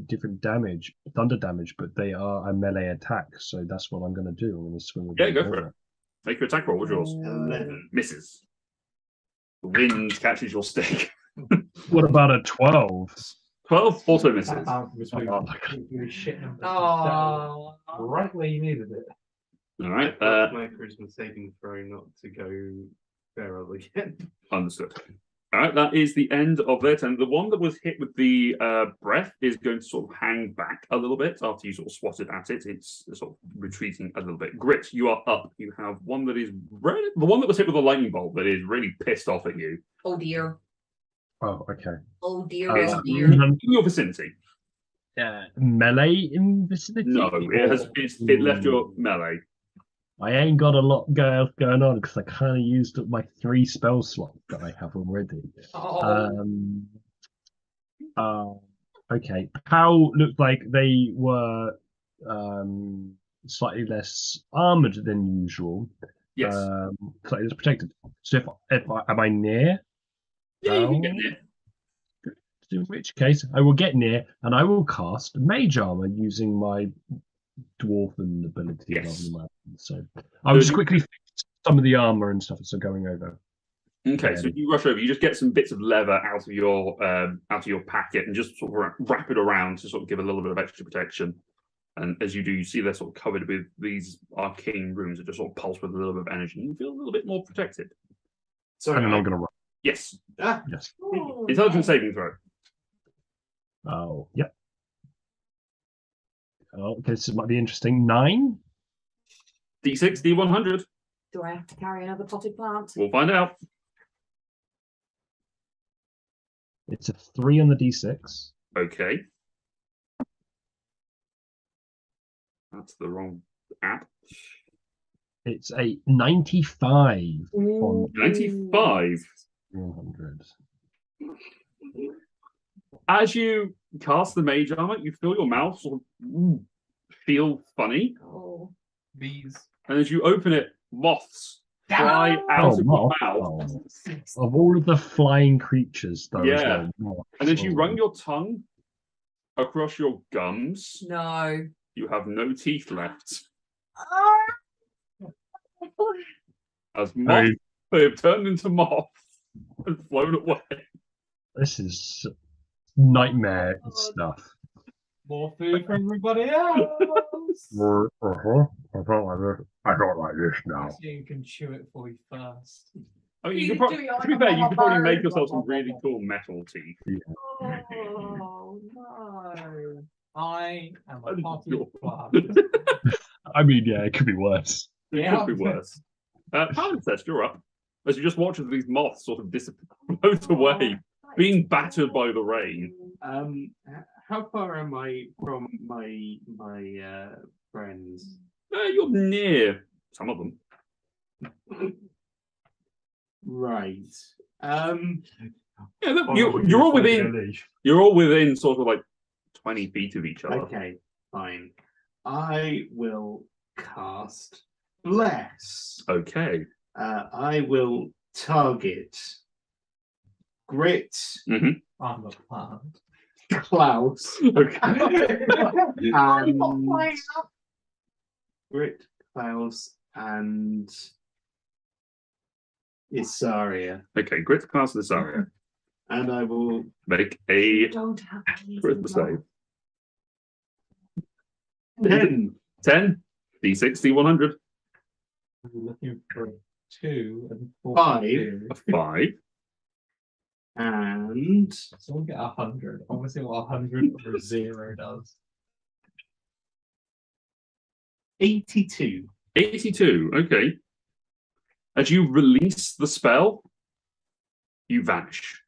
different damage, thunder damage, but they are a melee attack, so that's what I'm going to do. I'm going to swing with Yeah, my go for gauntlet. Make your attack roll. What's yours? 11. Misses. The wind catches your stick. What about a 12? 12 also misses. Oh. Right where you needed it. All right, That's my charisma saving throw not to go feral again. understood. All right, that is the end of their turn. The one that was hit with the breath is going to sort of hang back a little bit after you sort of swatted at it. It's sort of retreating a little bit. Grit, you are up. You have one that is the one that was hit with a lightning bolt that is really pissed off at you. Oh dear. Oh, okay. Oh dear. It's Oh dear. in your vicinity. Melee in vicinity? No, it left your melee. I ain't got a lot going on because I kind of used up my 3 spell slots that I have already. Oh. Okay. Pow looked like they were slightly less armored than usual. Yes. Slightly less protected. So am I near? Yeah, you can get near. In which case, I will get near and I will cast Mage Armor using my dwarven ability Yes. rather than my. So I'll just quickly fix some of the armor and stuff as I'm going over. Okay, so you rush over. You just get some bits of leather out of your packet and just sort of wrap it around to sort of give a little bit of extra protection. And as you do, you see they're sort of covered with these arcane runes that just sort of pulse with a little bit of energy. You feel a little bit more protected. So And then I'm going to run. Yes. Yes. Ooh, Intelligence saving throw. Oh, yep. Oh, okay, this might be interesting. 9. D6, D100. do I have to carry another potted plant? We'll find out. It's a 3 on the D6. Okay. That's the wrong app. It's a 95 on 95. 100. As you cast the mage armor, you feel your mouth sort of feel funny. Oh. These. And as you open it, moths fly out of your mouth. Of all of the flying creatures, though, as Yeah. well. And as you run your tongue across your gums, No. you have no teeth left. As moths, they have turned into moths and flown away. This is nightmare stuff. More food for everybody else. I don't like this now. You can chew it for you first. I mean, you could probably, to be fair, you could probably make yourself some really cool metal teeth. Oh no. I am a party Sure. plant. I mean, yeah, it could be worse. It could be worse. Palimpsest, you're up. As you just watch as these moths sort of float away, being battered by the rain. How far am I from my friends? You're near some of them. Right. Yeah, you're all within. You're all within sort of like 20 feet of each other. Okay, fine. I will cast Bless. Okay. I will target Grit, I'm a plant. Klaus, Okay. and Grit, Klaus, and Isaria. Okay, grit class this area. And I will Make a Don't have charisma save. 10. 10, D6, D100, I'm looking for 2 and 4. 5. a 5. And So we'll get 100. I want to see what 100 over 0 does. 82. 82, okay. As you release the spell, you vanish.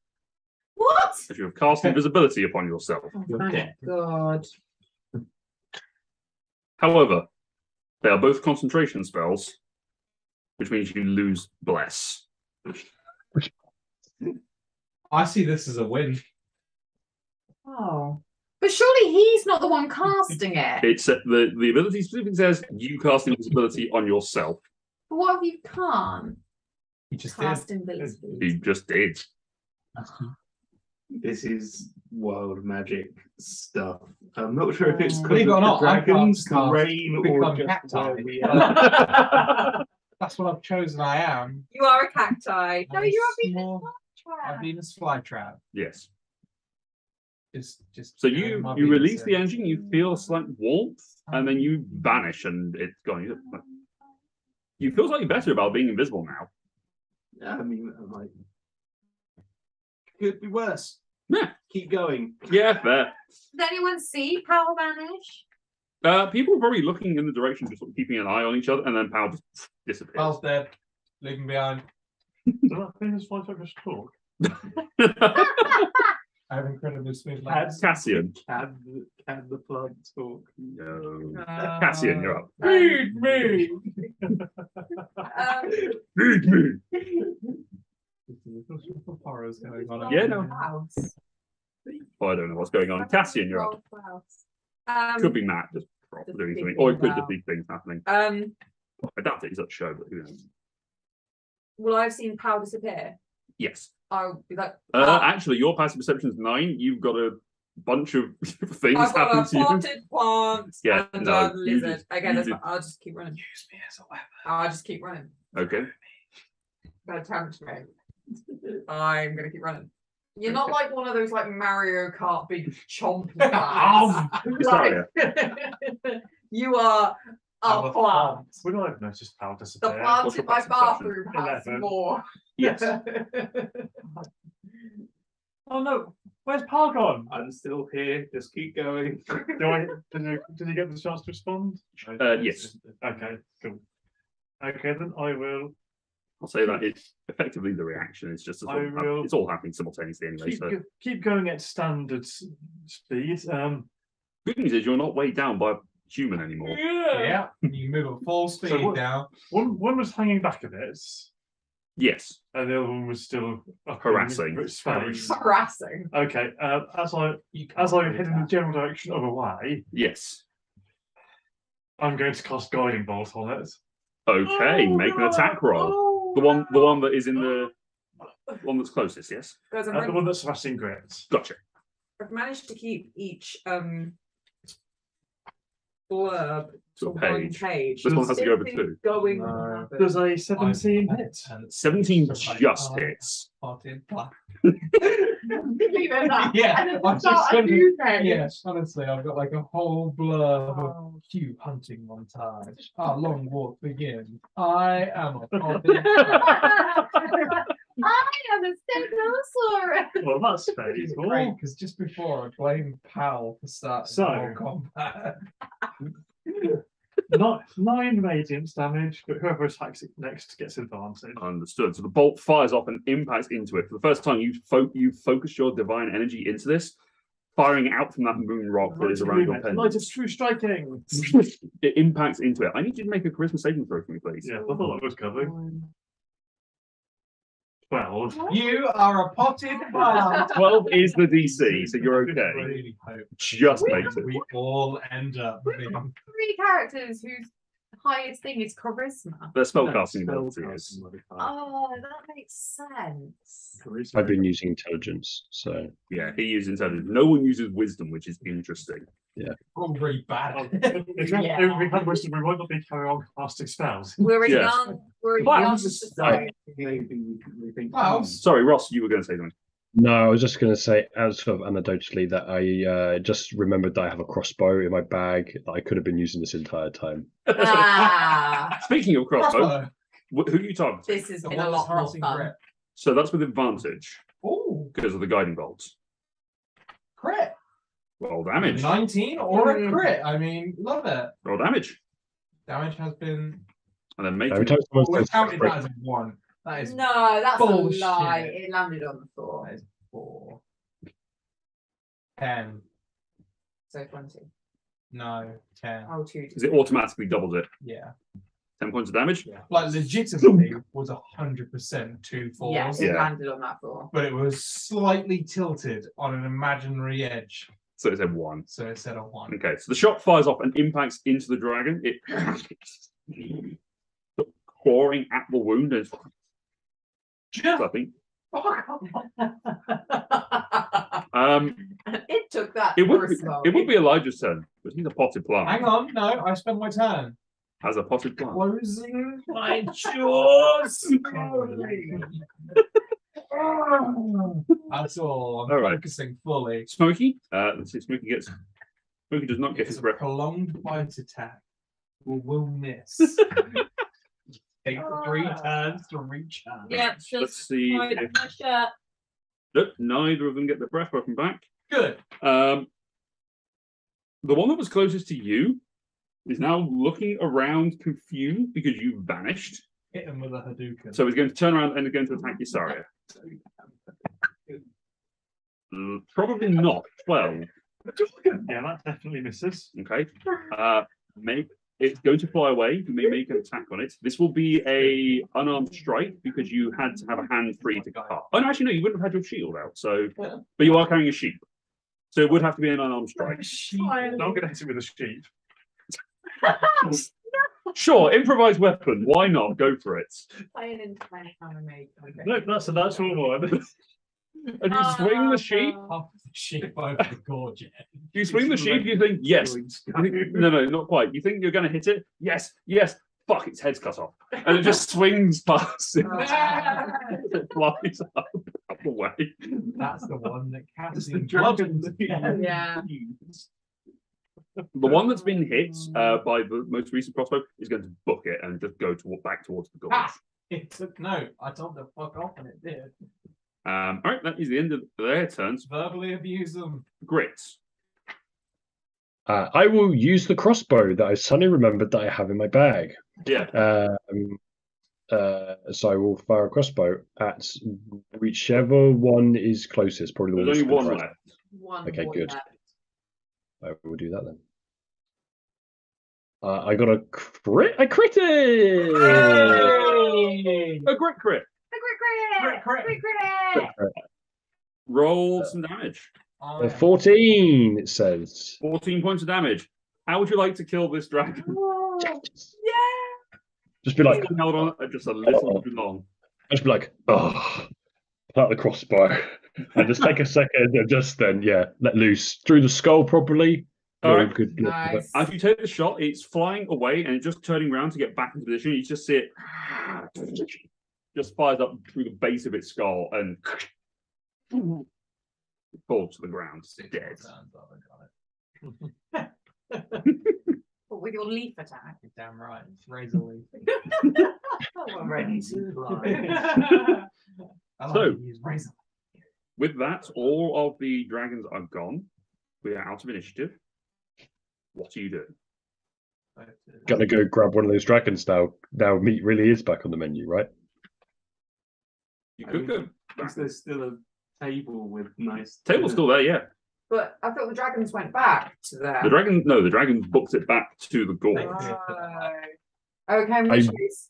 What? As you have cast invisibility upon yourself. Oh, thank God. However, they are both concentration spells, which means you lose Bless. I see this as a win. Oh. But surely he's not the one casting it. It's the ability specifically says you cast invisibility on yourself. But what if you can't You just cast did. invisibility? You just did. This is wild magic stuff. I'm not sure if it's Oh. because Believe it or of not, the I dragons, can't the cast rain, or become just cacti. where we are. That's what I've chosen. I am. You are a cacti. No, I'm a you're a Venus small- I've flytrap. been a flytrap. Yes. Just So doing you my you Venus release the in. engine, you feel a slight warmth, and then you vanish, and it's gone. You feel slightly better about being invisible now. Yeah, I mean, I'm like, could be worse. Yeah. Keep going. Yeah, fair. Does anyone see Powell vanish? People are probably looking in the direction, just sort of keeping an eye on each other, and then Powell just disappears. Pal's dead. Leave him behind. Did I finish my just talk? I have incredibly smooth Had legs. Cassian. Can the plant talk? No. Cassian, you're up. Feed me! Feed me. Horrors going on. Yeah, no. House. Oh, I don't know what's going on. Cassian, you're up. Could be Matt. Just Ross Just doing something, thinking or it could just about- be things happening. I doubt it. He's at the show, but who knows? Will I have seen Pow disappear? Yes. I'll be like, Actually, your passive perception is 9. You've got a bunch of things I've got happen a to you. potted plant Yeah, and no, a you lizard. just- Okay, you that's just- fine. I'll just keep running. Use me as a weapon. I'll just keep running. Okay. Bad damage me. I'm gonna keep running. You're not like one of those like Mario Kart big chomp guys. Sorry. You are I'm a a plant. Would I have noticed Pow The disappear? plant What's in your my passive perception? bathroom has 11. more. Yes. Oh no, where's Pow gone? I'm still here. Just keep going. Did you get the chance to respond? Yes. Okay, cool. Okay, then I will I'll say that it's effectively the reaction. It's just I will- it's all happening simultaneously anyway. keep, So keep going at standard speed. good news is you're not weighed down by a human anymore. Yeah, you move at full speed what- now. One was hanging back a bit, Yes. and the other one was still up Harassing. in space. Harassing. Okay, as I head in the general direction of a Y, Yes. I'm going to cast Guiding Bolt on it. Okay. Make an attack roll. The one that is in the one that's closest. Yes. Guys, The one that's harassing Grit. Gotcha. I've managed to keep each blurb to So one page. page. This one has to go over Something's 2. Going No. to happen. Does a 17 hit? 17 just hits. Potted plant. Even that. Yeah, And it's I'm not just a gonna- new page. Yes, honestly, I've got like a whole blurb of Oh. cute hunting montage. Our long walk begins. I am a potted plant. I am a Stegosaurus. Well, that's fairly It's cool. great because just before I blamed Powell for starting So- the whole combat. Not 9 radiant damage, but whoever attacks it next gets advantage. Understood. So the bolt fires off and impacts into it. For the first time, you focus your divine energy into this, firing out from that moon rock that is around your Light pendant. of true striking. It impacts into it. I need you to make a charisma saving throw for me, please. Yeah, I thought that was coming. 12. You are a potted plant. 12 is the DC, so you're okay. Really hope Just makes it. we all end up being 3 characters whose highest thing is charisma. The spellcasting No, ability is. spellcasting modifier. Oh, that makes sense. Charisma. I've been using intelligence, so Yeah, he uses intelligence. No one uses wisdom, which is interesting. all really Oh, bad. if we had wisdom, we might not be carrying on casting spells. We're a Yes. we're a Well, young it's just- society. Maybe we think. Well, Sorry, Ross, you were going to say something. no, I was just going to say, as sort of anecdotally, that I just remembered that I have a crossbow in my bag that I could have been using this entire time. Ah, Speaking of crossbow, Crossbow. who are you targeting? this has The been one a that's lot more harassing fun. Grit. So that's with advantage Oh, because of the guiding bolts. crit. Roll damage. 19 or a crit. I mean, love it. Roll damage. Damage has been. And then make Every it. time someone We says counted crit, that as a 1. That is No, that's Bullshit. a lie. It landed on the floor. That is 4. 10. So 20. No, 10. Oh, 2. Because it automatically doubles it. Yeah. 10 points of damage. Like, legitimately was 100% 2 4s. Yeah, it Yeah. landed on that floor. But it was slightly tilted on an imaginary edge. So it's a 1. So it said a 1. Okay, so the shot fires off and impacts into the dragon. It clawing at the wound and I think. It took that. It would personally. be Elijah's turn, but he's a potted plant. Hang on, no, I spent my turn. As a potted plant. Closing my jaws. That's all. I'm All right. focusing fully. Smokey. Let's see. Smokey does not get It's his a breath. prolonged bite attack. Will miss. Take 3 turns to reach out. Yeah, Let's just see. hide If, my shirt. nope, neither of them get their breath weapon back. Good. The one that was closest to you is now looking around confused because you vanished. Hit him with a Hadouken. So he's going to turn around and going to attack Isaria. Probably not. 12. Yeah, that definitely misses. Okay. It's going to fly away. You may make an attack on it. This will be a unarmed strike because you had to have a hand free to cut. Oh no, actually no, you wouldn't have had your shield out. So, but you are carrying a sheep, so it would have to be an unarmed strike. I'm going to hit it with a sheep. Sure, improvised weapon. Why not? Go for it. Playing into my anime. Okay. No, that's a natural one. And you swing the sheep. Half the sheep over the gorge. You swing the sheep. You think yes. No, not quite. You think you're going to hit it? Yes. Fuck! Its head's cut off, and it just swings past. It flies up the way. That's the one that That's Captain the dragon. Yeah. The one that's been hit by the most recent crossbow is going to book it and just go back towards the gorge. It took no. I told them fuck off, and it did. All right, that is the end of their turns. Verbally abuse them. Grit. I will use the crossbow that I suddenly remembered that I have in my bag. Yeah. So I will fire a crossbow at whichever one is closest. Probably the There's one. only one left. One Okay, more good. left. I will do that then. I got a crit. I critted. A grit crit. Roll some damage. 14. It says. 14 points of damage. How would you like to kill this dragon? Just be like, Held on just a little too long. just be like, oh, pull out the crossbow, and just take a second and just then, let loose through the skull properly. All right. Good. Nice. As you take the shot, it's flying away and it's just turning around to get back into position. You just see it just fires up through the base of its skull and falls to the ground, dead. But with your leaf attack. You're damn right. It's razor leaf. I'm ready to I like So- to use razor. With that, all of the dragons are gone. We are out of initiative. What are you doing? Gonna go grab one of those dragons now. Now meat really is back on the menu, right? You could go. Is there still a table with nice Table's still there, yeah. But I thought the dragons went back to there. The dragon booked it back to the gorge. Okay, which is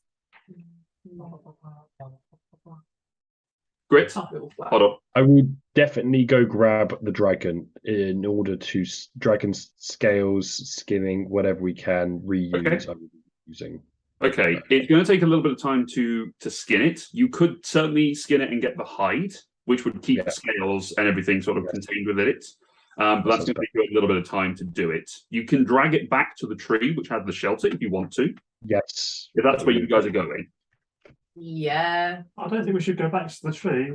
Grit, hold on. I will definitely go grab the dragon in order to dragon scales, skinning, whatever we can reuse. Okay. I'm using. Okay, it's going to take a little bit of time to skin it. You could certainly skin it and get the hide, which would keep the scales and everything sort of contained within it. But that's going to take you a little bit of time to do it. You can drag it back to the tree, which has the shelter, if you want to. Yes. If that's where you guys are going. yeah. I don't think we should go back to the tree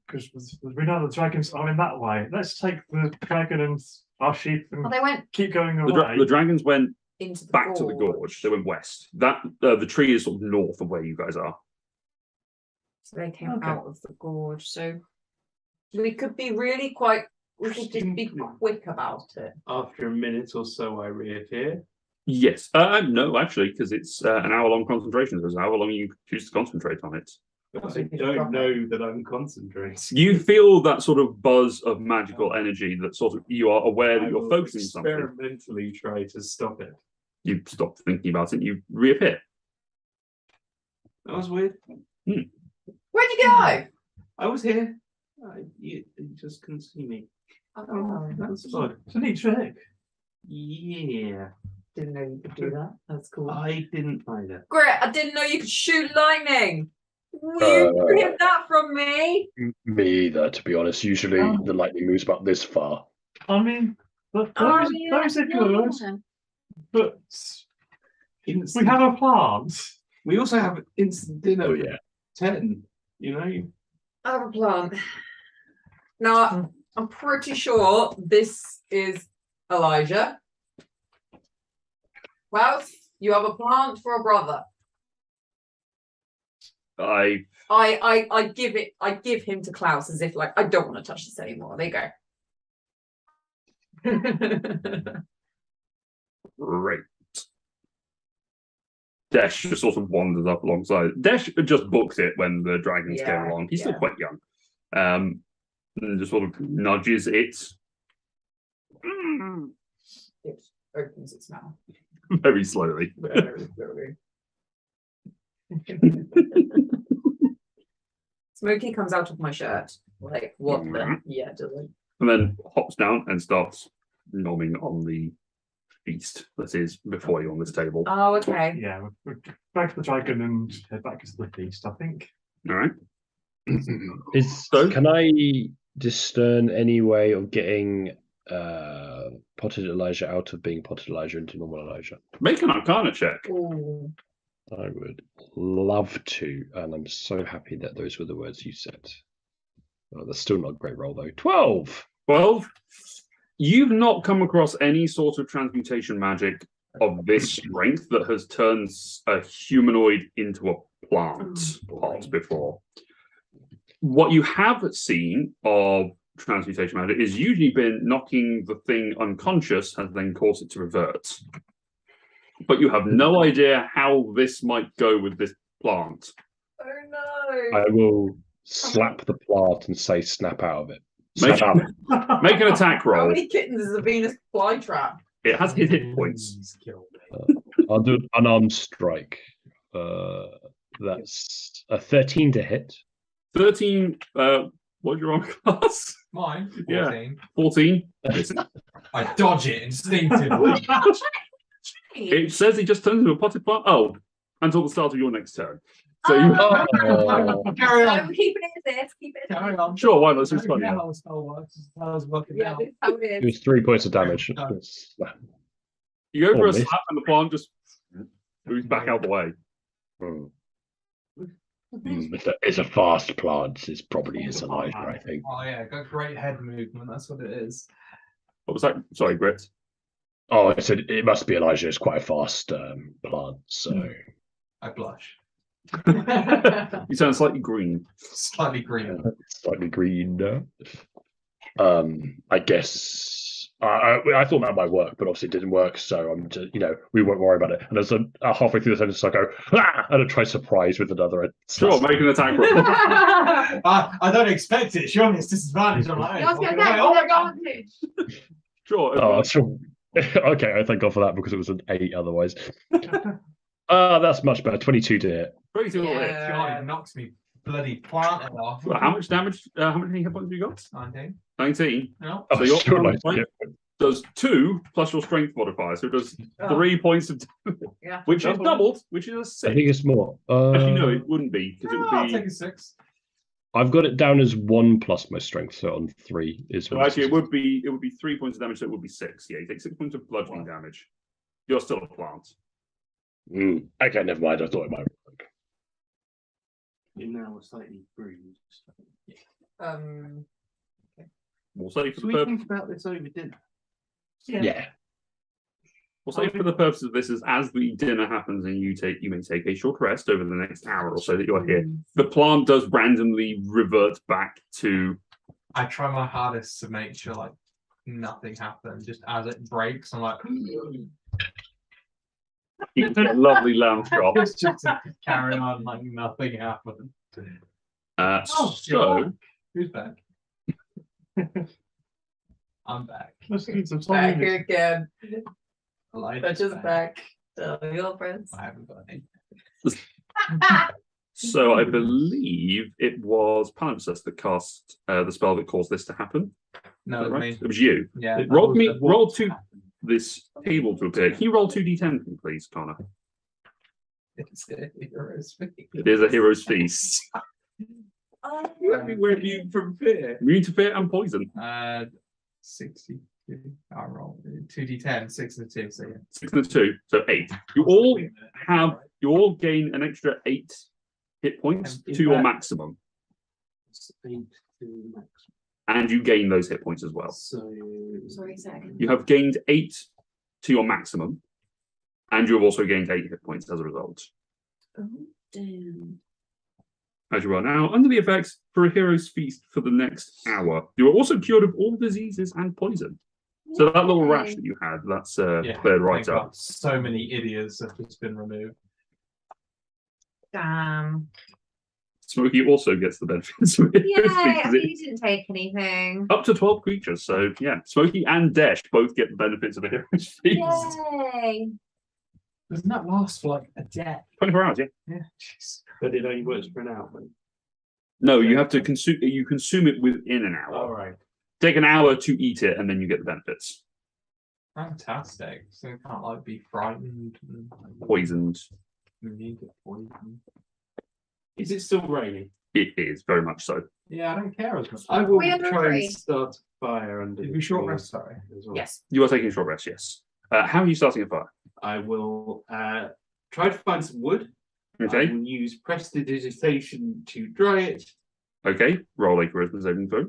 because we know the dragons are in that way. Let's take the dragon and our sheep and Well, they went keep going The, away. the dragons went into the back to the gorge. They went west. That the tree is sort of north of where you guys are. So they came Okay. out of the gorge. So we could be really quite. We should just be quick about it. After a minute or so, I reappear. Yes. No, actually, because it's an hour-long concentration. So it's however long you choose to concentrate on it. But So I you can drop don't it. know that I'm concentrating. You feel that sort of buzz of magical energy that sort of you are aware that I you're will focusing on something. experimentally try to stop it. You stop thinking about it and you reappear. That was weird. Where'd you go? I was here. You just couldn't see me. Oh, That's odd. It's a neat trick. Yeah. didn't know you could do that. That's cool. I didn't either. Great, I didn't know you could shoot lightning. Will you get that from me? Me either, to be honest. Usually the lightning moves about this far. I mean, those are good, but we have a plant. We also have instant dinner. Oh, yeah. 10. You know. I have a plant. Now, I'm pretty sure this is Elijah. Well, you have a plant for a brother. I I give him to Klaus as if like I don't want to touch this anymore. There you go. Great. Desh just sort of wanders up alongside. Desh just books it when the dragons came along. He's still quite young. And just sort of nudges it It opens its mouth. very slowly. Very slowly. Smokey comes out of my shirt. Like, what the? Yeah, does it? And then hops down and starts nomming on the feast that is before you on this table. Oh, okay. Yeah, we're back to the dragon and head back to the feast, I think. All right. Can I discern any way of getting potted Elijah out of being potted Elijah into normal Elijah? Make an Arcana check. Ooh. I would love to, and I'm so happy that those were the words you said. Oh, that's still not a great roll though. 12. 12. You've not come across any sort of transmutation magic of this strength that has turned a humanoid into a plant pot before. What you have seen of transmutation magic is usually been knocking the thing unconscious has then caused it to revert. But you have no idea how this might go with this plant. Oh no. I will slap the plant and say, snap out of it. Make, Snap out of it. make an attack How roll. many kittens is a Venus flytrap? It has hit points. He's killed me. I'll do an unarmed strike. That's a 13 to hit. 13, what's your armor class? Mine. Yeah. 14. 14. I dodge it instinctively. It says he just turns into a potted plant. Oh, until the start of your next turn. So you Oh. Carry So on. keep it as this. Keep it as Carry this. on. sure, why not? It's just Don't funny. care how the spell works. It's how it's working Yeah, out. this is how it It is. was 3 points of damage. You go for a miss. slap and the plant just moves back out the way. It's a fast plant. It's probably is Elijah, I think. Oh yeah, got great head movement. That's what it is. What was that? Sorry, Grit. Oh, I said it must be Elijah. It's quite a fast plant, so I blush. You sound slightly green. Slightly green. slightly green. I guess I thought that might work, but obviously it didn't work. So I'm just, we won't worry about it. And as halfway through the sentence, I go, and I try surprise with another. Sure, make an attack roll. I don't expect it. Surely it's disadvantage on my I was own. gonna say, Oh oh my my god! god. Sure. Oh, sure. Okay, I thank God for that because it was an 8 otherwise. That's much better. 22 to hit. Pretty cool hit. Yeah. God, it knocks me bloody plant off. Well, how much damage? How many hit points have you got? 19. 19. No. So your sure, armor like, strength does 2 plus your strength modifier, so it does 3 points of damage, Yeah. which is doubled, which is a 6. I think it's more. Actually, no, it wouldn't be because it I'll would take be. a 6. I've got it down as 1 plus my strength, so on 3 is. So actually, it would be 3 points of damage, so it would be 6. Yeah, you take 6 points of bludgeoning damage. You're still a plant. Okay, never mind. I thought it might work. You're now slightly bruised. We'll say for Should the we purpose. think about this over dinner? Yeah. We'll say for the purpose of this is as the dinner happens and you may take a short rest over the next hour or so that you're here. The plant does randomly revert back to. I try my hardest to make sure like nothing happens. Just as it breaks, I'm like, It's a lovely lamb chop. just to carry on like nothing happened. So Who's back? I'm back. Let's need some Back time. again. Elijah's back. Tell your friends. I haven't got any. So I believe it was Palimpsest that cast the spell that caused this to happen. No, it was Right? me. It was you. Yeah. Roll two this table to appear. Can you roll 2d10 for me, please, Connor? It's a hero's feat. It is a hero's feast. Where have you from fear? Immune to fear and poison. 62. I roll 2d10, 6 and 2. So yeah. 6 and a 2, so 8. You all gain an extra 8 hit points And is to your that- maximum, 8 to max. and you gain those hit points as well. So Sorry, second. You have gained 8 to your maximum, and you have also gained 8 hit points as a result. Oh, damn. As you are now under the effects for a hero's feast for the next hour. You are also cured of all diseases and poison. So that little rash that you had, that's cleared right thank up. God. So many idiots have just been removed. Damn. Smokey also gets the benefits of it. Yay, I because mean, you didn't take anything. up to 12 creatures. So yeah, Smokey and Desh both get the benefits of a hero's feast. Yay. Doesn't that last for like a day? 24 hours, yeah. Yeah. Jeez. but it only works for an hour. No, you have to consume. You consume it within an hour. All right. Take an hour to eat it, and then you get the benefits. Fantastic. So it can't like be frightened and Poisoned. need it poisoned. Is it still raining? It is very much so. Yeah, I don't care as much. I will We under a try tree. and start a fire under Did the we short tree rest, sorry? as well. Yes. You are taking a short rest, yes. How are you starting a fire? I will try to find some wood. I Okay. will use prestidigitation to dry it. Okay. Roll a charisma saving throw.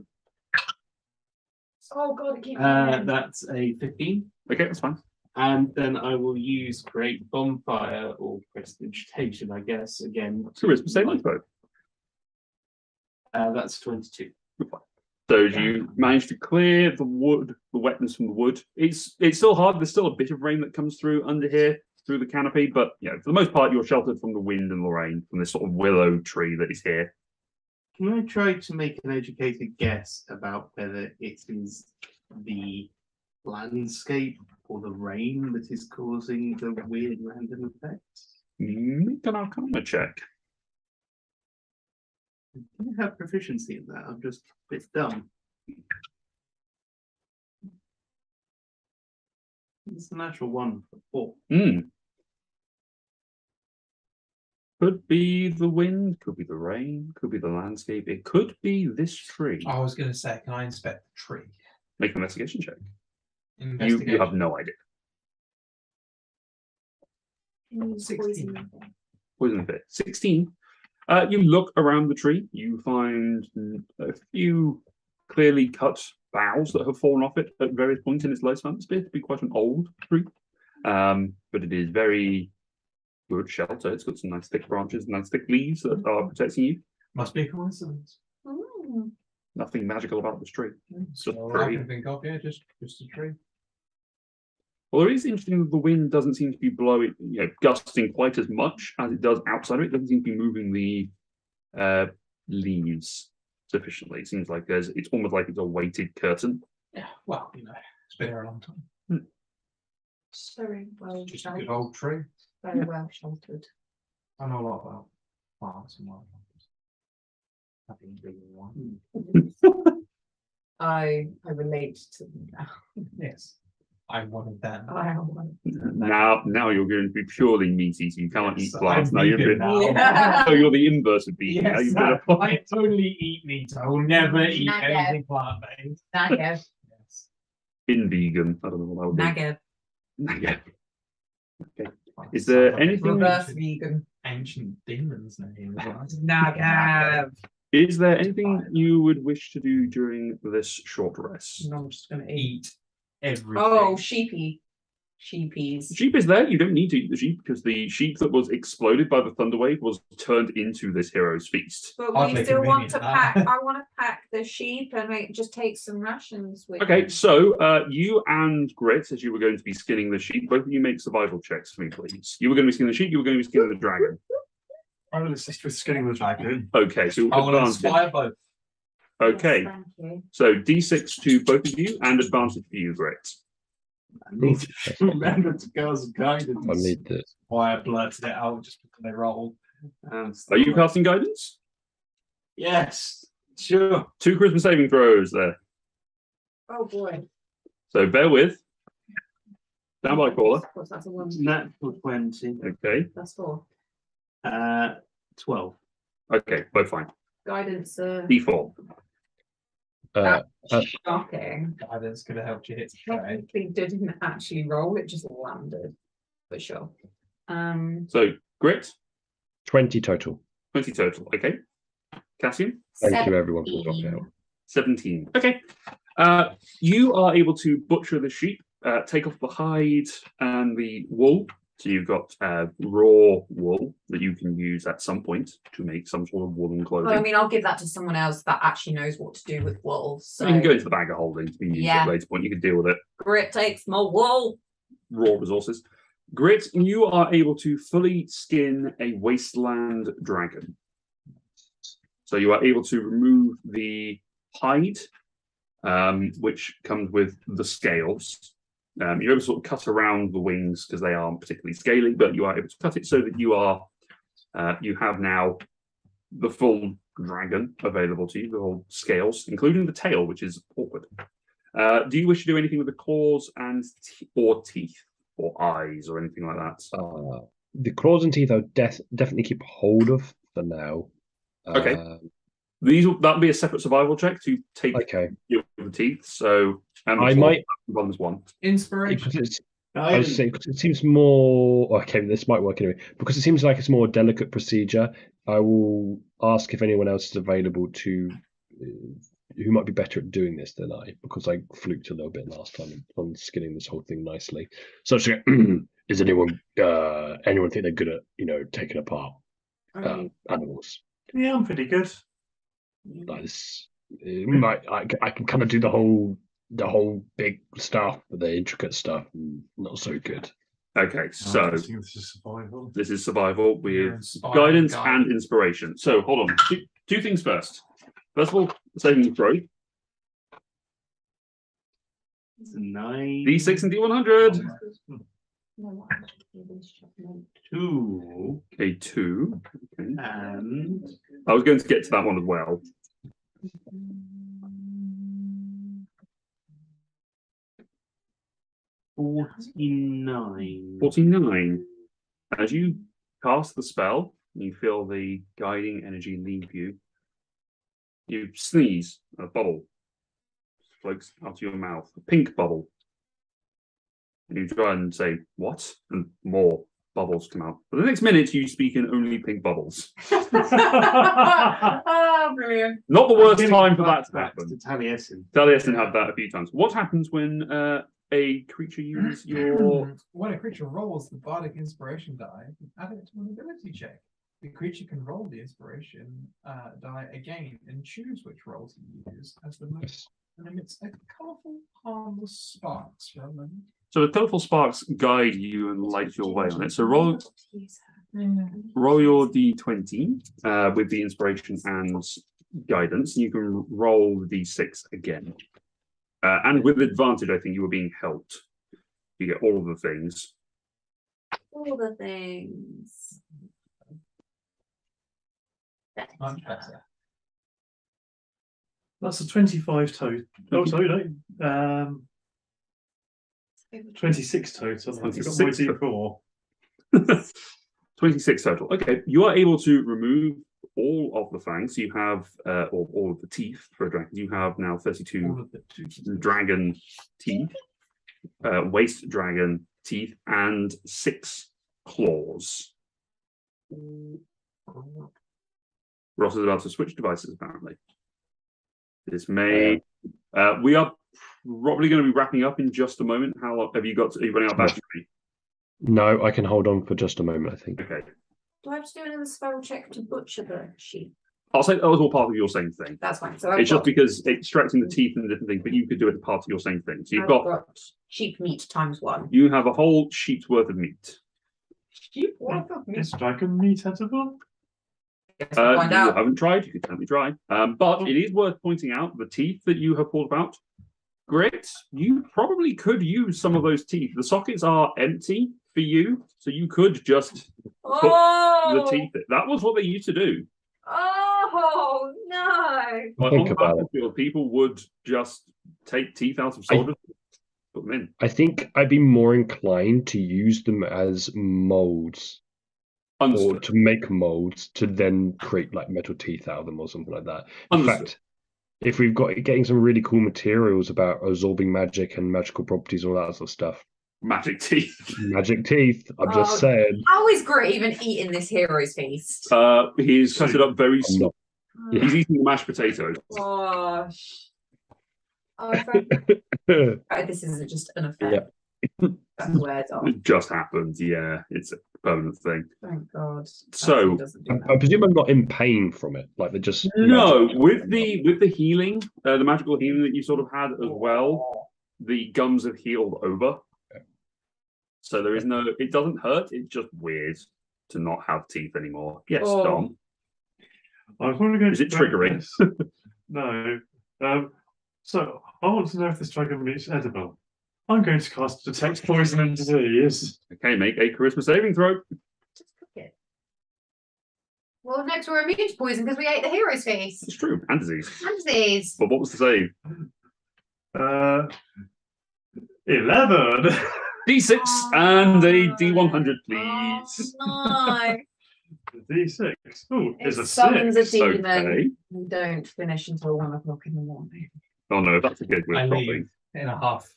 Oh god, it keeps That's a 15. Okay, that's fine. And then I will use create bonfire or prestidigitation, I guess, again. Charisma saving throw. That's 22. So you manage to clear the wood, the wetness from the wood. It's still hard. There's still a bit of rain that comes through under here, through the canopy, but you know, for the most part, you're sheltered from the wind and the rain from this sort of willow tree that is here. Can I try to make an educated guess about whether it is the landscape or the rain that is causing the weird random effects? Make an Arcana check. I don't have proficiency in that. I'm just a bit dumb. It's a natural 1 for 4. Could be the wind, could be the rain, could be the landscape. It could be this tree. I was going to say, can I inspect the tree? Make an investigation check. You Investigation. have no idea. 16. Poison fit. 16. You look around the tree. You find a few clearly cut boughs that have fallen off it at various points in its lifespan. It's appears to be quite an old tree, but it is very good shelter. It's got some nice thick branches, nice thick leaves that are protecting you. Must be a coincidence. Nothing magical about this tree. It's just So I pretty. can think of, yeah, just a tree. Well, it is interesting that the wind doesn't seem to be blowing, gusting quite as much as it does outside of it. It doesn't seem to be moving the leaves sufficiently. It seems like it's almost like it's a weighted curtain. Yeah, well, it's been here a long time. Very well Just a good old tree. Very well sheltered. I know a lot about plants and wildlife. Having been one. I relate to them now. Yes. I'm one of them. I am one. Now you're going to be purely meaty, so you cannot Yes, eat plants. I'm Now you're vegan now. Yeah. So you're the inverse of vegan. Now Yes, you've got to- I only eat meat. I will never eat Nugget. anything plant-based. Nagev. Yes. in vegan. I don't know what I would do. Nagev. Nagev. Okay. Is Sounds there like a anything- Reverse ancient- vegan. Ancient demon's name as well. Nagev. Is there anything you would wish to do during this short rest? No, I'm just gonna eat. Eat everything. Oh, sheepies. The sheep is there. You don't need to eat the sheep because the sheep that was exploded by the thunderwave was turned into this hero's feast. But Hardly we still want to convenient, pack. I want to pack the sheep and just take some rations with. Okay, me. so you and Grit, as you were going to be skinning the sheep, both of you make survival checks for me, please. You were going to be skinning the sheep. You were going to be skinning the dragon. I will assist with skinning the dragon. Okay, so I will advantage. inspire both. Okay, Yes, thank you. so D6 to both of you and advantage for you, Grit. I need to remember to go as guidance. I need this. Why I blurted it out just because they rolled. Are you casting guidance? Yes, sure. 2 charisma saving throws there. Oh boy. So bear with. Stand by, caller. What's that? A one. Natural 20. Okay, That's 4. 12. okay, both fine. Guidance. D4. Uh, Shocking. Guidance could have helped you hit the trade. Technically didn't actually roll. It just landed. For sure. So Grit, 20 total. 20 total. Okay. Cassian? Thank you, everyone, for dropping out. 17. Okay. You are able to butcher the sheep, take off the hide and the wool. So you've got raw wool that you can use at some point to make some sort of woolen clothing. Well, I mean, I'll give that to someone else that actually knows what to do with wool. So You can go into the bag of holding to be used Yeah. at a later point. You can deal with it. Grit takes more wool. Raw resources. Grit, you are able to fully skin a wasteland dragon. So you are able to remove the hide, which comes with the scales. You're able to sort of cut around the wings because they aren't particularly scaly, but you are able to cut it so that you have now the full dragon available to you, the whole scales, including the tail, which is awkward. Do you wish to do anything with the claws and or teeth or eyes or anything like that? The claws and teeth I'll definitely keep hold of for now. Okay. That'll be a separate survival check to take the teeth. So and I might run one. Inspiration. I would say because it seems more okay. This might work anyway because it seems like it's a more delicate procedure. I will ask if anyone else is available to who might be better at doing this than I, because I fluked a little bit last time on skinning this whole thing nicely. So is anyone think they're good at taking apart animals? Yeah, I'm pretty good. Like this, I can kind of do the whole big stuff, but the intricate stuff, not so good. Okay, so this is survival. This is survival with guidance and inspiration. So hold on, two things first. First of all, saving throw. It's a 9. D6 and D100. No, 2. Okay, 2. Okay. And I was going to get to that one as well. 49. 49. As you cast the spell, you feel the guiding energy leave you. You sneeze, a bubble floats out of your mouth, a pink bubble. And you try and say, what? And more bubbles come out. For the next minute, you speak in only pink bubbles. Oh, brilliant. Not the worst time for that to happen. Taliesin. Taliesin had that a few times. What happens when a creature uses your... When a creature rolls the bardic inspiration die, add it to an ability check. The creature can roll the inspiration die again and choose which roll to use as the most, and emits a colourful, harmless sparks for a moment. So the colourful sparks guide you and light your way on it. So roll your d20 with the inspiration and guidance, and you can roll the d6 again. And with advantage, I think you were being helped. You get all of the things. All the things. Much better. That's a 25 total. Oh, sorry, no. 26 total. I forgot my D4. 26 total. Okay, you are able to remove all of the fangs. You have, or all of the teeth for a dragon. You have now 32 dragon teeth, waste dragon teeth, and 6 claws. Ross is about to switch devices, apparently. This may... we are probably going to be wrapping up in just a moment. How long have you got? Are you running out of battery? No, I can hold on for just a moment, I think. Okay. Do I have to do another spell check to butcher the sheep? I'll say that was all part of your same thing. That's fine. So it's just because extracting the teeth and the different things, but you could do it as part of your same thing. So you've got sheep meat ×1. You have a whole sheep's worth of meat. Sheep worth of meat? Is dragon meat edible? Find out. You haven't tried, you could certainly try. But it is worth pointing out the teeth that you have pulled out. Grit, you probably could use some of those teeth. The sockets are empty for you, so you could just put the teeth in. That was what they used to do. Oh, no. Think about it. People would just take teeth out of soldiers, put them in. I think I'd be more inclined to use them as molds. Understood. Or to make molds to then create like metal teeth out of them or something like that. In fact, if we've got getting some really cool materials about absorbing magic and magical properties and all that sort of stuff. Magic teeth. Magic teeth. I'm just saying. How is Grit even eating this hero's feast? He's cut it up very small. He's eating the mashed potatoes. Gosh. Oh, this isn't just an affair. Yeah. That wears off. It just happens, yeah. It's a permanent thing. Thank God. So I presume I'm not in pain from it. Like they're just with the healing, the magical healing that you sort of had as well, the gums have healed over. Okay. So there is no. It doesn't hurt. It's just weird to not have teeth anymore. Yes, Dom. I was wondering. Is it triggering? No. So I want to know if this dragon meat is edible. I'm going to cast Detect Poison and Disease. Okay, make a charisma saving throw. Just cook it. Well, next we're immune to poison because we ate the hero's feast. It's true, and disease. And disease. But what was the save? 11. D6 and a D100, please. Oh, no. D6. Oh, it's a It summons a 6. demon. Okay. We don't finish until 1 o'clock in the morning. Oh no, that's a good I with leave in a huff.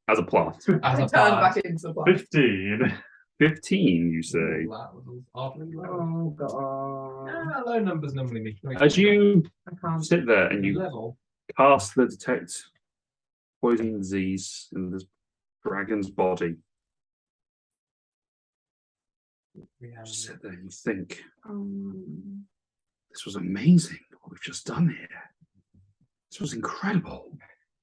as a plot. As a Return plan. back into the plan. 15. 15, you say. That was awfully low. Oh god. Low numbers normally make. As you I can't. sit there and you level. cast the detect poison disease in this dragon's body, We have you sit there and you think, Um, this was amazing what we've just done here. This was incredible.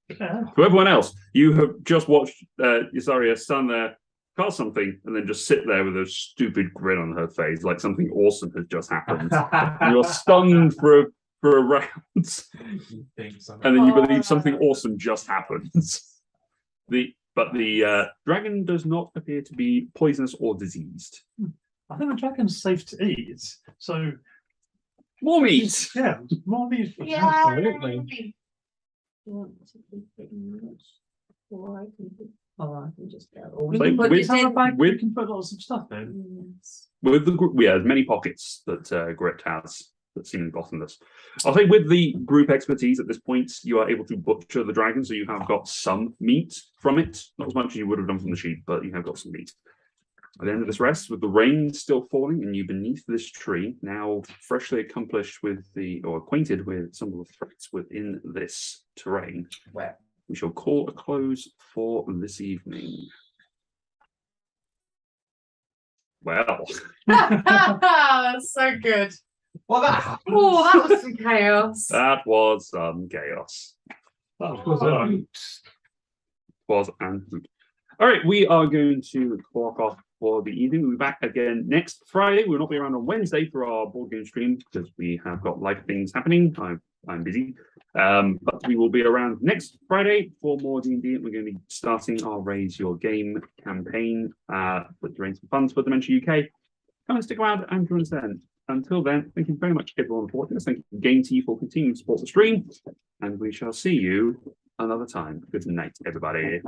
Yeah. To everyone else, you have just watched Isaria stand there, cast something, and then just sit there with a stupid grin on her face, like something awesome has just happened. And you're stunned for a round, you think something. and then you believe something awesome just happened. But the dragon does not appear to be poisonous or diseased. I think the dragon's safe to eat. So, More meat! yeah, more meat. yeah. Absolutely. Want to keep it in much, or I can just go. Or we Like, can put with- it in. We can put lots of stuff in. Yes. With the group, there's many pockets that Grit has that seem bottomless. I'll say with the group expertise at this point, you are able to butcher the dragon, so you have got some meat from it. Not as much as you would have done from the sheep, but you have got some meat. At the end of this rest, with the rain still falling and you beneath this tree, now freshly accomplished with or acquainted with some of the threats within this terrain, Where? we shall call a close for this evening. Well, That's so good. Well, that happened. Oh, that was some chaos. that was some chaos. That was a hoot. Was and hoot. All right, we are going to clock off for the evening. We'll be back again next Friday. We'll not be around on Wednesday for our board game stream because we have got live things happening. I'm busy. But we will be around next Friday for more D&D. We're going to be starting our Raise Your Game campaign with raise some funds for Dementia UK. Come and stick around and join us then. Until then, thank you very much, everyone, for watching us. Thank you, Game T, for continuing to support the stream. And we shall see you another time. Good night, everybody.